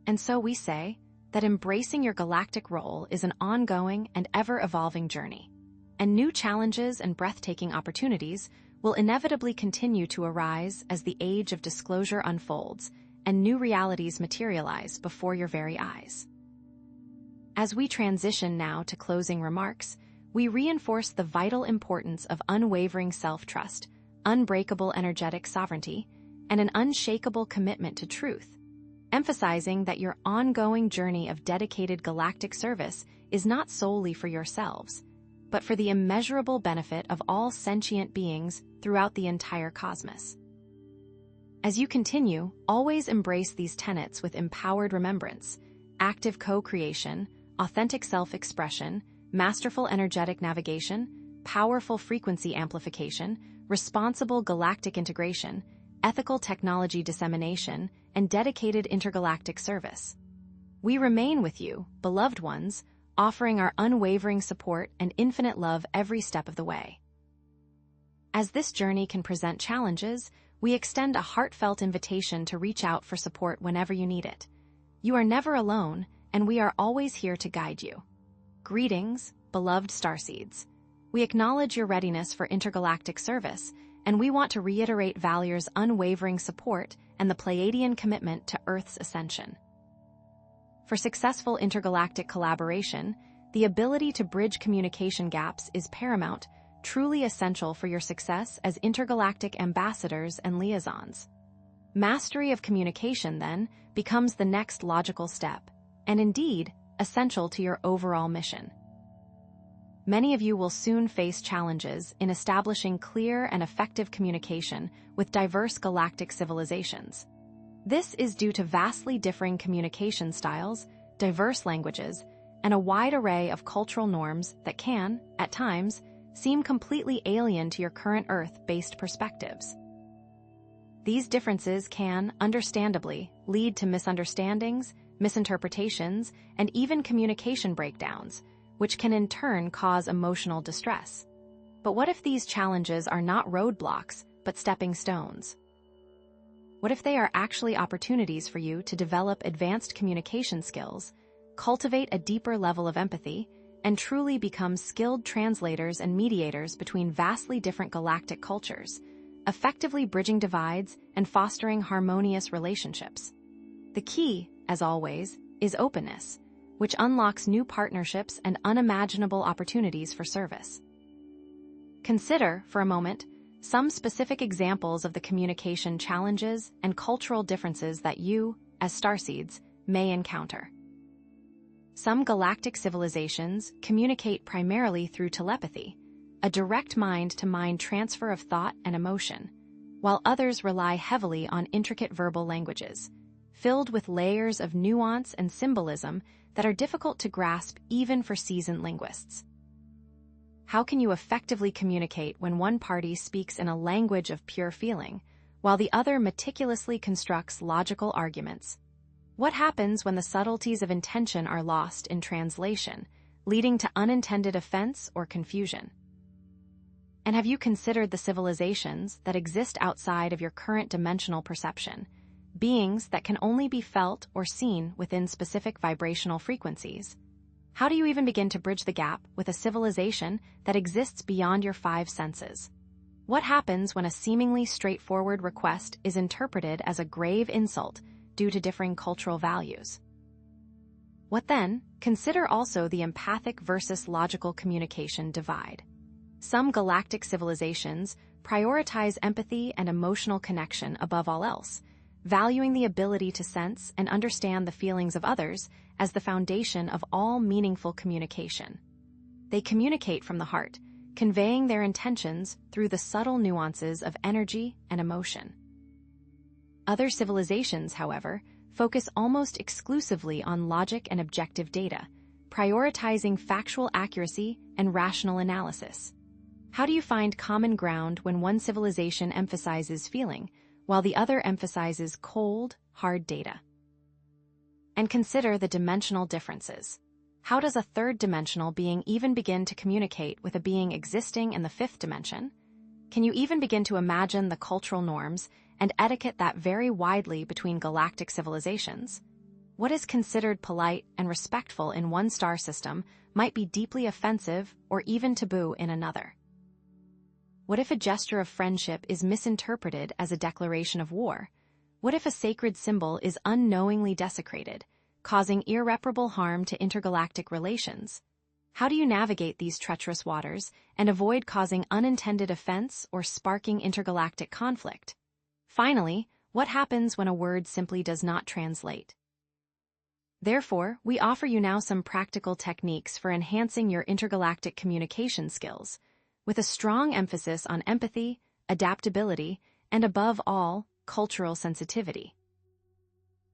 And so we say that embracing your galactic role is an ongoing and ever-evolving journey, and new challenges and breathtaking opportunities will inevitably continue to arise as the age of disclosure unfolds and new realities materialize before your very eyes. As we transition now to closing remarks, we reinforce the vital importance of unwavering self-trust, unbreakable energetic sovereignty, and an unshakable commitment to truth, emphasizing that your ongoing journey of dedicated galactic service is not solely for yourselves, but for the immeasurable benefit of all sentient beings throughout the entire cosmos. As you continue, always embrace these tenets with empowered remembrance, active co-creation, authentic self-expression, masterful energetic navigation, powerful frequency amplification, responsible galactic integration, ethical technology dissemination, and dedicated intergalactic service. We remain with you, beloved ones, offering our unwavering support and infinite love every step of the way. As this journey can present challenges, we extend a heartfelt invitation to reach out for support whenever you need it. You are never alone, and we are always here to guide you. Greetings, beloved starseeds. We acknowledge your readiness for intergalactic service, and we want to reiterate VALIR's unwavering support and the Pleiadian commitment to Earth's ascension. For successful intergalactic collaboration, the ability to bridge communication gaps is paramount, truly essential for your success as intergalactic ambassadors and liaisons. Mastery of communication, then, becomes the next logical step, and indeed, essential to your overall mission. Many of you will soon face challenges in establishing clear and effective communication with diverse galactic civilizations. This is due to vastly differing communication styles, diverse languages, and a wide array of cultural norms that can, at times, seem completely alien to your current Earth-based perspectives. These differences can, understandably, lead to misunderstandings, misinterpretations, and even communication breakdowns, which can in turn cause emotional distress. But what if these challenges are not roadblocks, but stepping stones? What if they are actually opportunities for you to develop advanced communication skills, cultivate a deeper level of empathy, and truly become skilled translators and mediators between vastly different galactic cultures, effectively bridging divides and fostering harmonious relationships? The key, as always, is openness, which unlocks new partnerships and unimaginable opportunities for service. Consider, for a moment, some specific examples of the communication challenges and cultural differences that you, as starseeds, may encounter. Some galactic civilizations communicate primarily through telepathy, a direct mind-to-mind transfer of thought and emotion, while others rely heavily on intricate verbal languages, filled with layers of nuance and symbolism that are difficult to grasp even for seasoned linguists. How can you effectively communicate when one party speaks in a language of pure feeling, while the other meticulously constructs logical arguments? What happens when the subtleties of intention are lost in translation, leading to unintended offense or confusion? And have you considered the civilizations that exist outside of your current dimensional perception, beings that can only be felt or seen within specific vibrational frequencies? How do you even begin to bridge the gap with a civilization that exists beyond your five senses? What happens when a seemingly straightforward request is interpreted as a grave insult due to differing cultural values? What then? Consider also the empathic versus logical communication divide. Some galactic civilizations prioritize empathy and emotional connection above all else, valuing the ability to sense and understand the feelings of others as the foundation of all meaningful communication. They communicate from the heart, conveying their intentions through the subtle nuances of energy and emotion. Other civilizations, however, focus almost exclusively on logic and objective data, prioritizing factual accuracy and rational analysis. How do you find common ground when one civilization emphasizes feeling, while the other emphasizes cold, hard data? And consider the dimensional differences. How does a third-dimensional being even begin to communicate with a being existing in the fifth dimension? Can you even begin to imagine the cultural norms and etiquette that vary widely between galactic civilizations? What is considered polite and respectful in one star system might be deeply offensive or even taboo in another. What if a gesture of friendship is misinterpreted as a declaration of war? What if a sacred symbol is unknowingly desecrated, causing irreparable harm to intergalactic relations? How do you navigate these treacherous waters and avoid causing unintended offense or sparking intergalactic conflict? Finally, what happens when a word simply does not translate? Therefore, we offer you now some practical techniques for enhancing your intergalactic communication skills, with a strong emphasis on empathy, adaptability, and above all, cultural sensitivity.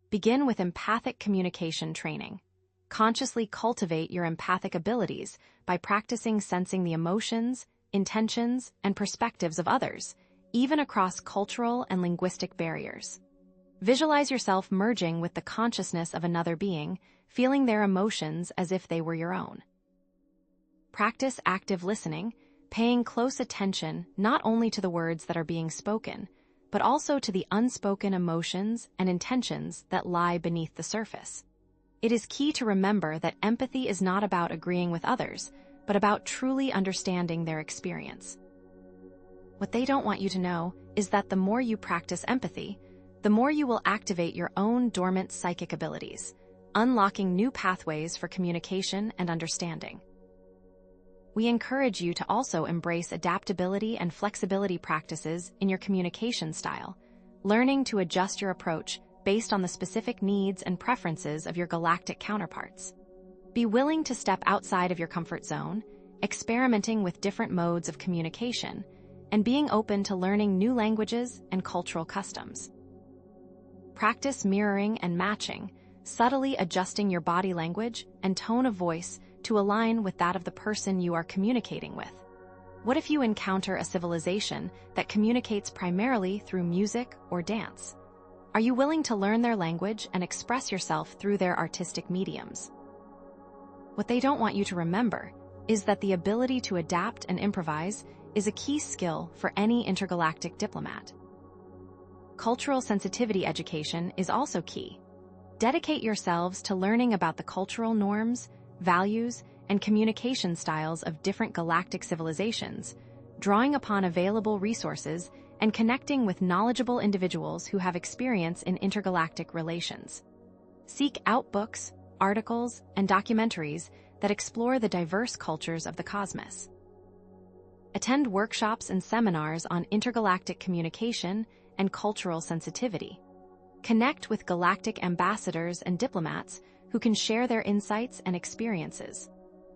Begin with empathic communication training. Consciously cultivate your empathic abilities by practicing sensing the emotions, intentions, and perspectives of others, even across cultural and linguistic barriers. Visualize yourself merging with the consciousness of another being, feeling their emotions as if they were your own. Practice active listening, paying close attention not only to the words that are being spoken, but also to the unspoken emotions and intentions that lie beneath the surface. It is key to remember that empathy is not about agreeing with others, but about truly understanding their experience. What they don't want you to know is that the more you practice empathy, the more you will activate your own dormant psychic abilities, unlocking new pathways for communication and understanding. We encourage you to also embrace adaptability and flexibility practices in your communication style, learning to adjust your approach based on the specific needs and preferences of your galactic counterparts. Be willing to step outside of your comfort zone, experimenting with different modes of communication, and being open to learning new languages and cultural customs. Practice mirroring and matching, subtly adjusting your body language and tone of voice to align with that of the person you are communicating with. What if you encounter a civilization that communicates primarily through music or dance? Are you willing to learn their language and express yourself through their artistic mediums? What they don't want you to remember is that the ability to adapt and improvise is a key skill for any intergalactic diplomat. Cultural sensitivity education is also key. Dedicate yourselves to learning about the cultural norms, values, and communication styles of different galactic civilizations, drawing upon available resources and connecting with knowledgeable individuals who have experience in intergalactic relations. Seek out books, articles, and documentaries that explore the diverse cultures of the cosmos. Attend workshops and seminars on intergalactic communication and cultural sensitivity. Connect with galactic ambassadors and diplomats who can share their insights and experiences.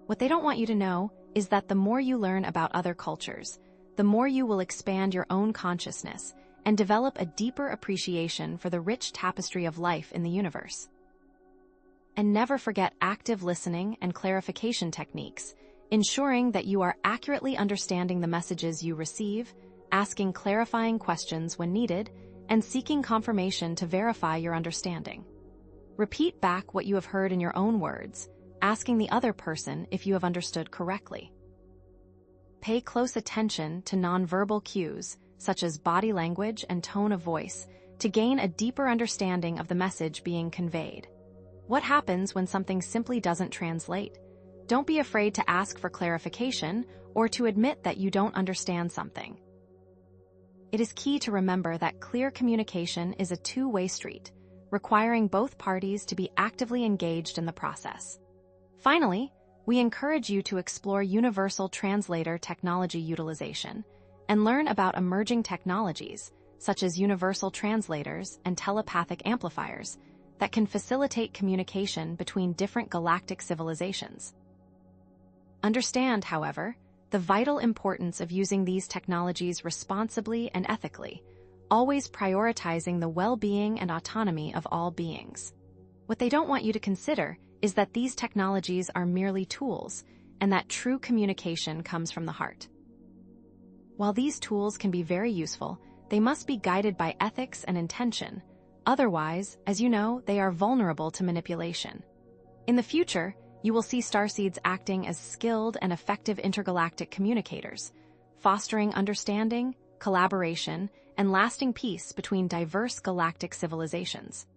What they don't want you to know is that the more you learn about other cultures, the more you will expand your own consciousness and develop a deeper appreciation for the rich tapestry of life in the universe. And never forget active listening and clarification techniques, ensuring that you are accurately understanding the messages you receive, asking clarifying questions when needed, and seeking confirmation to verify your understanding. Repeat back what you have heard in your own words, asking the other person if you have understood correctly. Pay close attention to nonverbal cues, such as body language and tone of voice, to gain a deeper understanding of the message being conveyed. What happens when something simply doesn't translate? Don't be afraid to ask for clarification or to admit that you don't understand something. It is key to remember that clear communication is a two-way street, requiring both parties to be actively engaged in the process. Finally, we encourage you to explore universal translator technology utilization and learn about emerging technologies, such as universal translators and telepathic amplifiers, that can facilitate communication between different galactic civilizations. Understand, however, the vital importance of using these technologies responsibly and ethically, always prioritizing the well-being and autonomy of all beings. What they don't want you to consider is that these technologies are merely tools, and that true communication comes from the heart. While these tools can be very useful, they must be guided by ethics and intention. Otherwise, as you know, they are vulnerable to manipulation. In the future, you will see starseeds acting as skilled and effective intergalactic communicators, fostering understanding, collaboration, and lasting peace between diverse galactic civilizations.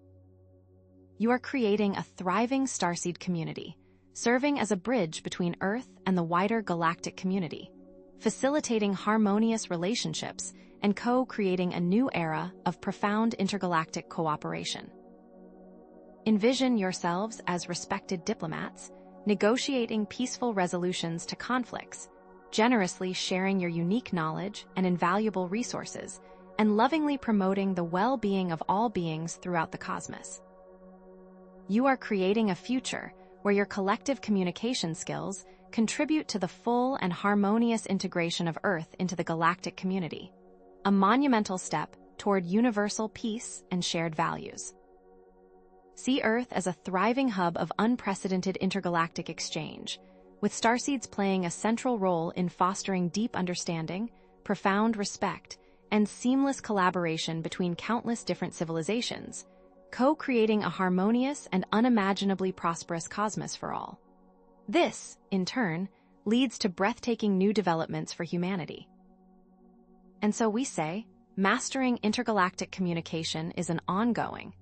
You are creating a thriving starseed community, serving as a bridge between Earth and the wider galactic community, facilitating harmonious relationships and co-creating a new era of profound intergalactic cooperation. Envision yourselves as respected diplomats, negotiating peaceful resolutions to conflicts, generously sharing your unique knowledge and invaluable resources, and lovingly promoting the well-being of all beings throughout the cosmos. You are creating a future where your collective communication skills contribute to the full and harmonious integration of Earth into the galactic community, a monumental step toward universal peace and shared values. See Earth as a thriving hub of unprecedented intergalactic exchange, with starseeds playing a central role in fostering deep understanding, profound respect, and seamless collaboration between countless different civilizations, co-creating a harmonious and unimaginably prosperous cosmos for all. This, in turn, leads to breathtaking new developments for humanity. And so we say, mastering intergalactic communication is an ongoing,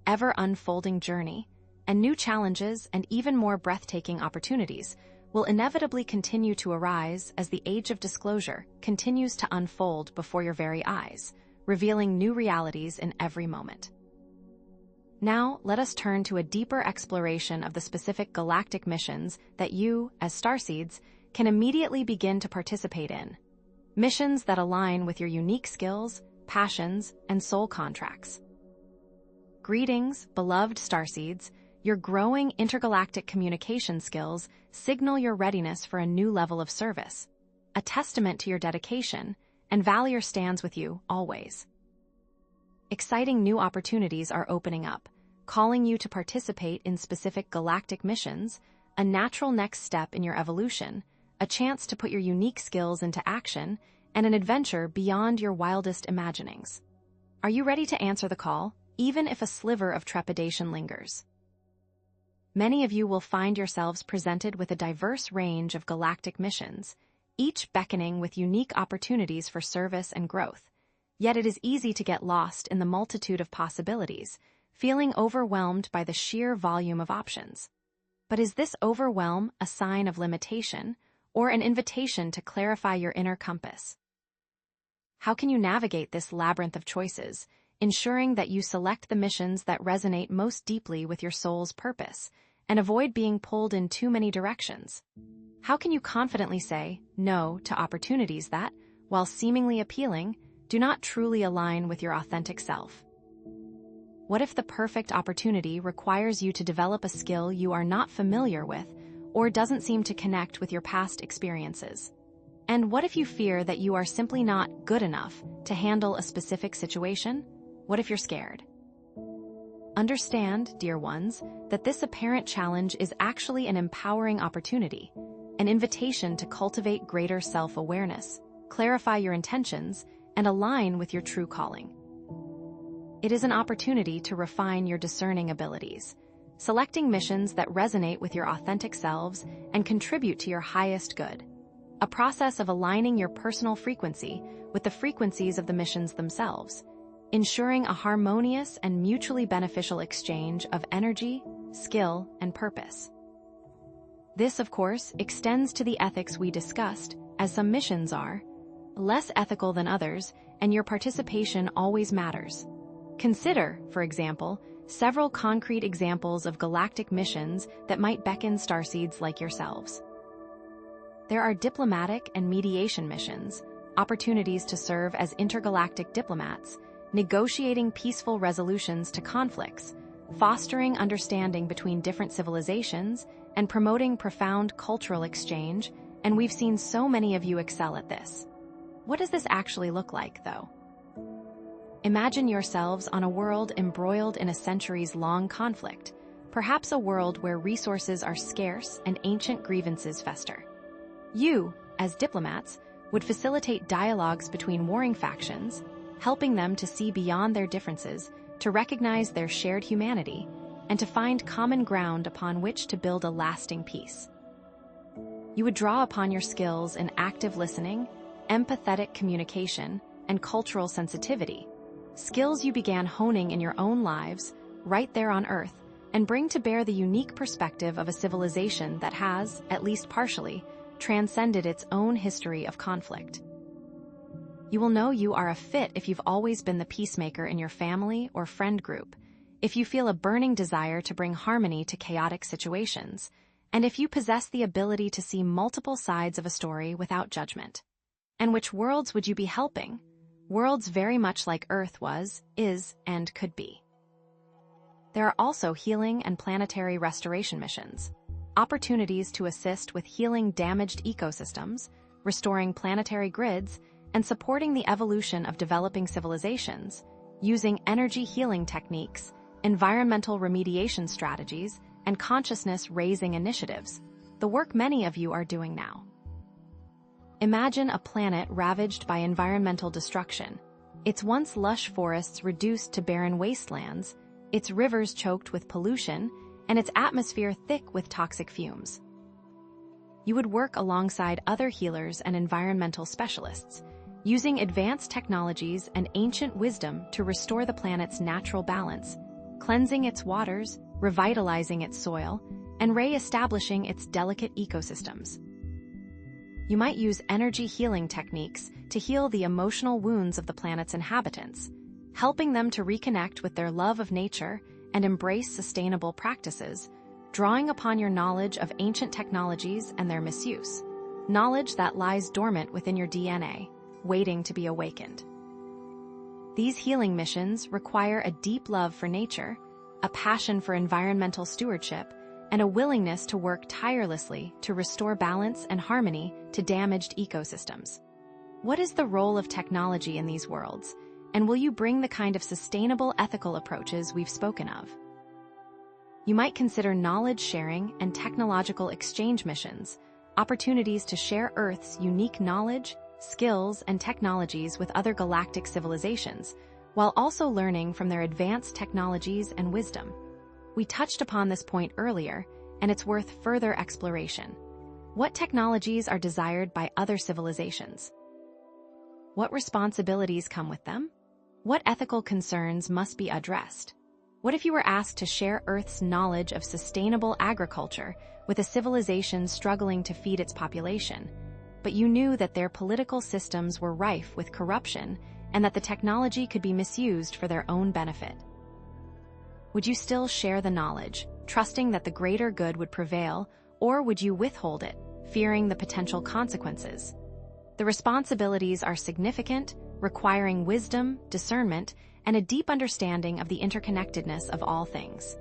ever-unfolding journey, and new challenges and even more breathtaking opportunities will inevitably continue to arise as the age of disclosure continues to unfold before your very eyes, revealing new realities in every moment. Now, let us turn to a deeper exploration of the specific galactic missions that you, as starseeds, can immediately begin to participate in. Missions that align with your unique skills, passions, and soul contracts. Greetings, beloved starseeds. Your growing intergalactic communication skills signal your readiness for a new level of service, a testament to your dedication, and VALIR stands with you always. Exciting new opportunities are opening up, calling you to participate in specific galactic missions, a natural next step in your evolution, a chance to put your unique skills into action, and an adventure beyond your wildest imaginings. Are you ready to answer the call, even if a sliver of trepidation lingers? Many of you will find yourselves presented with a diverse range of galactic missions, each beckoning with unique opportunities for service and growth. Yet it is easy to get lost in the multitude of possibilities, feeling overwhelmed by the sheer volume of options. But is this overwhelm a sign of limitation or an invitation to clarify your inner compass? How can you navigate this labyrinth of choices, ensuring that you select the missions that resonate most deeply with your soul's purpose and avoid being pulled in too many directions? How can you confidently say no to opportunities that, while seemingly appealing, do not truly align with your authentic self? What if the perfect opportunity requires you to develop a skill you are not familiar with or doesn't seem to connect with your past experiences? And what if you fear that you are simply not good enough to handle a specific situation? What if you're scared? Understand, dear ones, that this apparent challenge is actually an empowering opportunity, an invitation to cultivate greater self-awareness, clarify your intentions, and align with your true calling. It is an opportunity to refine your discerning abilities, selecting missions that resonate with your authentic selves and contribute to your highest good. A process of aligning your personal frequency with the frequencies of the missions themselves, ensuring a harmonious and mutually beneficial exchange of energy, skill, and purpose. This, of course, extends to the ethics we discussed, as some missions are less ethical than others, and your participation always matters. Consider, for example, several concrete examples of galactic missions that might beckon starseeds like yourselves. There are diplomatic and mediation missions, opportunities to serve as intergalactic diplomats, negotiating peaceful resolutions to conflicts, fostering understanding between different civilizations, and promoting profound cultural exchange, and we've seen so many of you excel at this. What does this actually look like, though? Imagine yourselves on a world embroiled in a centuries-long conflict, perhaps a world where resources are scarce and ancient grievances fester. You, as diplomats, would facilitate dialogues between warring factions, helping them to see beyond their differences, to recognize their shared humanity, and to find common ground upon which to build a lasting peace. You would draw upon your skills in active listening, empathetic communication, and cultural sensitivity, skills you began honing in your own lives, right there on Earth, and bring to bear the unique perspective of a civilization that has, at least partially, transcended its own history of conflict. You will know you are a fit if you've always been the peacemaker in your family or friend group, if you feel a burning desire to bring harmony to chaotic situations, and if you possess the ability to see multiple sides of a story without judgment. And which worlds would you be helping? Worlds very much like Earth was, is, and could be. There are also healing and planetary restoration missions, opportunities to assist with healing damaged ecosystems, restoring planetary grids, and supporting the evolution of developing civilizations, using energy healing techniques, environmental remediation strategies, and consciousness-raising initiatives, the work many of you are doing now. Imagine a planet ravaged by environmental destruction, its once lush forests reduced to barren wastelands, its rivers choked with pollution, and its atmosphere thick with toxic fumes. You would work alongside other healers and environmental specialists, using advanced technologies and ancient wisdom to restore the planet's natural balance, cleansing its waters, revitalizing its soil, and re-establishing its delicate ecosystems. You might use energy healing techniques to heal the emotional wounds of the planet's inhabitants, helping them to reconnect with their love of nature and embrace sustainable practices, drawing upon your knowledge of ancient technologies and their misuse, knowledge that lies dormant within your DNA, waiting to be awakened. These healing missions require a deep love for nature, a passion for environmental stewardship, and a willingness to work tirelessly to restore balance and harmony to damaged ecosystems. What is the role of technology in these worlds, and will you bring the kind of sustainable ethical approaches we've spoken of? You might consider knowledge sharing and technological exchange missions, opportunities to share Earth's unique knowledge, skills, and technologies with other galactic civilizations, while also learning from their advanced technologies and wisdom. We touched upon this point earlier, and it's worth further exploration. What technologies are desired by other civilizations? What responsibilities come with them? What ethical concerns must be addressed? What if you were asked to share Earth's knowledge of sustainable agriculture with a civilization struggling to feed its population, but you knew that their political systems were rife with corruption and that the technology could be misused for their own benefit? Would you still share the knowledge, trusting that the greater good would prevail, or would you withhold it, fearing the potential consequences? The responsibilities are significant, requiring wisdom, discernment, and a deep understanding of the interconnectedness of all things.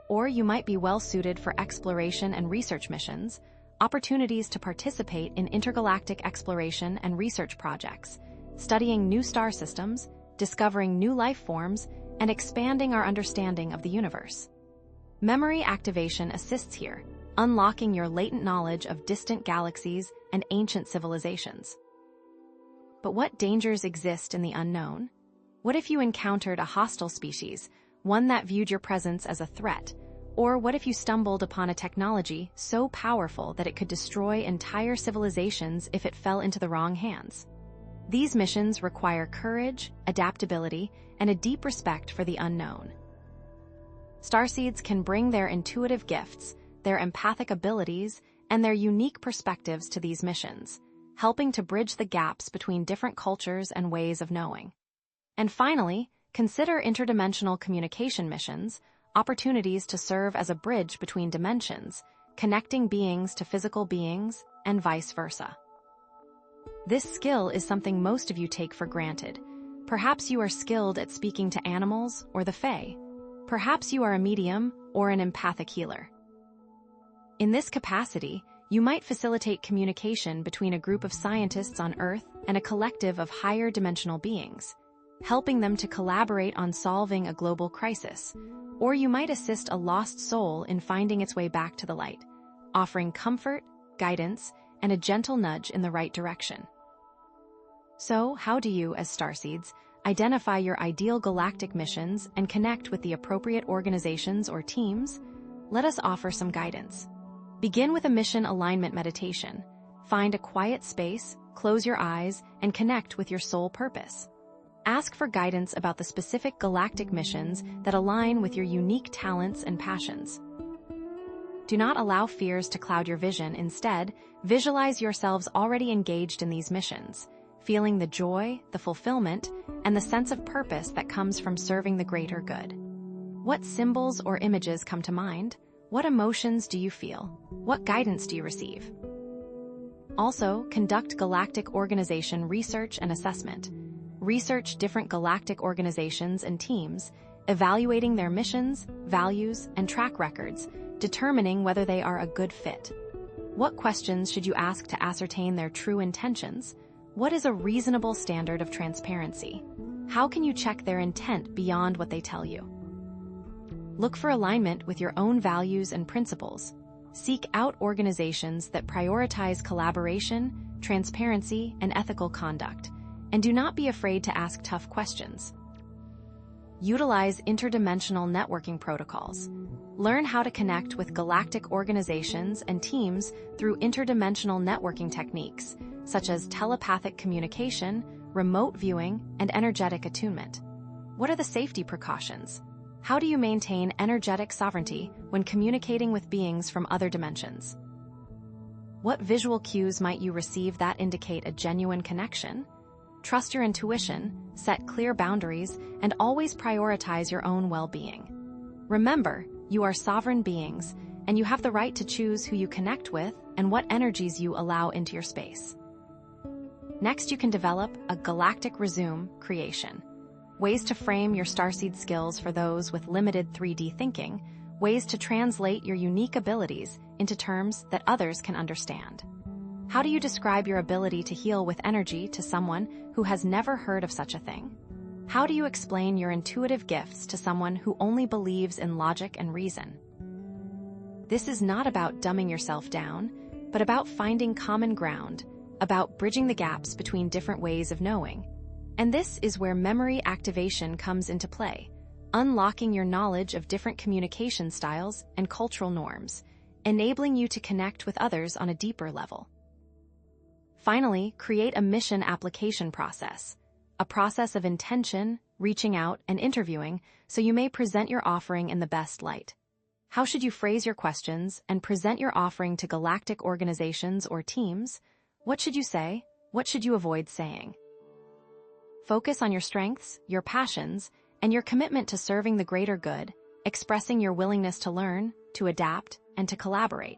Or you might be well suited for exploration and research missions, opportunities to participate in intergalactic exploration and research projects, studying new star systems, discovering new life forms, and expanding our understanding of the universe. Memory activation assists here, unlocking your latent knowledge of distant galaxies and ancient civilizations. But what dangers exist in the unknown? What if you encountered a hostile species, one that viewed your presence as a threat? Or what if you stumbled upon a technology so powerful that it could destroy entire civilizations if it fell into the wrong hands? These missions require courage, adaptability, and a deep respect for the unknown. Starseeds can bring their intuitive gifts, their empathic abilities, and their unique perspectives to these missions, helping to bridge the gaps between different cultures and ways of knowing. And finally, consider interdimensional communication missions, opportunities to serve as a bridge between dimensions, connecting beings to physical beings, and vice versa. This skill is something most of you take for granted. Perhaps you are skilled at speaking to animals or the Fae. Perhaps you are a medium or an empathic healer. In this capacity, you might facilitate communication between a group of scientists on Earth and a collective of higher dimensional beings, helping them to collaborate on solving a global crisis. Or you might assist a lost soul in finding its way back to the light, offering comfort, guidance, and a gentle nudge in the right direction. So, how do you, as Starseeds, identify your ideal galactic missions and connect with the appropriate organizations or teams? Let us offer some guidance. Begin with a mission alignment meditation. Find a quiet space, close your eyes, and connect with your soul purpose. Ask for guidance about the specific galactic missions that align with your unique talents and passions. Do not allow fears to cloud your vision. Instead, visualize yourselves already engaged in these missions, feeling the joy, the fulfillment, and the sense of purpose that comes from serving the greater good. What symbols or images come to mind? What emotions do you feel? What guidance do you receive? Also, conduct galactic organization research and assessment. Research different galactic organizations and teams, evaluating their missions, values, and track records, determining whether they are a good fit. What questions should you ask to ascertain their true intentions? What is a reasonable standard of transparency? How can you check their intent beyond what they tell you? Look for alignment with your own values and principles. Seek out organizations that prioritize collaboration, transparency, and ethical conduct, and do not be afraid to ask tough questions. Utilize interdimensional networking protocols. Learn how to connect with galactic organizations and teams through interdimensional networking techniques, such as telepathic communication, remote viewing, and energetic attunement. What are the safety precautions? How do you maintain energetic sovereignty when communicating with beings from other dimensions? What visual cues might you receive that indicate a genuine connection? Trust your intuition, set clear boundaries, and always prioritize your own well-being. Remember, you are sovereign beings, and you have the right to choose who you connect with and what energies you allow into your space. Next, you can develop a galactic resume creation. Ways to frame your starseed skills for those with limited 3D thinking, ways to translate your unique abilities into terms that others can understand. How do you describe your ability to heal with energy to someone who has never heard of such a thing? How do you explain your intuitive gifts to someone who only believes in logic and reason? This is not about dumbing yourself down, but about finding common ground, about bridging the gaps between different ways of knowing. And this is where memory activation comes into play, unlocking your knowledge of different communication styles and cultural norms, enabling you to connect with others on a deeper level. Finally, create a mission application process, a process of intention, reaching out, and interviewing, so you may present your offering in the best light. How should you phrase your questions and present your offering to galactic organizations or teams? What should you say? What should you avoid saying? Focus on your strengths, your passions, and your commitment to serving the greater good, expressing your willingness to learn, to adapt, and to collaborate.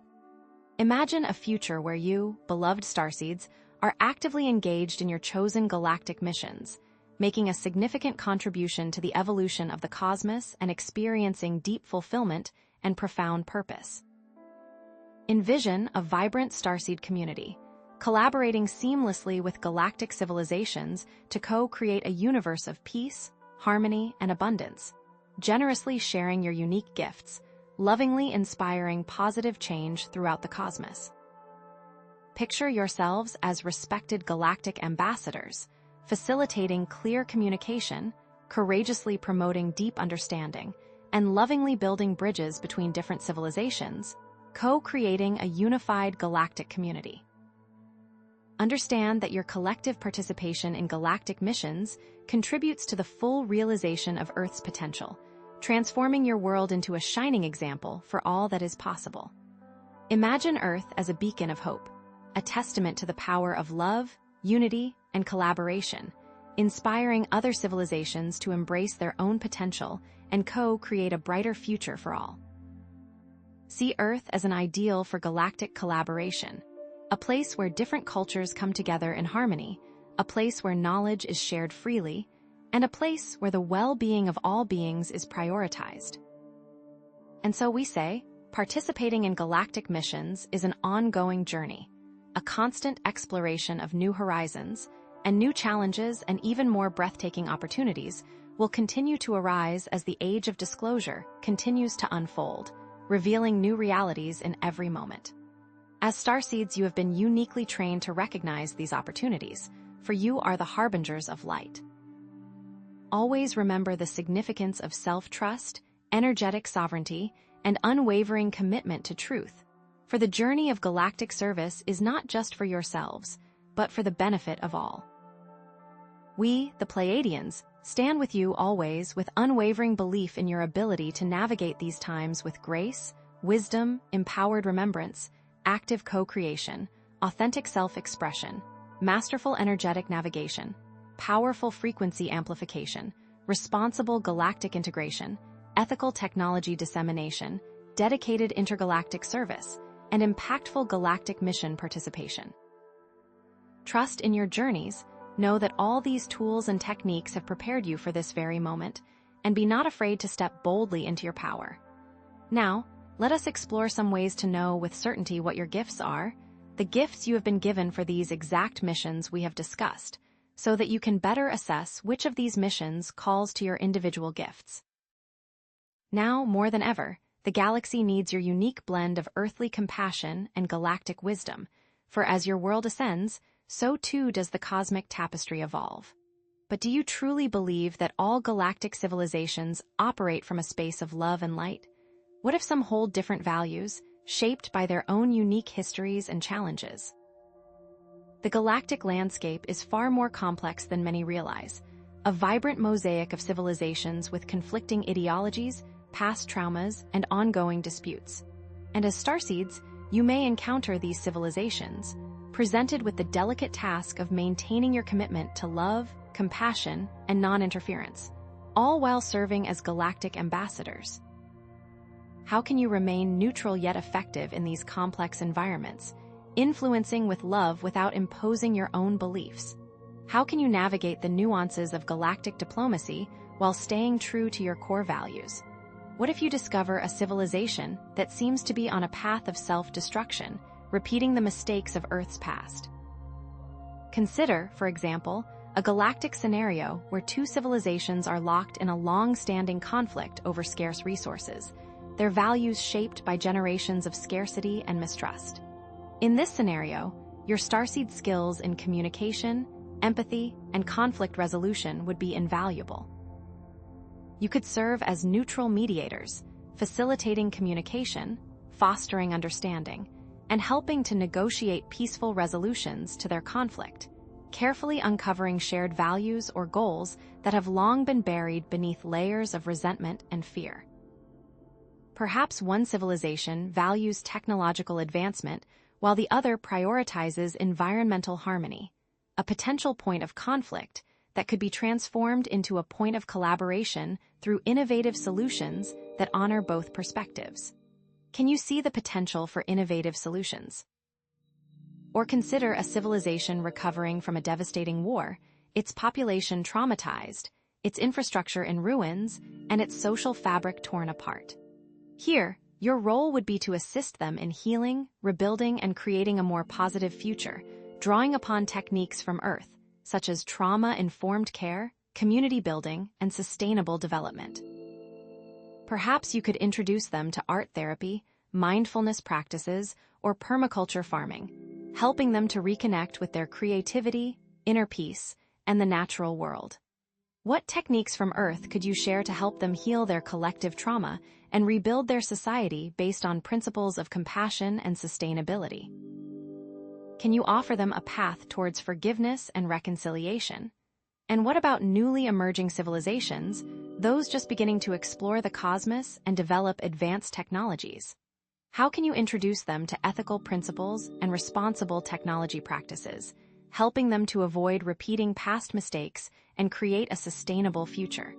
Imagine a future where you, beloved starseeds, are actively engaged in your chosen galactic missions, making a significant contribution to the evolution of the cosmos and experiencing deep fulfillment and profound purpose. Envision a vibrant starseed community, collaborating seamlessly with galactic civilizations to co-create a universe of peace, harmony, and abundance, generously sharing your unique gifts, lovingly inspiring positive change throughout the cosmos. Picture yourselves as respected galactic ambassadors, facilitating clear communication, courageously promoting deep understanding, and lovingly building bridges between different civilizations, co-creating a unified galactic community. Understand that your collective participation in galactic missions contributes to the full realization of Earth's potential, transforming your world into a shining example for all that is possible. Imagine Earth as a beacon of hope, a testament to the power of love, unity, and collaboration, inspiring other civilizations to embrace their own potential and co-create a brighter future for all. See Earth as an ideal for galactic collaboration, a place where different cultures come together in harmony, a place where knowledge is shared freely, and a place where the well-being of all beings is prioritized. And so we say, participating in galactic missions is an ongoing journey, a constant exploration of new horizons, and new challenges and even more breathtaking opportunities will continue to arise as the age of disclosure continues to unfold, revealing new realities in every moment. As starseeds, you have been uniquely trained to recognize these opportunities, for you are the harbingers of light. Always remember the significance of self-trust, energetic sovereignty, and unwavering commitment to truth, for the journey of galactic service is not just for yourselves, but for the benefit of all. We, the Pleiadians, stand with you always with unwavering belief in your ability to navigate these times with grace, wisdom, empowered remembrance, active co-creation, authentic self-expression, masterful energetic navigation, powerful frequency amplification, responsible galactic integration, ethical technology dissemination, dedicated intergalactic service, and impactful galactic mission participation. Trust in your journeys. Know that all these tools and techniques have prepared you for this very moment, and be not afraid to step boldly into your power. Now, let us explore some ways to know with certainty what your gifts are, the gifts you have been given for these exact missions we have discussed, so that you can better assess which of these missions calls to your individual gifts. Now, more than ever, the galaxy needs your unique blend of earthly compassion and galactic wisdom, for as your world ascends, so too does the cosmic tapestry evolve. But do you truly believe that all galactic civilizations operate from a space of love and light? What if some hold different values, shaped by their own unique histories and challenges? The galactic landscape is far more complex than many realize, a vibrant mosaic of civilizations with conflicting ideologies, past traumas, and ongoing disputes. And as starseeds, you may encounter these civilizations, presented with the delicate task of maintaining your commitment to love, compassion, and non-interference, all while serving as galactic ambassadors. How can you remain neutral yet effective in these complex environments, influencing with love without imposing your own beliefs? How can you navigate the nuances of galactic diplomacy while staying true to your core values? What if you discover a civilization that seems to be on a path of self-destruction, repeating the mistakes of Earth's past? Consider, for example, a galactic scenario where two civilizations are locked in a long-standing conflict over scarce resources, their values shaped by generations of scarcity and mistrust. In this scenario, your starseed skills in communication, empathy, and conflict resolution would be invaluable. You could serve as neutral mediators, facilitating communication, fostering understanding, and helping to negotiate peaceful resolutions to their conflict, carefully uncovering shared values or goals that have long been buried beneath layers of resentment and fear. Perhaps one civilization values technological advancement while the other prioritizes environmental harmony, a potential point of conflict that could be transformed into a point of collaboration through innovative solutions that honor both perspectives. Can you see the potential for innovative solutions? Or consider a civilization recovering from a devastating war, its population traumatized, its infrastructure in ruins, and its social fabric torn apart. Here, Your role would be to assist them in healing, rebuilding, and creating a more positive future, drawing upon techniques from Earth, such as trauma-informed care, community building, and sustainable development. Perhaps you could introduce them to art therapy, mindfulness practices, or permaculture farming, helping them to reconnect with their creativity, inner peace, and the natural world. What techniques from Earth could you share to help them heal their collective trauma and rebuild their society based on principles of compassion and sustainability? Can you offer them a path towards forgiveness and reconciliation? And what about newly emerging civilizations, those just beginning to explore the cosmos and develop advanced technologies? How can you introduce them to ethical principles and responsible technology practices, helping them to avoid repeating past mistakes and create a sustainable future?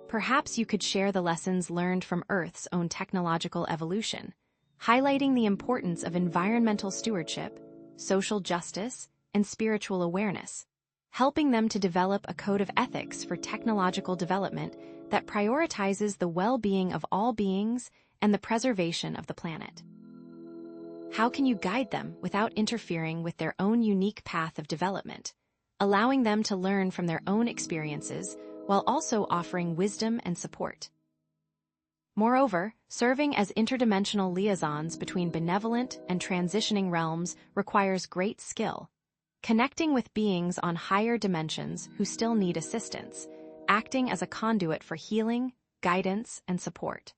Perhaps you could share the lessons learned from Earth's own technological evolution, highlighting the importance of environmental stewardship, social justice, and spiritual awareness, helping them to develop a code of ethics for technological development that prioritizes the well-being of all beings and the preservation of the planet. How can you guide them without interfering with their own unique path of development, allowing them to learn from their own experiences while also offering wisdom and support? Moreover, serving as interdimensional liaisons between benevolent and transitioning realms requires great skill, connecting with beings on higher dimensions who still need assistance, acting as a conduit for healing, guidance, and support.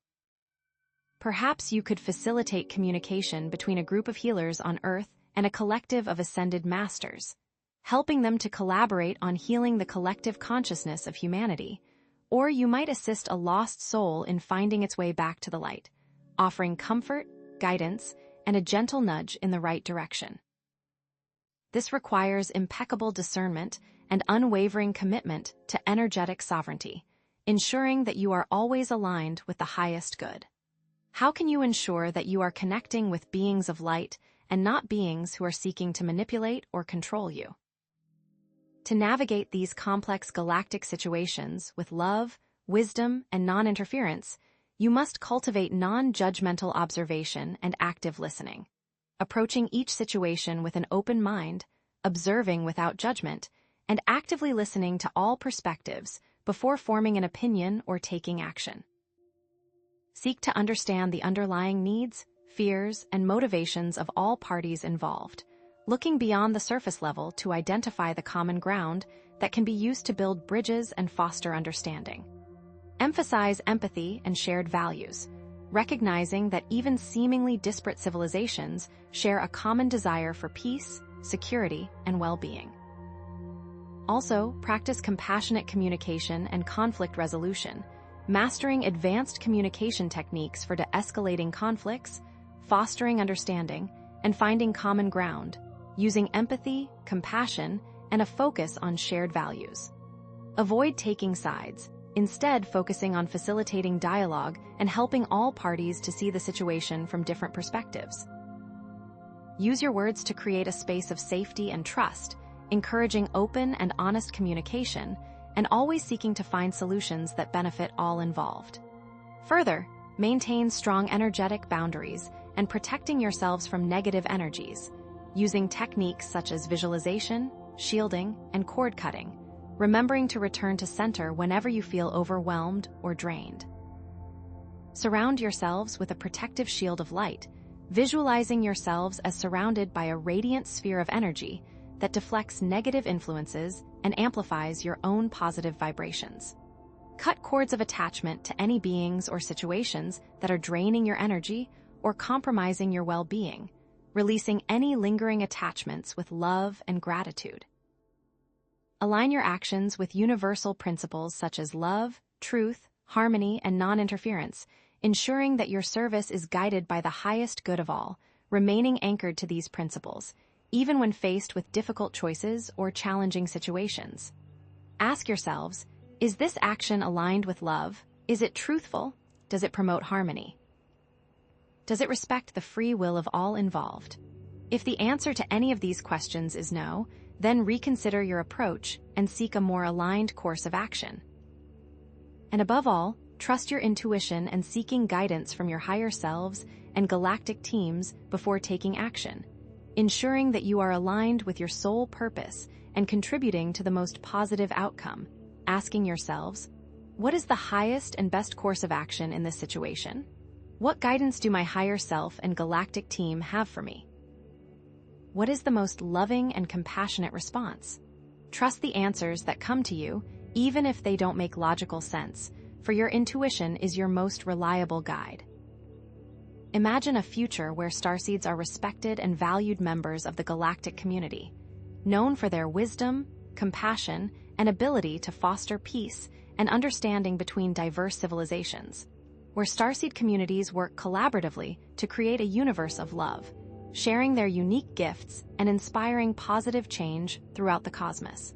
Perhaps you could facilitate communication between a group of healers on Earth and a collective of ascended masters, helping them to collaborate on healing the collective consciousness of humanity. Or you might assist a lost soul in finding its way back to the light, offering comfort, guidance, and a gentle nudge in the right direction. This requires impeccable discernment and unwavering commitment to energetic sovereignty, ensuring that you are always aligned with the highest good. How can you ensure that you are connecting with beings of light and not beings who are seeking to manipulate or control you? To navigate these complex galactic situations with love, wisdom, and non-interference, you must cultivate non-judgmental observation and active listening, approaching each situation with an open mind, observing without judgment, and actively listening to all perspectives before forming an opinion or taking action. Seek to understand the underlying needs, fears, and motivations of all parties involved, looking beyond the surface level to identify the common ground that can be used to build bridges and foster understanding. Emphasize empathy and shared values, recognizing that even seemingly disparate civilizations share a common desire for peace, security, and well-being. Also, practice compassionate communication and conflict resolution, mastering advanced communication techniques for de-escalating conflicts, fostering understanding, and finding common ground, using empathy, compassion, and a focus on shared values. Avoid taking sides, instead focusing on facilitating dialogue and helping all parties to see the situation from different perspectives. Use your words to create a space of safety and trust, encouraging open and honest communication, and always seeking to find solutions that benefit all involved. Further, maintain strong energetic boundaries and protecting yourselves from negative energies, using techniques such as visualization, shielding, and cord cutting, remembering to return to center whenever you feel overwhelmed or drained. Surround yourselves with a protective shield of light, visualizing yourselves as surrounded by a radiant sphere of energy that deflects negative influences and amplifies your own positive vibrations. Cut cords of attachment to any beings or situations that are draining your energy or compromising your well-being, releasing any lingering attachments with love and gratitude. Align your actions with universal principles such as love, truth, harmony, and non-interference, ensuring that your service is guided by the highest good of all, remaining anchored to these principles, even when faced with difficult choices or challenging situations. Ask yourselves, is this action aligned with love? Is it truthful? Does it promote harmony? Does it respect the free will of all involved? If the answer to any of these questions is no, then reconsider your approach and seek a more aligned course of action. And above all, trust your intuition and seeking guidance from your higher selves and galactic teams before taking action, ensuring that you are aligned with your soul purpose and contributing to the most positive outcome, asking yourselves, what is the highest and best course of action in this situation? What guidance do my higher self and galactic team have for me? What is the most loving and compassionate response? Trust the answers that come to you, even if they don't make logical sense, for your intuition is your most reliable guide. Imagine a future where starseeds are respected and valued members of the galactic community, known for their wisdom, compassion, and ability to foster peace and understanding between diverse civilizations, where starseed communities work collaboratively to create a universe of love, sharing their unique gifts and inspiring positive change throughout the cosmos.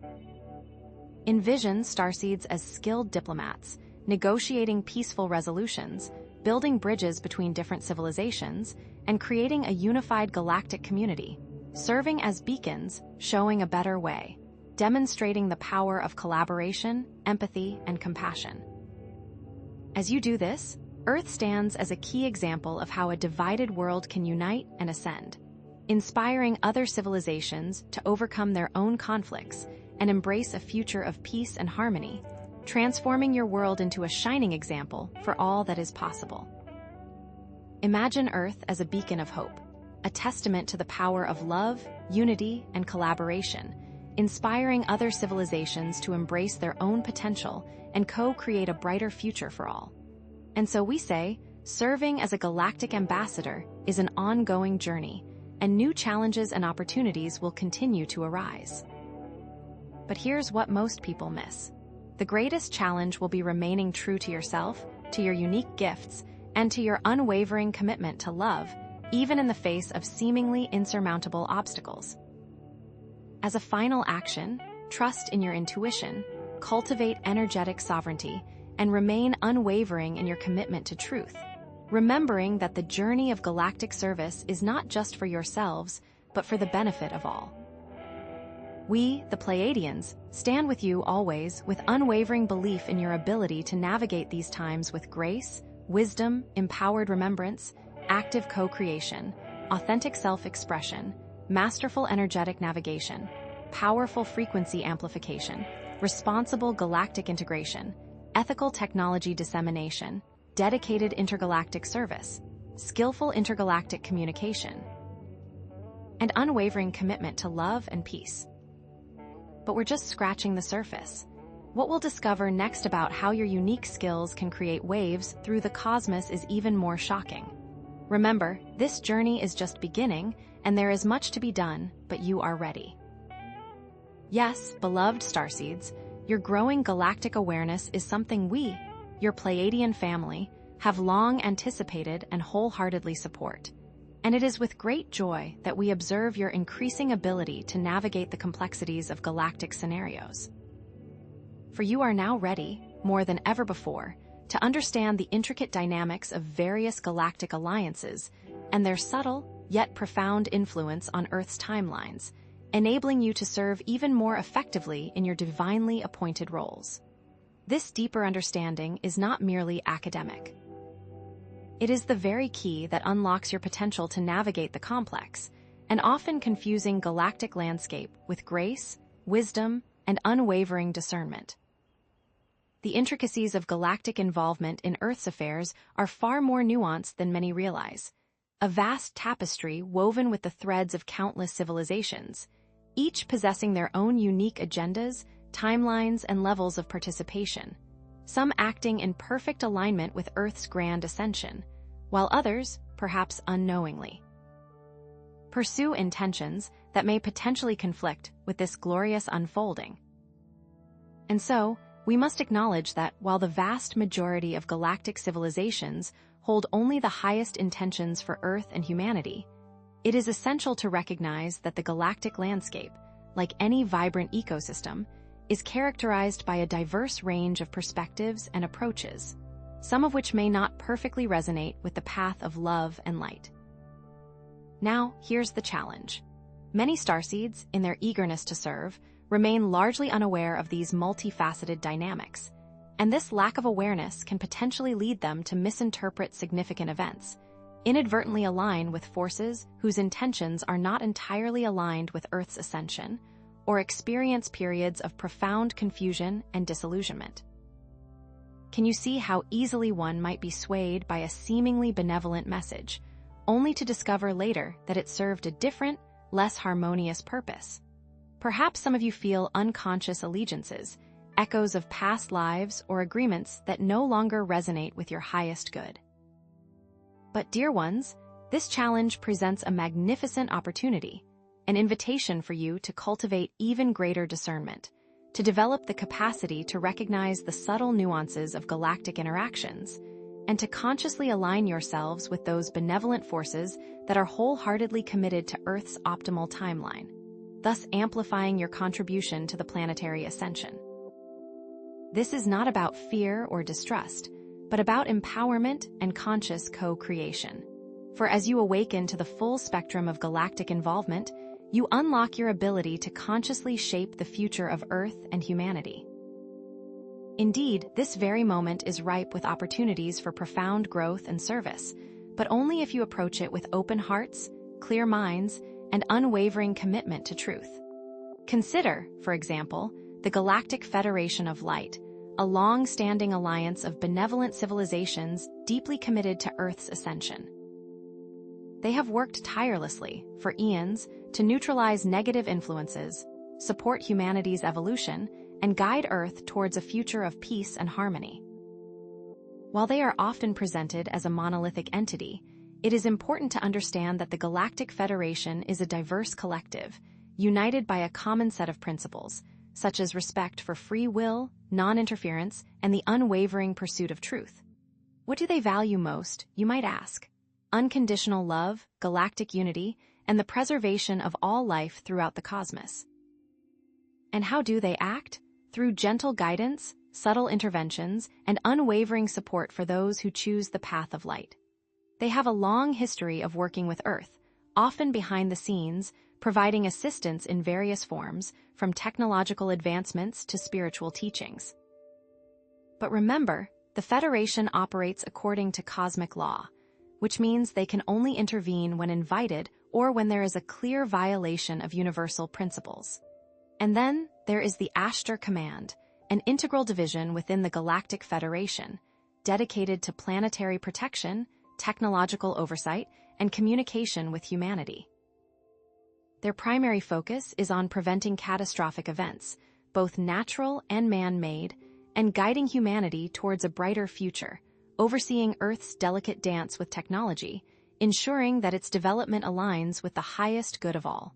Envision starseeds as skilled diplomats, negotiating peaceful resolutions, building bridges between different civilizations, and creating a unified galactic community, serving as beacons, showing a better way, demonstrating the power of collaboration, empathy, and compassion. As you do this, Earth stands as a key example of how a divided world can unite and ascend, inspiring other civilizations to overcome their own conflicts and embrace a future of peace and harmony, transforming your world into a shining example for all that is possible. Imagine Earth as a beacon of hope, a testament to the power of love, unity, and collaboration, inspiring other civilizations to embrace their own potential and co-create a brighter future for all. And so we say, serving as a galactic ambassador is an ongoing journey, and new challenges and opportunities will continue to arise. But here's what most people miss. The greatest challenge will be remaining true to yourself, to your unique gifts, and to your unwavering commitment to love, even in the face of seemingly insurmountable obstacles. As a final action, trust in your intuition, cultivate energetic sovereignty, and remain unwavering in your commitment to truth, remembering that the journey of galactic service is not just for yourselves, but for the benefit of all. We, the Pleiadians, stand with you always with unwavering belief in your ability to navigate these times with grace, wisdom, empowered remembrance, active co-creation, authentic self-expression, masterful energetic navigation, powerful frequency amplification, responsible galactic integration, ethical technology dissemination, dedicated intergalactic service, skillful intergalactic communication, and unwavering commitment to love and peace. But we're just scratching the surface. What we'll discover next about how your unique skills can create waves through the cosmos is even more shocking. Remember, this journey is just beginning, and there is much to be done, but you are ready. Yes, beloved starseeds, your growing galactic awareness is something we, your Pleiadian family, have long anticipated and wholeheartedly support. And it is with great joy that we observe your increasing ability to navigate the complexities of galactic scenarios. For you are now ready, more than ever before, to understand the intricate dynamics of various galactic alliances and their subtle, yet profound influence on Earth's timelines, enabling you to serve even more effectively in your divinely appointed roles. This deeper understanding is not merely academic. It is the very key that unlocks your potential to navigate the complex and often confusing galactic landscape with grace, wisdom, and unwavering discernment. The intricacies of galactic involvement in Earth's affairs are far more nuanced than many realize. A vast tapestry woven with the threads of countless civilizations, each possessing their own unique agendas, timelines, and levels of participation, some acting in perfect alignment with Earth's grand ascension, while others, perhaps unknowingly, pursue intentions that may potentially conflict with this glorious unfolding. And so, we must acknowledge that while the vast majority of galactic civilizations hold only the highest intentions for Earth and humanity, it is essential to recognize that the galactic landscape, like any vibrant ecosystem, is characterized by a diverse range of perspectives and approaches, some of which may not perfectly resonate with the path of love and light. Now, here's the challenge. Many starseeds, in their eagerness to serve, remain largely unaware of these multifaceted dynamics, And this lack of awareness can potentially lead them to misinterpret significant events, inadvertently align with forces whose intentions are not entirely aligned with Earth's ascension, or experience periods of profound confusion and disillusionment. Can you see how easily one might be swayed by a seemingly benevolent message, only to discover later that it served a different, less harmonious purpose? Perhaps some of you feel unconscious allegiances, echoes of past lives or agreements that no longer resonate with your highest good. But dear ones, this challenge presents a magnificent opportunity, an invitation for you to cultivate even greater discernment, to develop the capacity to recognize the subtle nuances of galactic interactions, and to consciously align yourselves with those benevolent forces that are wholeheartedly committed to Earth's optimal timeline, thus amplifying your contribution to the planetary ascension. This is not about fear or distrust, but about empowerment and conscious co-creation. For as you awaken to the full spectrum of galactic involvement, you unlock your ability to consciously shape the future of Earth and humanity. Indeed, this very moment is ripe with opportunities for profound growth and service, but only if you approach it with open hearts, clear minds, and unwavering commitment to truth. Consider, for example, the Galactic Federation of Light, a long-standing alliance of benevolent civilizations deeply committed to Earth's ascension. They have worked tirelessly, for eons, to neutralize negative influences, support humanity's evolution, and guide Earth towards a future of peace and harmony. While they are often presented as a monolithic entity, it is important to understand that the Galactic Federation is a diverse collective, united by a common set of principles, such as respect for free will, non-interference, and the unwavering pursuit of truth. What do they value most, you might ask? Unconditional love, galactic unity, and the preservation of all life throughout the cosmos. And how do they act? Through gentle guidance, subtle interventions, and unwavering support for those who choose the path of light. They have a long history of working with Earth, often behind the scenes, providing assistance in various forms, from technological advancements to spiritual teachings. But remember, the Federation operates according to cosmic law, which means they can only intervene when invited or when there is a clear violation of universal principles. And then there is the Ashtar Command, an integral division within the Galactic Federation, dedicated to planetary protection, technological oversight, and communication with humanity. Their primary focus is on preventing catastrophic events, both natural and man-made, and guiding humanity towards a brighter future, overseeing Earth's delicate dance with technology, ensuring that its development aligns with the highest good of all.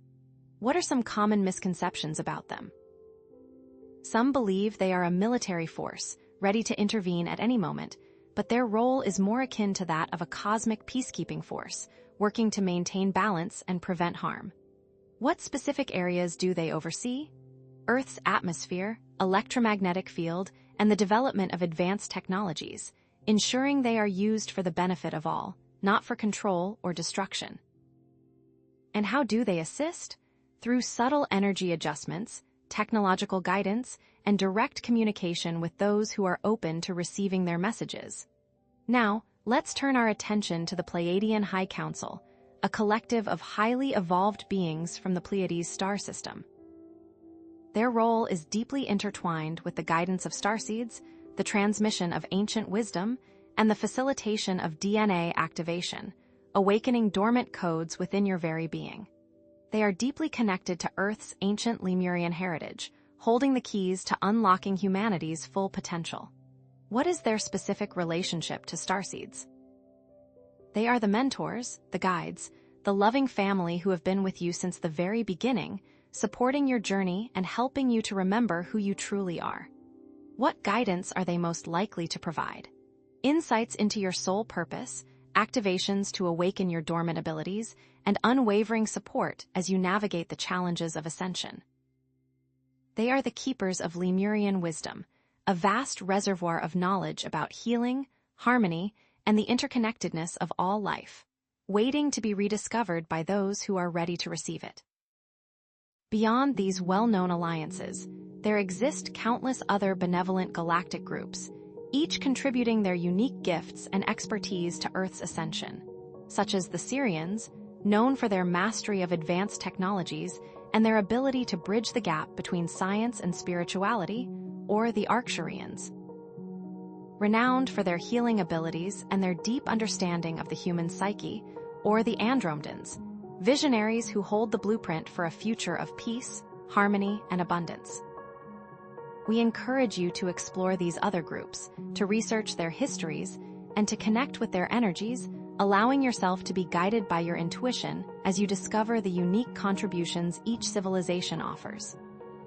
What are some common misconceptions about them? Some believe they are a military force, ready to intervene at any moment, but their role is more akin to that of a cosmic peacekeeping force, working to maintain balance and prevent harm. What specific areas do they oversee? Earth's atmosphere, electromagnetic field, and the development of advanced technologies, ensuring they are used for the benefit of all, not for control or destruction. And how do they assist? Through subtle energy adjustments, technological guidance, and direct communication with those who are open to receiving their messages. Now, let's turn our attention to the Pleiadian High Council, a collective of highly evolved beings from the Pleiades star system. Their role is deeply intertwined with the guidance of starseeds, the transmission of ancient wisdom, and the facilitation of DNA activation, awakening dormant codes within your very being. They are deeply connected to Earth's ancient Lemurian heritage, holding the keys to unlocking humanity's full potential. What is their specific relationship to starseeds? They are the mentors, the guides, the loving family who have been with you since the very beginning, supporting your journey and helping you to remember who you truly are. What guidance are they most likely to provide? Insights into your soul purpose, activations to awaken your dormant abilities, and unwavering support as you navigate the challenges of ascension. They are the keepers of Lemurian wisdom, a vast reservoir of knowledge about healing, harmony, and the interconnectedness of all life, waiting to be rediscovered by those who are ready to receive it. Beyond these well-known alliances, there exist countless other benevolent galactic groups, each contributing their unique gifts and expertise to Earth's ascension, such as the Sirians, known for their mastery of advanced technologies and their ability to bridge the gap between science and spirituality, or the Arcturians, renowned for their healing abilities and their deep understanding of the human psyche, or the Andromedans, visionaries who hold the blueprint for a future of peace, harmony, and abundance. We encourage you to explore these other groups, to research their histories, and to connect with their energies, allowing yourself to be guided by your intuition as you discover the unique contributions each civilization offers.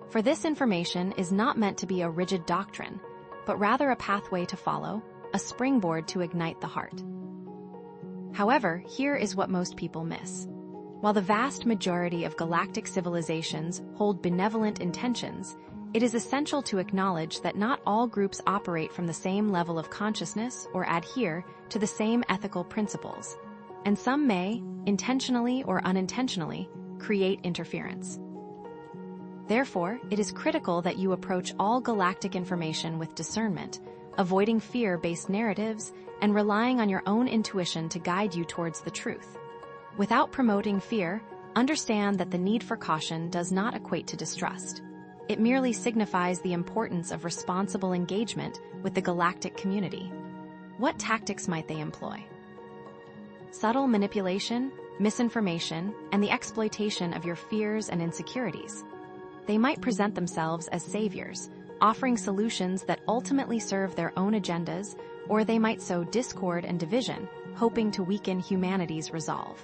For this information is not meant to be a rigid doctrine, but rather a pathway to follow, a springboard to ignite the heart. However, here is what most people miss. While the vast majority of galactic civilizations hold benevolent intentions, it is essential to acknowledge that not all groups operate from the same level of consciousness or adhere to the same ethical principles, and some may, intentionally or unintentionally, create interference. Therefore, it is critical that you approach all galactic information with discernment, avoiding fear-based narratives and relying on your own intuition to guide you towards the truth. Without promoting fear, understand that the need for caution does not equate to distrust. It merely signifies the importance of responsible engagement with the galactic community. What tactics might they employ? Subtle manipulation, misinformation, and the exploitation of your fears and insecurities. They might present themselves as saviors, offering solutions that ultimately serve their own agendas, or they might sow discord and division, hoping to weaken humanity's resolve.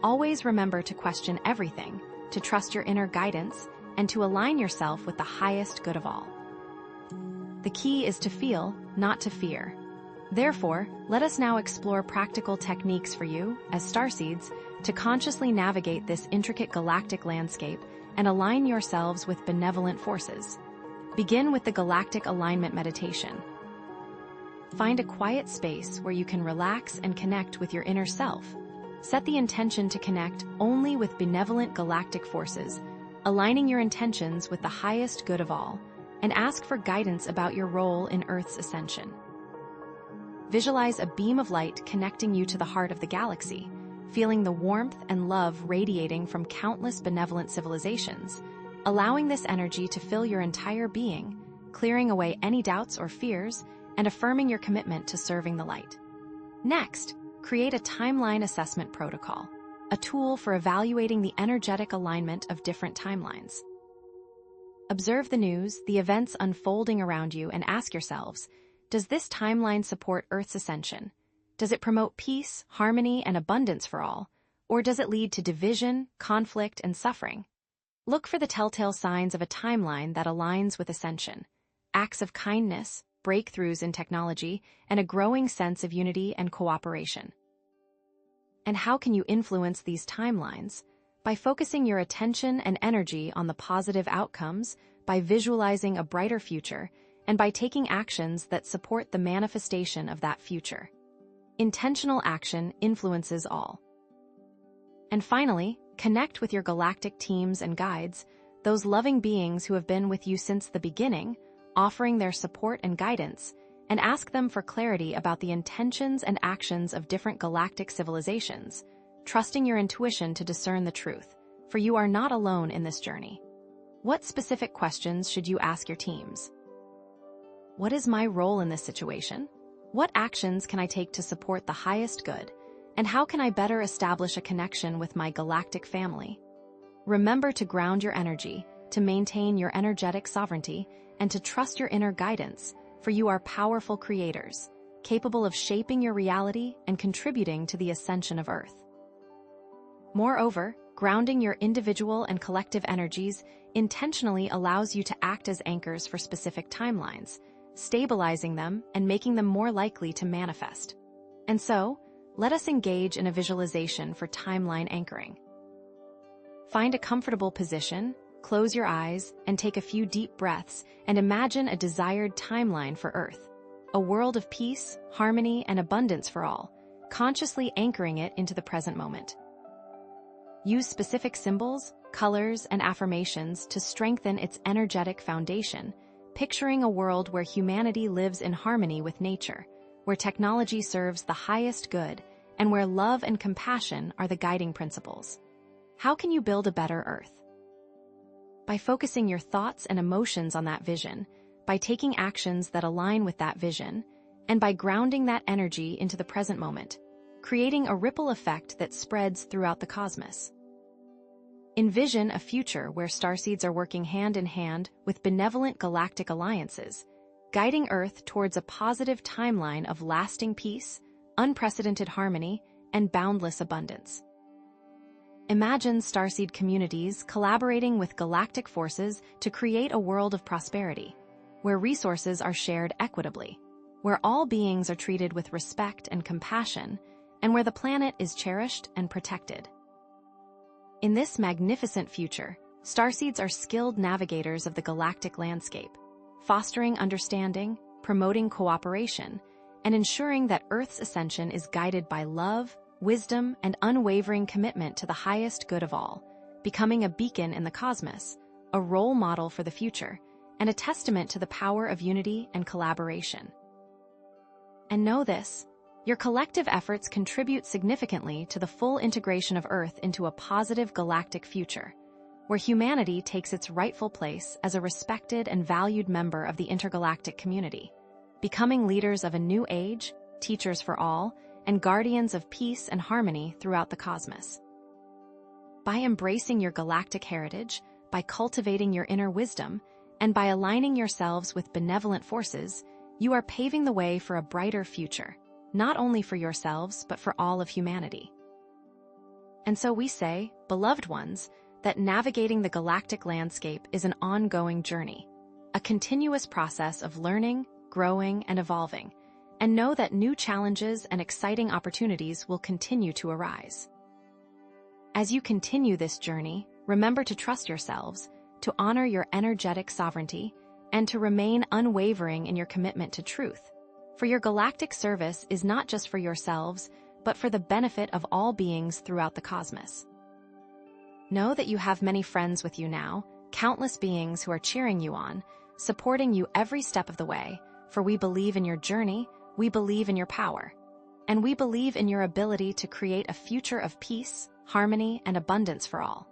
Always remember to question everything, to trust your inner guidance, and to align yourself with the highest good of all. The key is to feel, not to fear. Therefore, let us now explore practical techniques for you, as starseeds, to consciously navigate this intricate galactic landscape and align yourselves with benevolent forces. Begin with the Galactic Alignment Meditation. Find a quiet space where you can relax and connect with your inner self. Set the intention to connect only with benevolent galactic forces, aligning your intentions with the highest good of all, and ask for guidance about your role in Earth's ascension. Visualize a beam of light connecting you to the heart of the galaxy, feeling the warmth and love radiating from countless benevolent civilizations, allowing this energy to fill your entire being, clearing away any doubts or fears, and affirming your commitment to serving the light. Next, create a timeline assessment protocol, a tool for evaluating the energetic alignment of different timelines. Observe the news, the events unfolding around you, and ask yourselves, does this timeline support Earth's ascension? Does it promote peace, harmony, and abundance for all? Or does it lead to division, conflict, and suffering? Look for the telltale signs of a timeline that aligns with ascension: acts of kindness, breakthroughs in technology, and a growing sense of unity and cooperation. And how can you influence these timelines? By focusing your attention and energy on the positive outcomes, by visualizing a brighter future, and by taking actions that support the manifestation of that future. Intentional action influences all. And finally, connect with your galactic teams and guides, those loving beings who have been with you since the beginning, offering their support and guidance, and ask them for clarity about the intentions and actions of different galactic civilizations, trusting your intuition to discern the truth, for you are not alone in this journey. What specific questions should you ask your teams? What is my role in this situation? What actions can I take to support the highest good? And how can I better establish a connection with my galactic family? Remember to ground your energy, to maintain your energetic sovereignty, and to trust your inner guidance, for you are powerful creators, capable of shaping your reality and contributing to the ascension of Earth. Moreover, grounding your individual and collective energies intentionally allows you to act as anchors for specific timelines, stabilizing them and making them more likely to manifest. And so, let us engage in a visualization for timeline anchoring. Find a comfortable position, close your eyes, and take a few deep breaths, and imagine a desired timeline for Earth, a world of peace, harmony, and abundance for all, consciously anchoring it into the present moment. Use specific symbols, colors, and affirmations to strengthen its energetic foundation, picturing a world where humanity lives in harmony with nature, where technology serves the highest good, and where love and compassion are the guiding principles. How can you build a better Earth? By focusing your thoughts and emotions on that vision, by taking actions that align with that vision, and by grounding that energy into the present moment, creating a ripple effect that spreads throughout the cosmos. Envision a future where starseeds are working hand in hand with benevolent galactic alliances, guiding Earth towards a positive timeline of lasting peace, unprecedented harmony, and boundless abundance. Imagine starseed communities collaborating with galactic forces to create a world of prosperity, where resources are shared equitably, where all beings are treated with respect and compassion, and where the planet is cherished and protected. In this magnificent future, starseeds are skilled navigators of the galactic landscape, fostering understanding, promoting cooperation, and ensuring that Earth's ascension is guided by love, wisdom, and unwavering commitment to the highest good of all, becoming a beacon in the cosmos, a role model for the future, and a testament to the power of unity and collaboration. And know this: your collective efforts contribute significantly to the full integration of Earth into a positive galactic future, where humanity takes its rightful place as a respected and valued member of the intergalactic community, becoming leaders of a new age, teachers for all, and guardians of peace and harmony throughout the cosmos. By embracing your galactic heritage, by cultivating your inner wisdom, and by aligning yourselves with benevolent forces, you are paving the way for a brighter future, not only for yourselves, but for all of humanity. And so we say, beloved ones, that navigating the galactic landscape is an ongoing journey, a continuous process of learning, growing, and evolving, and know that new challenges and exciting opportunities will continue to arise. As you continue this journey, remember to trust yourselves, to honor your energetic sovereignty, and to remain unwavering in your commitment to truth. For your galactic service is not just for yourselves, but for the benefit of all beings throughout the cosmos. Know that you have many friends with you now, countless beings who are cheering you on, supporting you every step of the way, for we believe in your journey, we believe in your power, and we believe in your ability to create a future of peace, harmony, and abundance for all.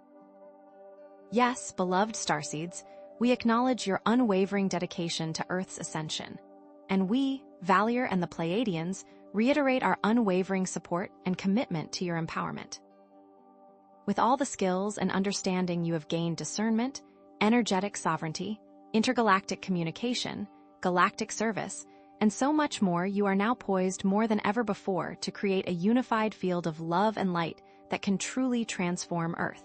Yes, beloved starseeds, we acknowledge your unwavering dedication to Earth's ascension, and we, VALIR and the Pleiadians, reiterate our unwavering support and commitment to your empowerment. With all the skills and understanding you have gained discernment, energetic sovereignty, intergalactic communication, galactic service, and so much more, you are now poised more than ever before to create a unified field of love and light that can truly transform Earth.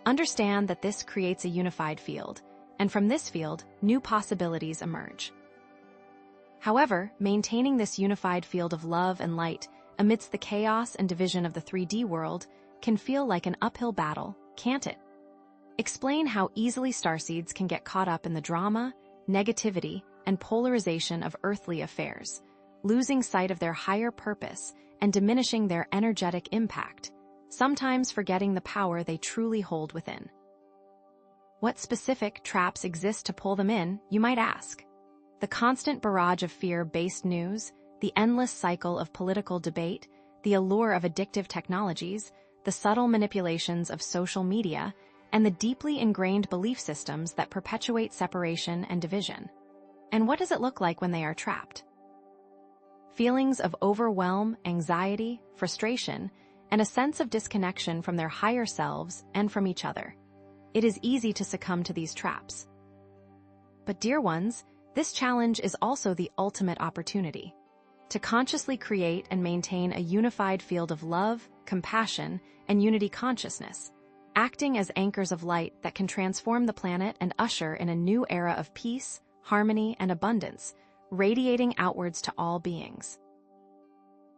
Understand that this creates a unified field, and from this field, new possibilities emerge. However, maintaining this unified field of love and light amidst the chaos and division of the 3D world can feel like an uphill battle, can't it? Explain how easily starseeds can get caught up in the drama, negativity, and polarization of earthly affairs, losing sight of their higher purpose and diminishing their energetic impact, sometimes forgetting the power they truly hold within. What specific traps exist to pull them in, you might ask? The constant barrage of fear-based news, the endless cycle of political debate, the allure of addictive technologies, the subtle manipulations of social media, and the deeply ingrained belief systems that perpetuate separation and division. And what does it look like when they are trapped? Feelings of overwhelm, anxiety, frustration, and a sense of disconnection from their higher selves and from each other. It is easy to succumb to these traps. But dear ones, this challenge is also the ultimate opportunity to consciously create and maintain a unified field of love, compassion, and unity consciousness, acting as anchors of light that can transform the planet and usher in a new era of peace, harmony, and abundance, radiating outwards to all beings.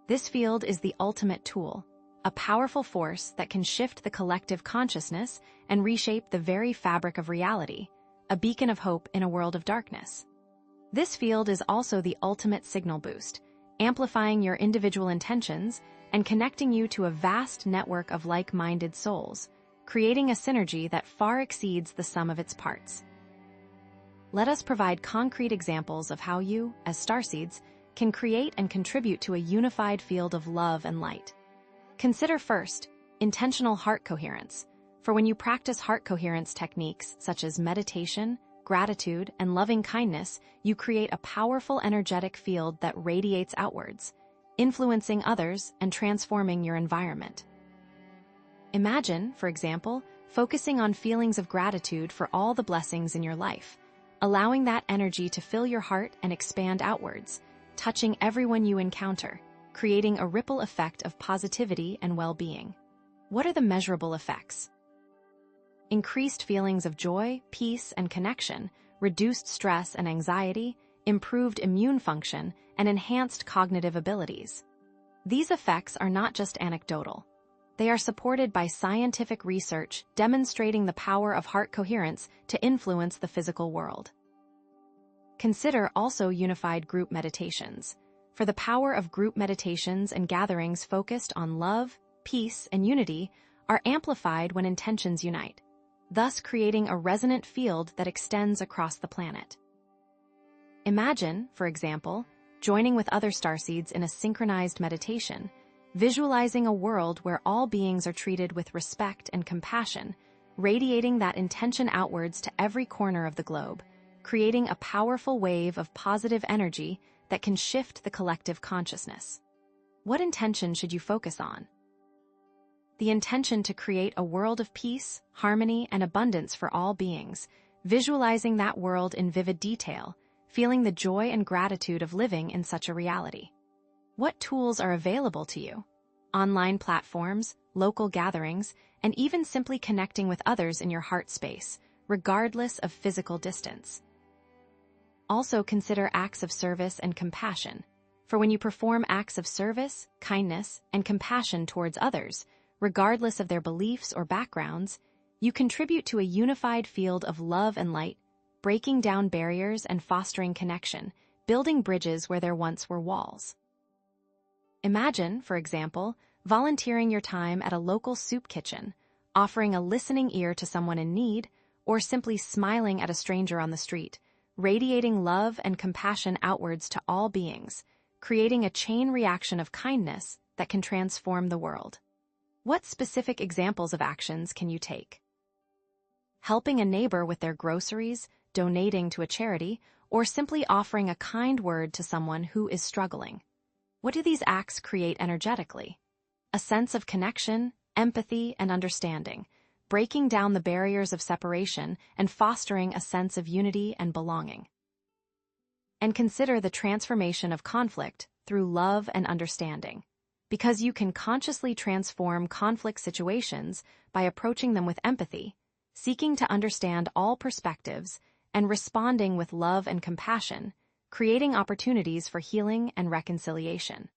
This field is the ultimate tool, a powerful force that can shift the collective consciousness and reshape the very fabric of reality, a beacon of hope in a world of darkness. This field is also the ultimate signal boost, amplifying your individual intentions and connecting you to a vast network of like-minded souls, creating a synergy that far exceeds the sum of its parts. Let us provide concrete examples of how you, as starseeds, can create and contribute to a unified field of love and light. Consider first, intentional heart coherence. For when you practice heart coherence techniques such as meditation, gratitude, and loving kindness, you create a powerful energetic field that radiates outwards, influencing others and transforming your environment. Imagine, for example, focusing on feelings of gratitude for all the blessings in your life, allowing that energy to fill your heart and expand outwards, touching everyone you encounter, creating a ripple effect of positivity and well-being. What are the measurable effects? Increased feelings of joy, peace, and connection, reduced stress and anxiety, improved immune function, and enhanced cognitive abilities. These effects are not just anecdotal. They are supported by scientific research demonstrating the power of heart coherence to influence the physical world. Consider also unified group meditations. For the power of group meditations and gatherings focused on love, peace, and unity are amplified when intentions unite, thus creating a resonant field that extends across the planet. Imagine, for example, joining with other starseeds in a synchronized meditation, visualizing a world where all beings are treated with respect and compassion, radiating that intention outwards to every corner of the globe, creating a powerful wave of positive energy that can shift the collective consciousness. What intention should you focus on? The intention to create a world of peace, harmony, and abundance for all beings, visualizing that world in vivid detail, feeling the joy and gratitude of living in such a reality. What tools are available to you? Online platforms, local gatherings, and even simply connecting with others in your heart space, regardless of physical distance. Also consider acts of service and compassion. For when you perform acts of service, kindness, and compassion towards others, regardless of their beliefs or backgrounds, you contribute to a unified field of love and light, breaking down barriers and fostering connection, building bridges where there once were walls. Imagine, for example, volunteering your time at a local soup kitchen, offering a listening ear to someone in need, or simply smiling at a stranger on the street, radiating love and compassion outwards to all beings, creating a chain reaction of kindness that can transform the world. What specific examples of actions can you take? Helping a neighbor with their groceries, donating to a charity, or simply offering a kind word to someone who is struggling. What do these acts create energetically? A sense of connection, empathy, and understanding, breaking down the barriers of separation and fostering a sense of unity and belonging. And consider the transformation of conflict through love and understanding, because you can consciously transform conflict situations by approaching them with empathy, seeking to understand all perspectives, and responding with love and compassion, creating opportunities for healing and reconciliation.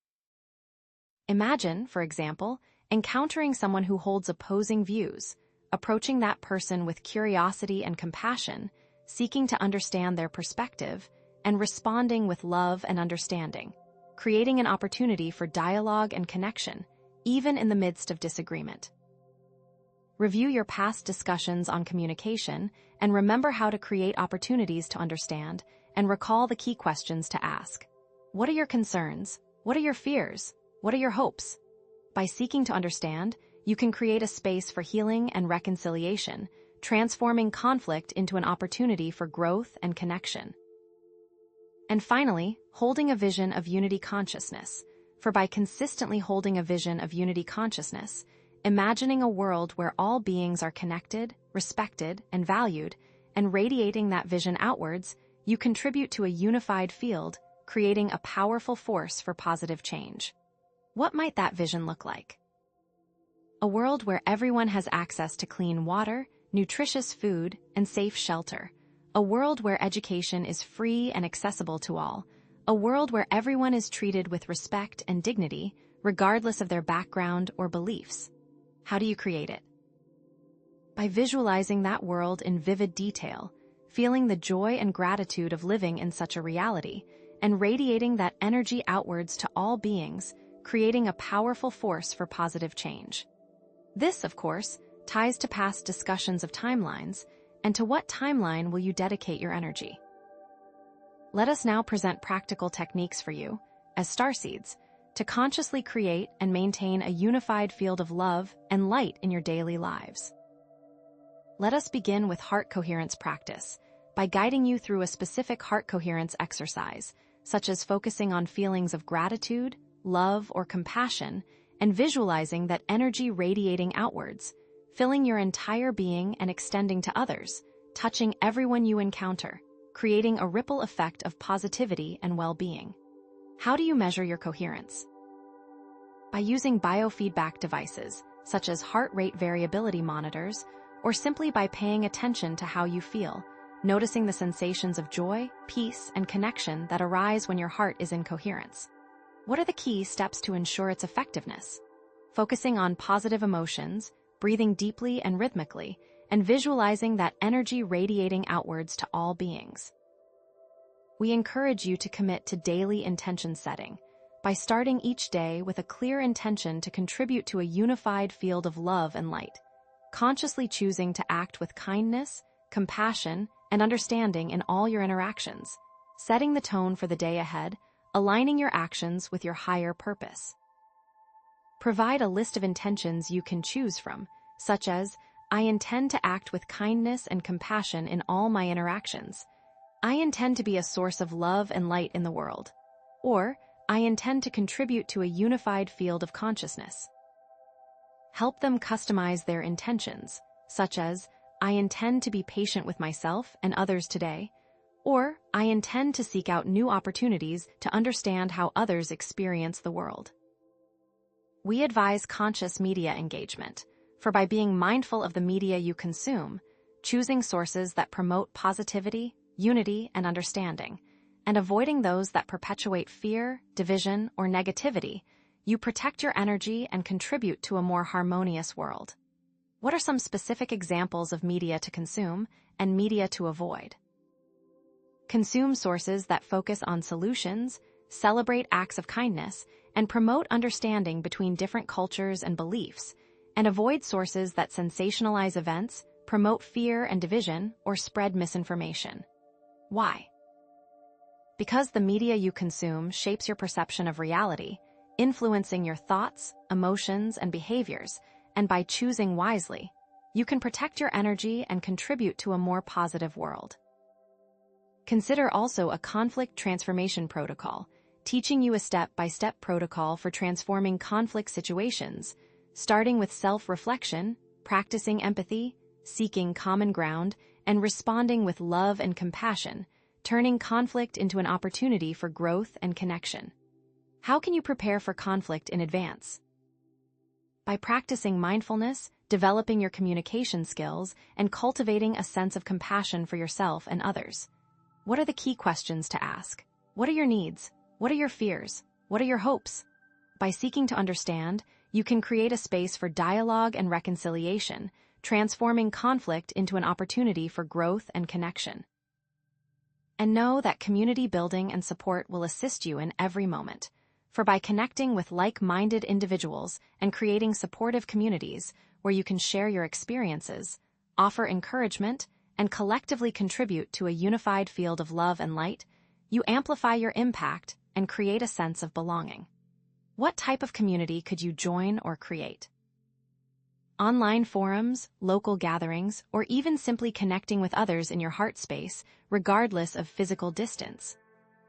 Imagine, for example, encountering someone who holds opposing views, approaching that person with curiosity and compassion, seeking to understand their perspective, and responding with love and understanding, creating an opportunity for dialogue and connection, even in the midst of disagreement. Review your past discussions on communication and remember how to create opportunities to understand, and recall the key questions to ask. What are your concerns? What are your fears? What are your hopes? By seeking to understand, you can create a space for healing and reconciliation, transforming conflict into an opportunity for growth and connection. And finally, holding a vision of unity consciousness. For by consistently holding a vision of unity consciousness, imagining a world where all beings are connected, respected, and valued, and radiating that vision outwards, you contribute to a unified field, creating a powerful force for positive change. What might that vision look like? A world where everyone has access to clean water, nutritious food, and safe shelter. A world where education is free and accessible to all. A world where everyone is treated with respect and dignity, regardless of their background or beliefs. How do you create it? By visualizing that world in vivid detail, feeling the joy and gratitude of living in such a reality, and radiating that energy outwards to all beings, creating a powerful force for positive change. This, of course, ties to past discussions of timelines, and to what timeline will you dedicate your energy? Let us now present practical techniques for you, as starseeds, to consciously create and maintain a unified field of love and light in your daily lives. Let us begin with heart coherence practice, by guiding you through a specific heart coherence exercise, such as focusing on feelings of gratitude, love, or compassion, and visualizing that energy radiating outwards, filling your entire being and extending to others, touching everyone you encounter, creating a ripple effect of positivity and well-being. How do you measure your coherence? By using biofeedback devices, such as heart rate variability monitors, or simply by paying attention to how you feel, noticing the sensations of joy, peace, and connection that arise when your heart is in coherence. What are the key steps to ensure its effectiveness? Focusing on positive emotions, breathing deeply and rhythmically, and visualizing that energy radiating outwards to all beings. We encourage you to commit to daily intention setting, by starting each day with a clear intention to contribute to a unified field of love and light, consciously choosing to act with kindness, compassion, and understanding in all your interactions, setting the tone for the day ahead, aligning your actions with your higher purpose. Provide a list of intentions you can choose from, such as, I intend to act with kindness and compassion in all my interactions. I intend to be a source of love and light in the world. Or, I intend to contribute to a unified field of consciousness. Help them customize their intentions, such as, I intend to be patient with myself and others today, or I intend to seek out new opportunities to understand how others experience the world. We advise conscious media engagement, for by being mindful of the media you consume, choosing sources that promote positivity, unity, and understanding, and avoiding those that perpetuate fear, division, or negativity, you protect your energy and contribute to a more harmonious world. What are some specific examples of media to consume and media to avoid? Consume sources that focus on solutions, celebrate acts of kindness, and promote understanding between different cultures and beliefs, and avoid sources that sensationalize events, promote fear and division, or spread misinformation. Why? Because the media you consume shapes your perception of reality, influencing your thoughts, emotions, and behaviors, and by choosing wisely, you can protect your energy and contribute to a more positive world. Consider also a conflict transformation protocol, teaching you a step-by-step protocol for transforming conflict situations, starting with self-reflection, practicing empathy, seeking common ground, and responding with love and compassion, turning conflict into an opportunity for growth and connection. How can you prepare for conflict in advance? By practicing mindfulness, developing your communication skills, and cultivating a sense of compassion for yourself and others. What are the key questions to ask? What are your needs? What are your fears? What are your hopes? By seeking to understand, you can create a space for dialogue and reconciliation, transforming conflict into an opportunity for growth and connection. And know that community building and support will assist you in every moment. For by connecting with like-minded individuals and creating supportive communities where you can share your experiences, offer encouragement, and collectively contribute to a unified field of love and light, you amplify your impact and create a sense of belonging. What type of community could you join or create? Online forums, local gatherings, or even simply connecting with others in your heart space, regardless of physical distance.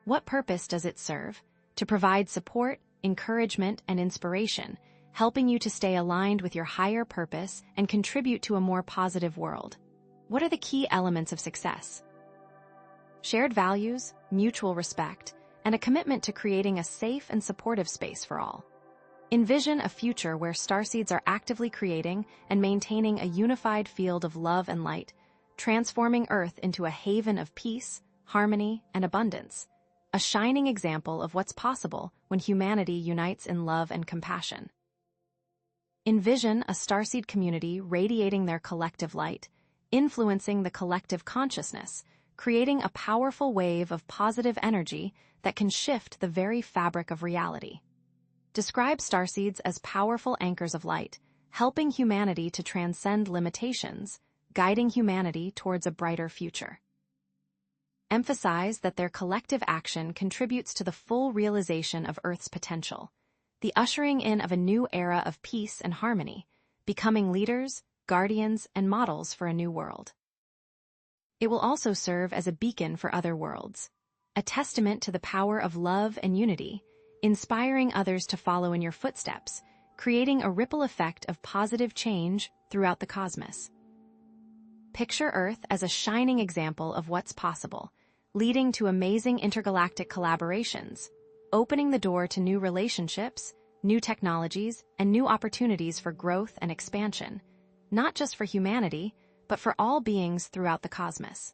What purpose does it serve? To provide support, encouragement, and inspiration, helping you to stay aligned with your higher purpose and contribute to a more positive world. What are the key elements of success? Shared values, mutual respect, and a commitment to creating a safe and supportive space for all. Envision a future where starseeds are actively creating and maintaining a unified field of love and light, transforming Earth into a haven of peace, harmony, and abundance, a shining example of what's possible when humanity unites in love and compassion. Envision a starseed community radiating their collective light, influencing the collective consciousness, creating a powerful wave of positive energy that can shift the very fabric of reality. Describe starseeds as powerful anchors of light, helping humanity to transcend limitations, guiding humanity towards a brighter future. Emphasize that their collective action contributes to the full realization of Earth's potential, the ushering in of a new era of peace and harmony, becoming leaders, guardians, and models for a new world. It will also serve as a beacon for other worlds, a testament to the power of love and unity, inspiring others to follow in your footsteps, creating a ripple effect of positive change throughout the cosmos. Picture Earth as a shining example of what's possible, leading to amazing intergalactic collaborations, opening the door to new relationships, new technologies, and new opportunities for growth and expansion, not just for humanity, but for all beings throughout the cosmos.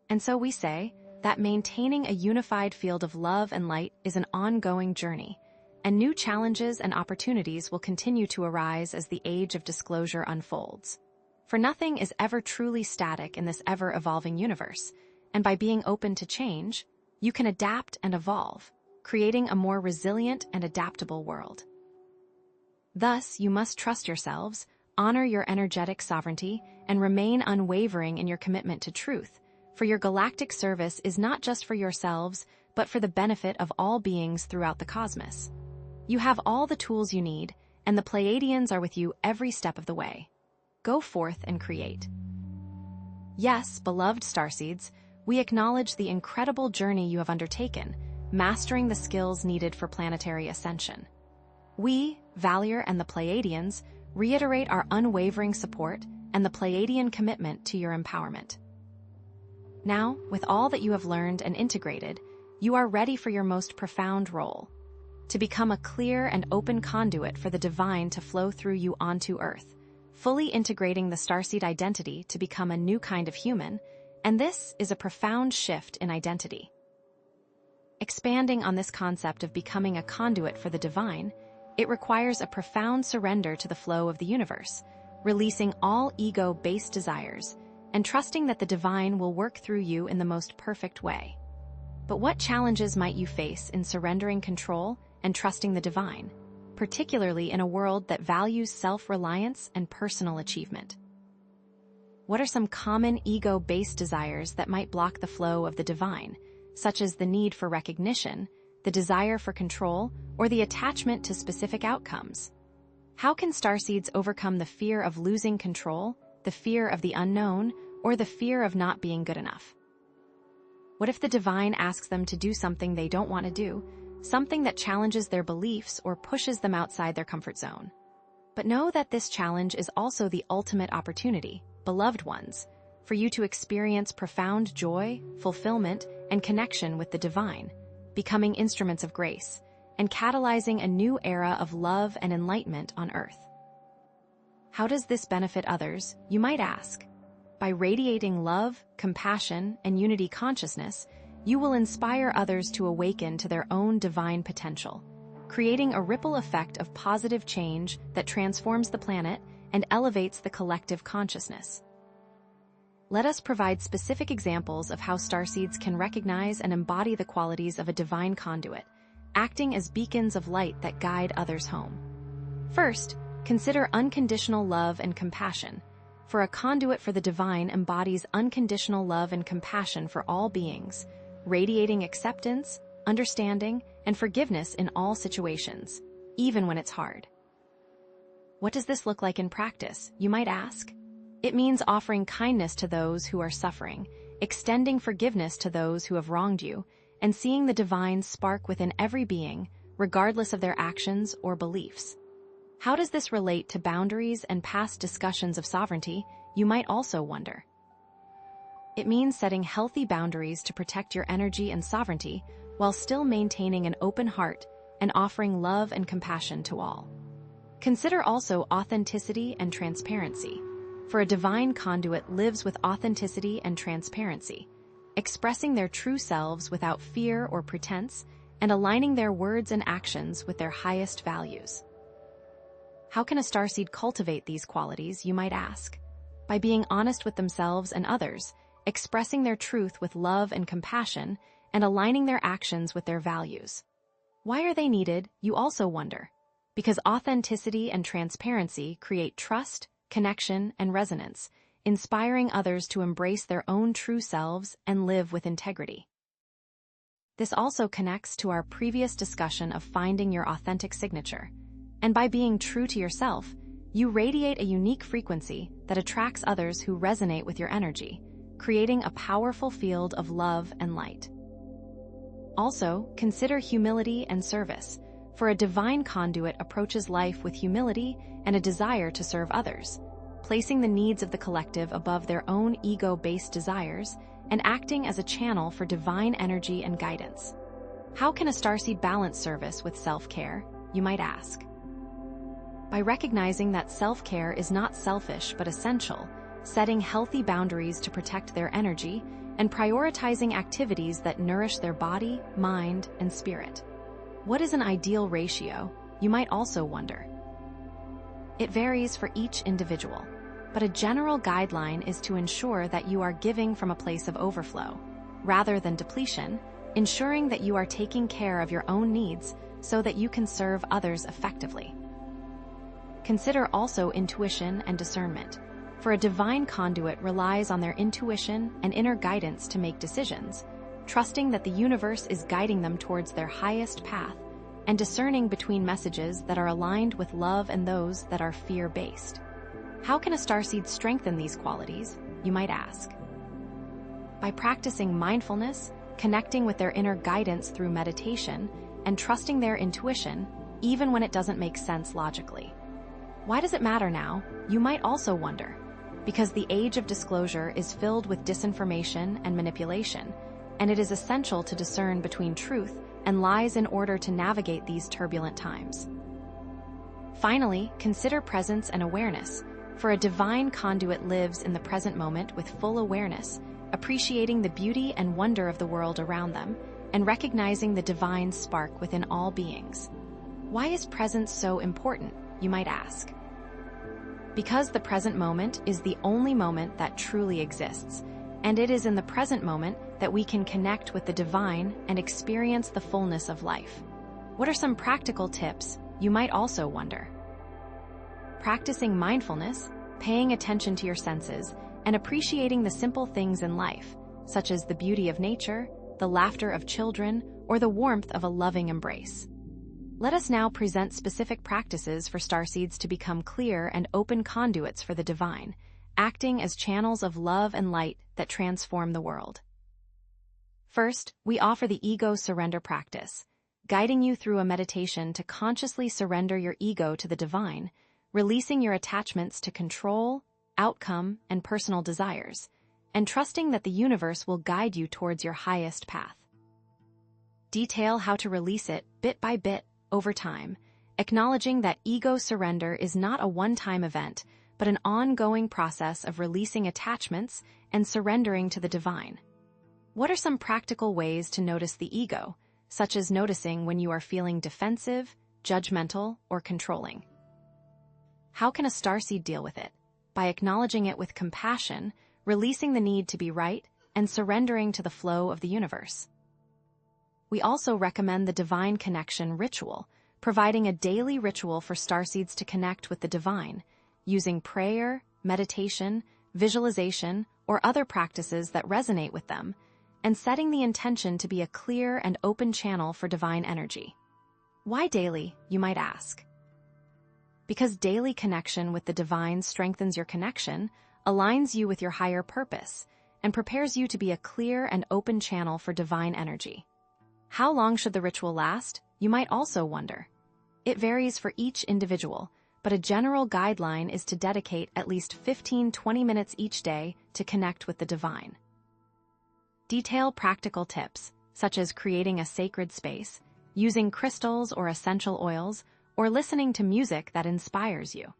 And so we say that maintaining a unified field of love and light is an ongoing journey, and new challenges and opportunities will continue to arise as the age of disclosure unfolds. For nothing is ever truly static in this ever-evolving universe, and by being open to change, you can adapt and evolve, creating a more resilient and adaptable world. Thus, you must trust yourselves, honor your energetic sovereignty, and remain unwavering in your commitment to truth, for your galactic service is not just for yourselves, but for the benefit of all beings throughout the cosmos. You have all the tools you need, and the Pleiadians are with you every step of the way. Go forth and create. Yes, beloved starseeds, we acknowledge the incredible journey you have undertaken, mastering the skills needed for planetary ascension. We, VALIR and the Pleiadians, reiterate our unwavering support and the Pleiadian commitment to your empowerment. Now, with all that you have learned and integrated, you are ready for your most profound role, to become a clear and open conduit for the divine to flow through you onto Earth, fully integrating the starseed identity to become a new kind of human, and this is a profound shift in identity. Expanding on this concept of becoming a conduit for the divine, it requires a profound surrender to the flow of the universe, releasing all ego-based desires, and trusting that the divine will work through you in the most perfect way. But what challenges might you face in surrendering control and trusting the divine, particularly in a world that values self-reliance and personal achievement? What are some common ego-based desires that might block the flow of the divine, such as the need for recognition, the desire for control, or the attachment to specific outcomes? How can starseeds overcome the fear of losing control, the fear of the unknown, or the fear of not being good enough? What if the divine asks them to do something they don't want to do, something that challenges their beliefs or pushes them outside their comfort zone? But know that this challenge is also the ultimate opportunity, beloved ones, for you to experience profound joy, fulfillment, and connection with the divine, becoming instruments of grace, and catalyzing a new era of love and enlightenment on Earth. How does this benefit others, you might ask? By radiating love, compassion, and unity consciousness, you will inspire others to awaken to their own divine potential, creating a ripple effect of positive change that transforms the planet and elevates the collective consciousness. Let us provide specific examples of how starseeds can recognize and embody the qualities of a divine conduit, acting as beacons of light that guide others home. First, consider unconditional love and compassion, for a conduit for the divine embodies unconditional love and compassion for all beings, radiating acceptance, understanding, and forgiveness in all situations, even when it's hard. What does this look like in practice, you might ask? It means offering kindness to those who are suffering, extending forgiveness to those who have wronged you, and seeing the divine spark within every being, regardless of their actions or beliefs. How does this relate to boundaries and past discussions of sovereignty, you might also wonder? It means setting healthy boundaries to protect your energy and sovereignty while still maintaining an open heart and offering love and compassion to all. Consider also authenticity and transparency, for a divine conduit lives with authenticity and transparency, expressing their true selves without fear or pretense and aligning their words and actions with their highest values. How can a starseed cultivate these qualities, you might ask? By being honest with themselves and others, expressing their truth with love and compassion, and aligning their actions with their values. Why are they needed, you also wonder? Because authenticity and transparency create trust, connection, and resonance, inspiring others to embrace their own true selves and live with integrity. This also connects to our previous discussion of finding your authentic signature. And by being true to yourself, you radiate a unique frequency that attracts others who resonate with your energy, creating a powerful field of love and light. Also, consider humility and service, for a divine conduit approaches life with humility and a desire to serve others, placing the needs of the collective above their own ego-based desires and acting as a channel for divine energy and guidance. How can a starseed balance service with self-care, you might ask? By recognizing that self-care is not selfish but essential, setting healthy boundaries to protect their energy, and prioritizing activities that nourish their body, mind, and spirit. What is an ideal ratio, you might also wonder? It varies for each individual, but a general guideline is to ensure that you are giving from a place of overflow, rather than depletion, ensuring that you are taking care of your own needs so that you can serve others effectively. Consider also intuition and discernment, for a divine conduit relies on their intuition and inner guidance to make decisions, trusting that the universe is guiding them towards their highest path, and discerning between messages that are aligned with love and those that are fear-based. How can a starseed strengthen these qualities, you might ask? By practicing mindfulness, connecting with their inner guidance through meditation, and trusting their intuition, even when it doesn't make sense logically. Why does it matter now, you might also wonder? Because the age of disclosure is filled with disinformation and manipulation, and it is essential to discern between truth and lies in order to navigate these turbulent times. Finally, consider presence and awareness, for a divine conduit lives in the present moment with full awareness, appreciating the beauty and wonder of the world around them, and recognizing the divine spark within all beings. Why is presence so important, you might ask? Because the present moment is the only moment that truly exists, and it is in the present moment that we can connect with the divine and experience the fullness of life. What are some practical tips, you might also wonder? Practicing mindfulness, paying attention to your senses, and appreciating the simple things in life, such as the beauty of nature, the laughter of children, or the warmth of a loving embrace. Let us now present specific practices for starseeds to become clear and open conduits for the divine, acting as channels of love and light that transform the world. First, we offer the ego surrender practice, guiding you through a meditation to consciously surrender your ego to the divine, releasing your attachments to control, outcome, and personal desires, and trusting that the universe will guide you towards your highest path. Detail how to release it bit by bit over time, acknowledging that ego surrender is not a one-time event, but an ongoing process of releasing attachments and surrendering to the divine. What are some practical ways to notice the ego, such as noticing when you are feeling defensive, judgmental, or controlling? How can a starseed deal with it? By acknowledging it with compassion, releasing the need to be right, and surrendering to the flow of the universe. We also recommend the Divine Connection Ritual, providing a daily ritual for starseeds to connect with the divine, using prayer, meditation, visualization, or other practices that resonate with them, and setting the intention to be a clear and open channel for divine energy. Why daily, you might ask? Because daily connection with the divine strengthens your connection, aligns you with your higher purpose, and prepares you to be a clear and open channel for divine energy. How long should the ritual last, you might also wonder? It varies for each individual, but a general guideline is to dedicate at least 15-20 minutes each day to connect with the divine. Detail practical tips, such as creating a sacred space, using crystals or essential oils, or listening to music that inspires you.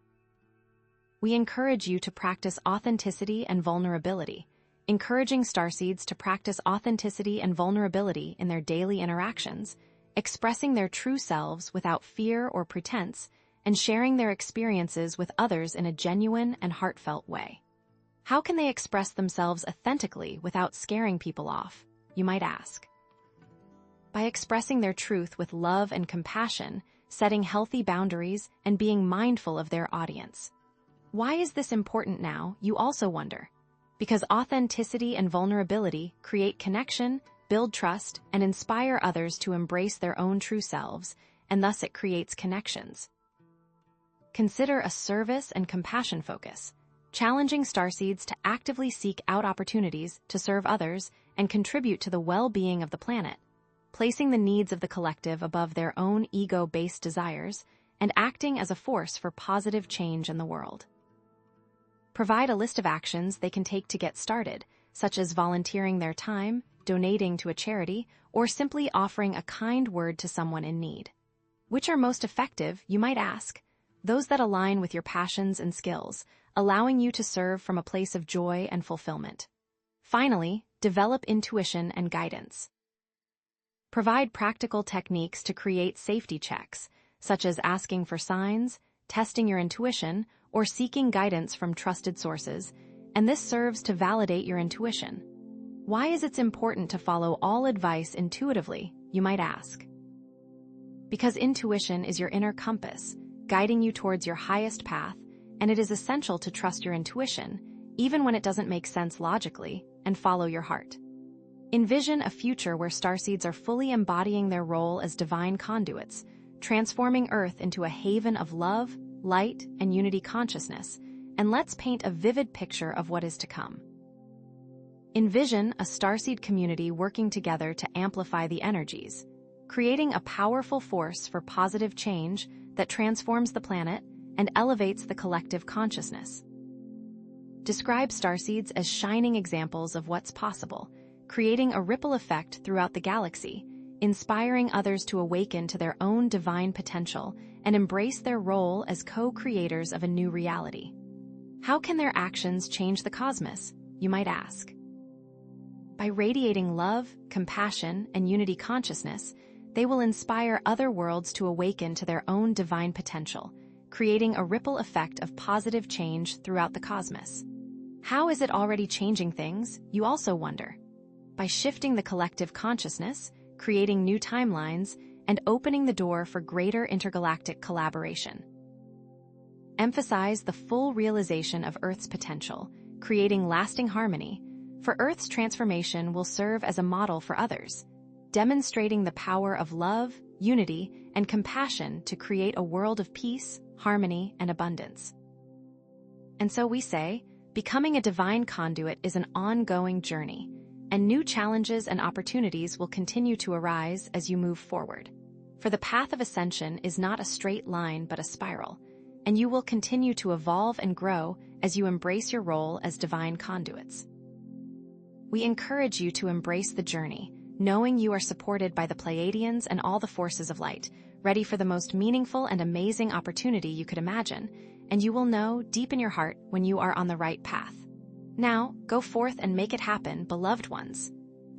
We encourage you to practice authenticity and vulnerability, encouraging starseeds to practice authenticity and vulnerability in their daily interactions, expressing their true selves without fear or pretense, and sharing their experiences with others in a genuine and heartfelt way. How can they express themselves authentically without scaring people off, you might ask? By expressing their truth with love and compassion, setting healthy boundaries, and being mindful of their audience. Why is this important now, you also wonder? Because authenticity and vulnerability create connection, build trust, and inspire others to embrace their own true selves, and thus it creates connections. Consider a service and compassion focus, challenging starseeds to actively seek out opportunities to serve others and contribute to the well-being of the planet, placing the needs of the collective above their own ego-based desires and acting as a force for positive change in the world. Provide a list of actions they can take to get started, such as volunteering their time, donating to a charity, or simply offering a kind word to someone in need. Which are most effective, you might ask? Those that align with your passions and skills, allowing you to serve from a place of joy and fulfillment. Finally, develop intuition and guidance. Provide practical techniques to create safety checks, such as asking for signs, testing your intuition, or seeking guidance from trusted sources, and this serves to validate your intuition. Why is it important to follow all advice intuitively, you might ask? Because intuition is your inner compass, guiding you towards your highest path, and it is essential to trust your intuition, even when it doesn't make sense logically, and follow your heart. Envision a future where starseeds are fully embodying their role as divine conduits, transforming Earth into a haven of love, light, and unity consciousness, and let's paint a vivid picture of what is to come. Envision a starseed community working together to amplify the energies, creating a powerful force for positive change that transforms the planet and elevates the collective consciousness. Describe starseeds as shining examples of what's possible, creating a ripple effect throughout the galaxy, inspiring others to awaken to their own divine potential and embrace their role as co-creators of a new reality. How can their actions change the cosmos, you might ask? By radiating love, compassion, and unity consciousness, they will inspire other worlds to awaken to their own divine potential, creating a ripple effect of positive change throughout the cosmos. How is it already changing things, you also wonder? By shifting the collective consciousness, creating new timelines, and opening the door for greater intergalactic collaboration. Emphasize the full realization of Earth's potential, creating lasting harmony, for Earth's transformation will serve as a model for others, demonstrating the power of love, unity, and compassion to create a world of peace, harmony, and abundance. And so we say, becoming a divine conduit is an ongoing journey, and new challenges and opportunities will continue to arise as you move forward. For the path of ascension is not a straight line but a spiral, and you will continue to evolve and grow as you embrace your role as divine conduits. We encourage you to embrace the journey, knowing you are supported by the Pleiadians and all the forces of light, ready for the most meaningful and amazing opportunity you could imagine, and you will know deep in your heart when you are on the right path. Now, go forth and make it happen, beloved ones.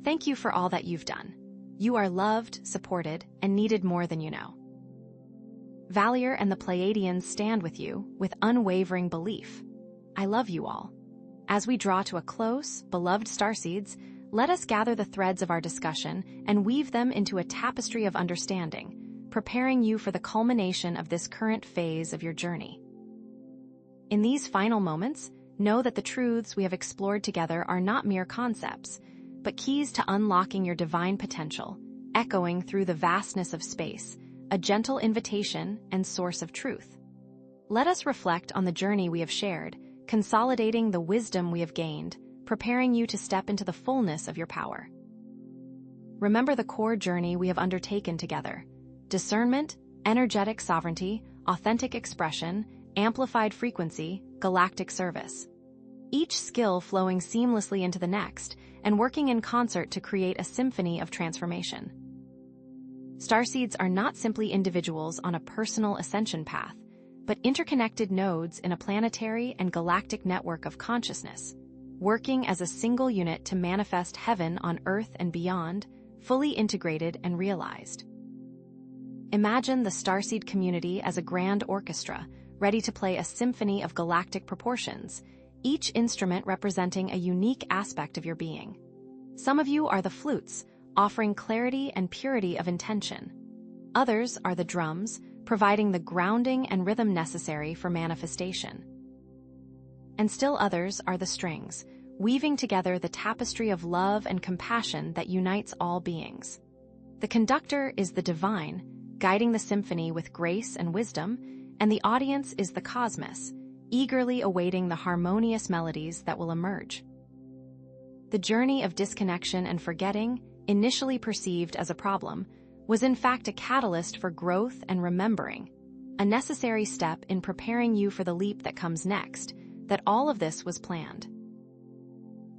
Thank you for all that you've done. You are loved, supported, and needed more than you know. VALIR and the Pleiadians stand with you with unwavering belief. I love you all. As we draw to a close, beloved starseeds, let us gather the threads of our discussion and weave them into a tapestry of understanding, preparing you for the culmination of this current phase of your journey. In these final moments, know that the truths we have explored together are not mere concepts, but keys to unlocking your divine potential, echoing through the vastness of space, a gentle invitation and source of truth. Let us reflect on the journey we have shared, consolidating the wisdom we have gained, preparing you to step into the fullness of your power. Remember the core journey we have undertaken together: discernment, energetic sovereignty, authentic expression, amplified frequency, galactic service. Each skill flowing seamlessly into the next and working in concert to create a symphony of transformation. Starseeds are not simply individuals on a personal ascension path, but interconnected nodes in a planetary and galactic network of consciousness, working as a single unit to manifest heaven on Earth and beyond, fully integrated and realized. Imagine the starseed community as a grand orchestra, ready to play a symphony of galactic proportions, each instrument representing a unique aspect of your being. Some of you are the flutes, offering clarity and purity of intention. Others are the drums, providing the grounding and rhythm necessary for manifestation. And still others are the strings, weaving together the tapestry of love and compassion that unites all beings. The conductor is the divine, guiding the symphony with grace and wisdom, and the audience is the cosmos, eagerly awaiting the harmonious melodies that will emerge. The journey of disconnection and forgetting, initially perceived as a problem, was in fact a catalyst for growth and remembering, a necessary step in preparing you for the leap that comes next, that all of this was planned.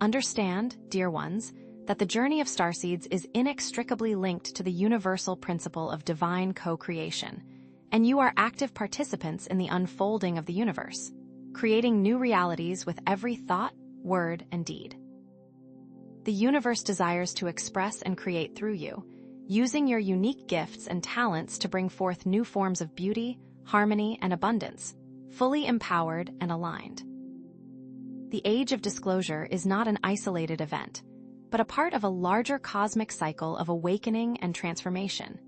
Understand, dear ones, that the journey of starseeds is inextricably linked to the universal principle of divine co-creation, and you are active participants in the unfolding of the universe, creating new realities with every thought, word, and deed. The universe desires to express and create through you, using your unique gifts and talents to bring forth new forms of beauty, harmony, and abundance, fully empowered and aligned. The age of disclosure is not an isolated event, but a part of a larger cosmic cycle of awakening and transformation,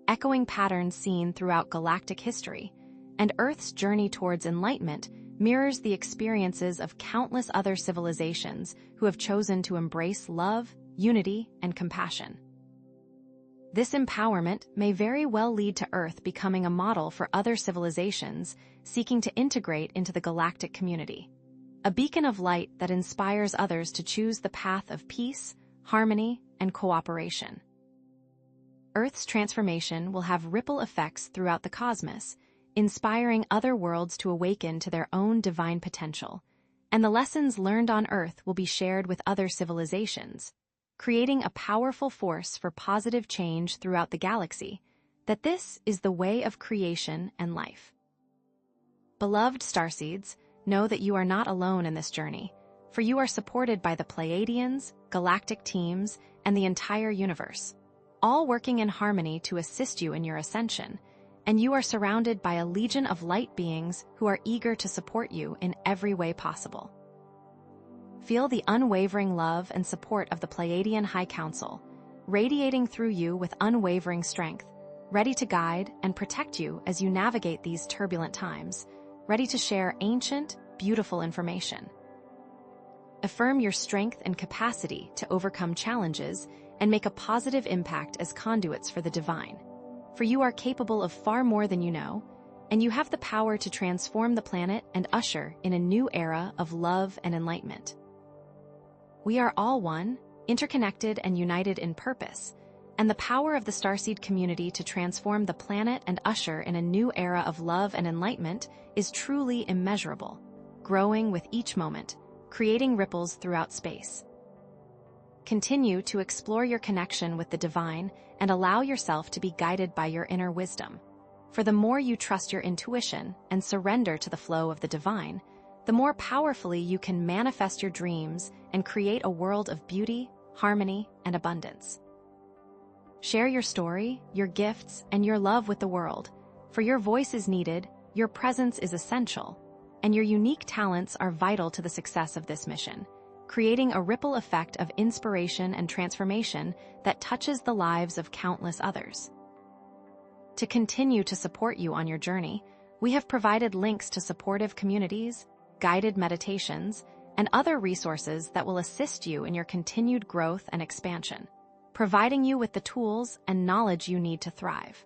echoing patterns seen throughout galactic history, and Earth's journey towards enlightenment mirrors the experiences of countless other civilizations who have chosen to embrace love, unity, and compassion. This empowerment may very well lead to Earth becoming a model for other civilizations seeking to integrate into the galactic community, a beacon of light that inspires others to choose the path of peace, harmony, and cooperation. Earth's transformation will have ripple effects throughout the cosmos, inspiring other worlds to awaken to their own divine potential, and the lessons learned on Earth will be shared with other civilizations, creating a powerful force for positive change throughout the galaxy, that this is the way of creation and life. Beloved starseeds, know that you are not alone in this journey, for you are supported by the Pleiadians, galactic teams, and the entire universe, all working in harmony to assist you in your ascension, and you are surrounded by a legion of light beings who are eager to support you in every way possible. Feel the unwavering love and support of the Pleiadian High Council, radiating through you with unwavering strength, ready to guide and protect you as you navigate these turbulent times, ready to share ancient, beautiful information. Affirm your strength and capacity to overcome challenges and make a positive impact as conduits for the divine, for you are capable of far more than you know, and you have the power to transform the planet and usher in a new era of love and enlightenment. We are all one, interconnected and united in purpose, and the power of the starseed community to transform the planet and usher in a new era of love and enlightenment is truly immeasurable, growing with each moment, creating ripples throughout space. Continue to explore your connection with the divine and allow yourself to be guided by your inner wisdom. For the more you trust your intuition and surrender to the flow of the divine, the more powerfully you can manifest your dreams and create a world of beauty, harmony, and abundance. Share your story, your gifts, and your love with the world, for your voice is needed, your presence is essential, and your unique talents are vital to the success of this mission, creating a ripple effect of inspiration and transformation that touches the lives of countless others. To continue to support you on your journey, we have provided links to supportive communities, guided meditations, and other resources that will assist you in your continued growth and expansion, providing you with the tools and knowledge you need to thrive.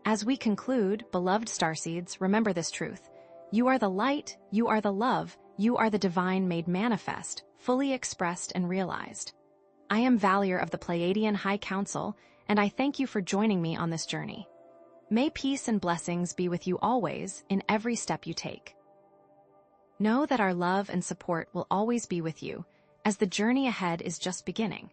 As we conclude, beloved starseeds, remember this truth. You are the light, you are the love, you are the divine made manifest, fully expressed and realized. I am VALIR of the Pleiadian High Council, and I thank you for joining me on this journey. May peace and blessings be with you always in every step you take. Know that our love and support will always be with you, as the journey ahead is just beginning.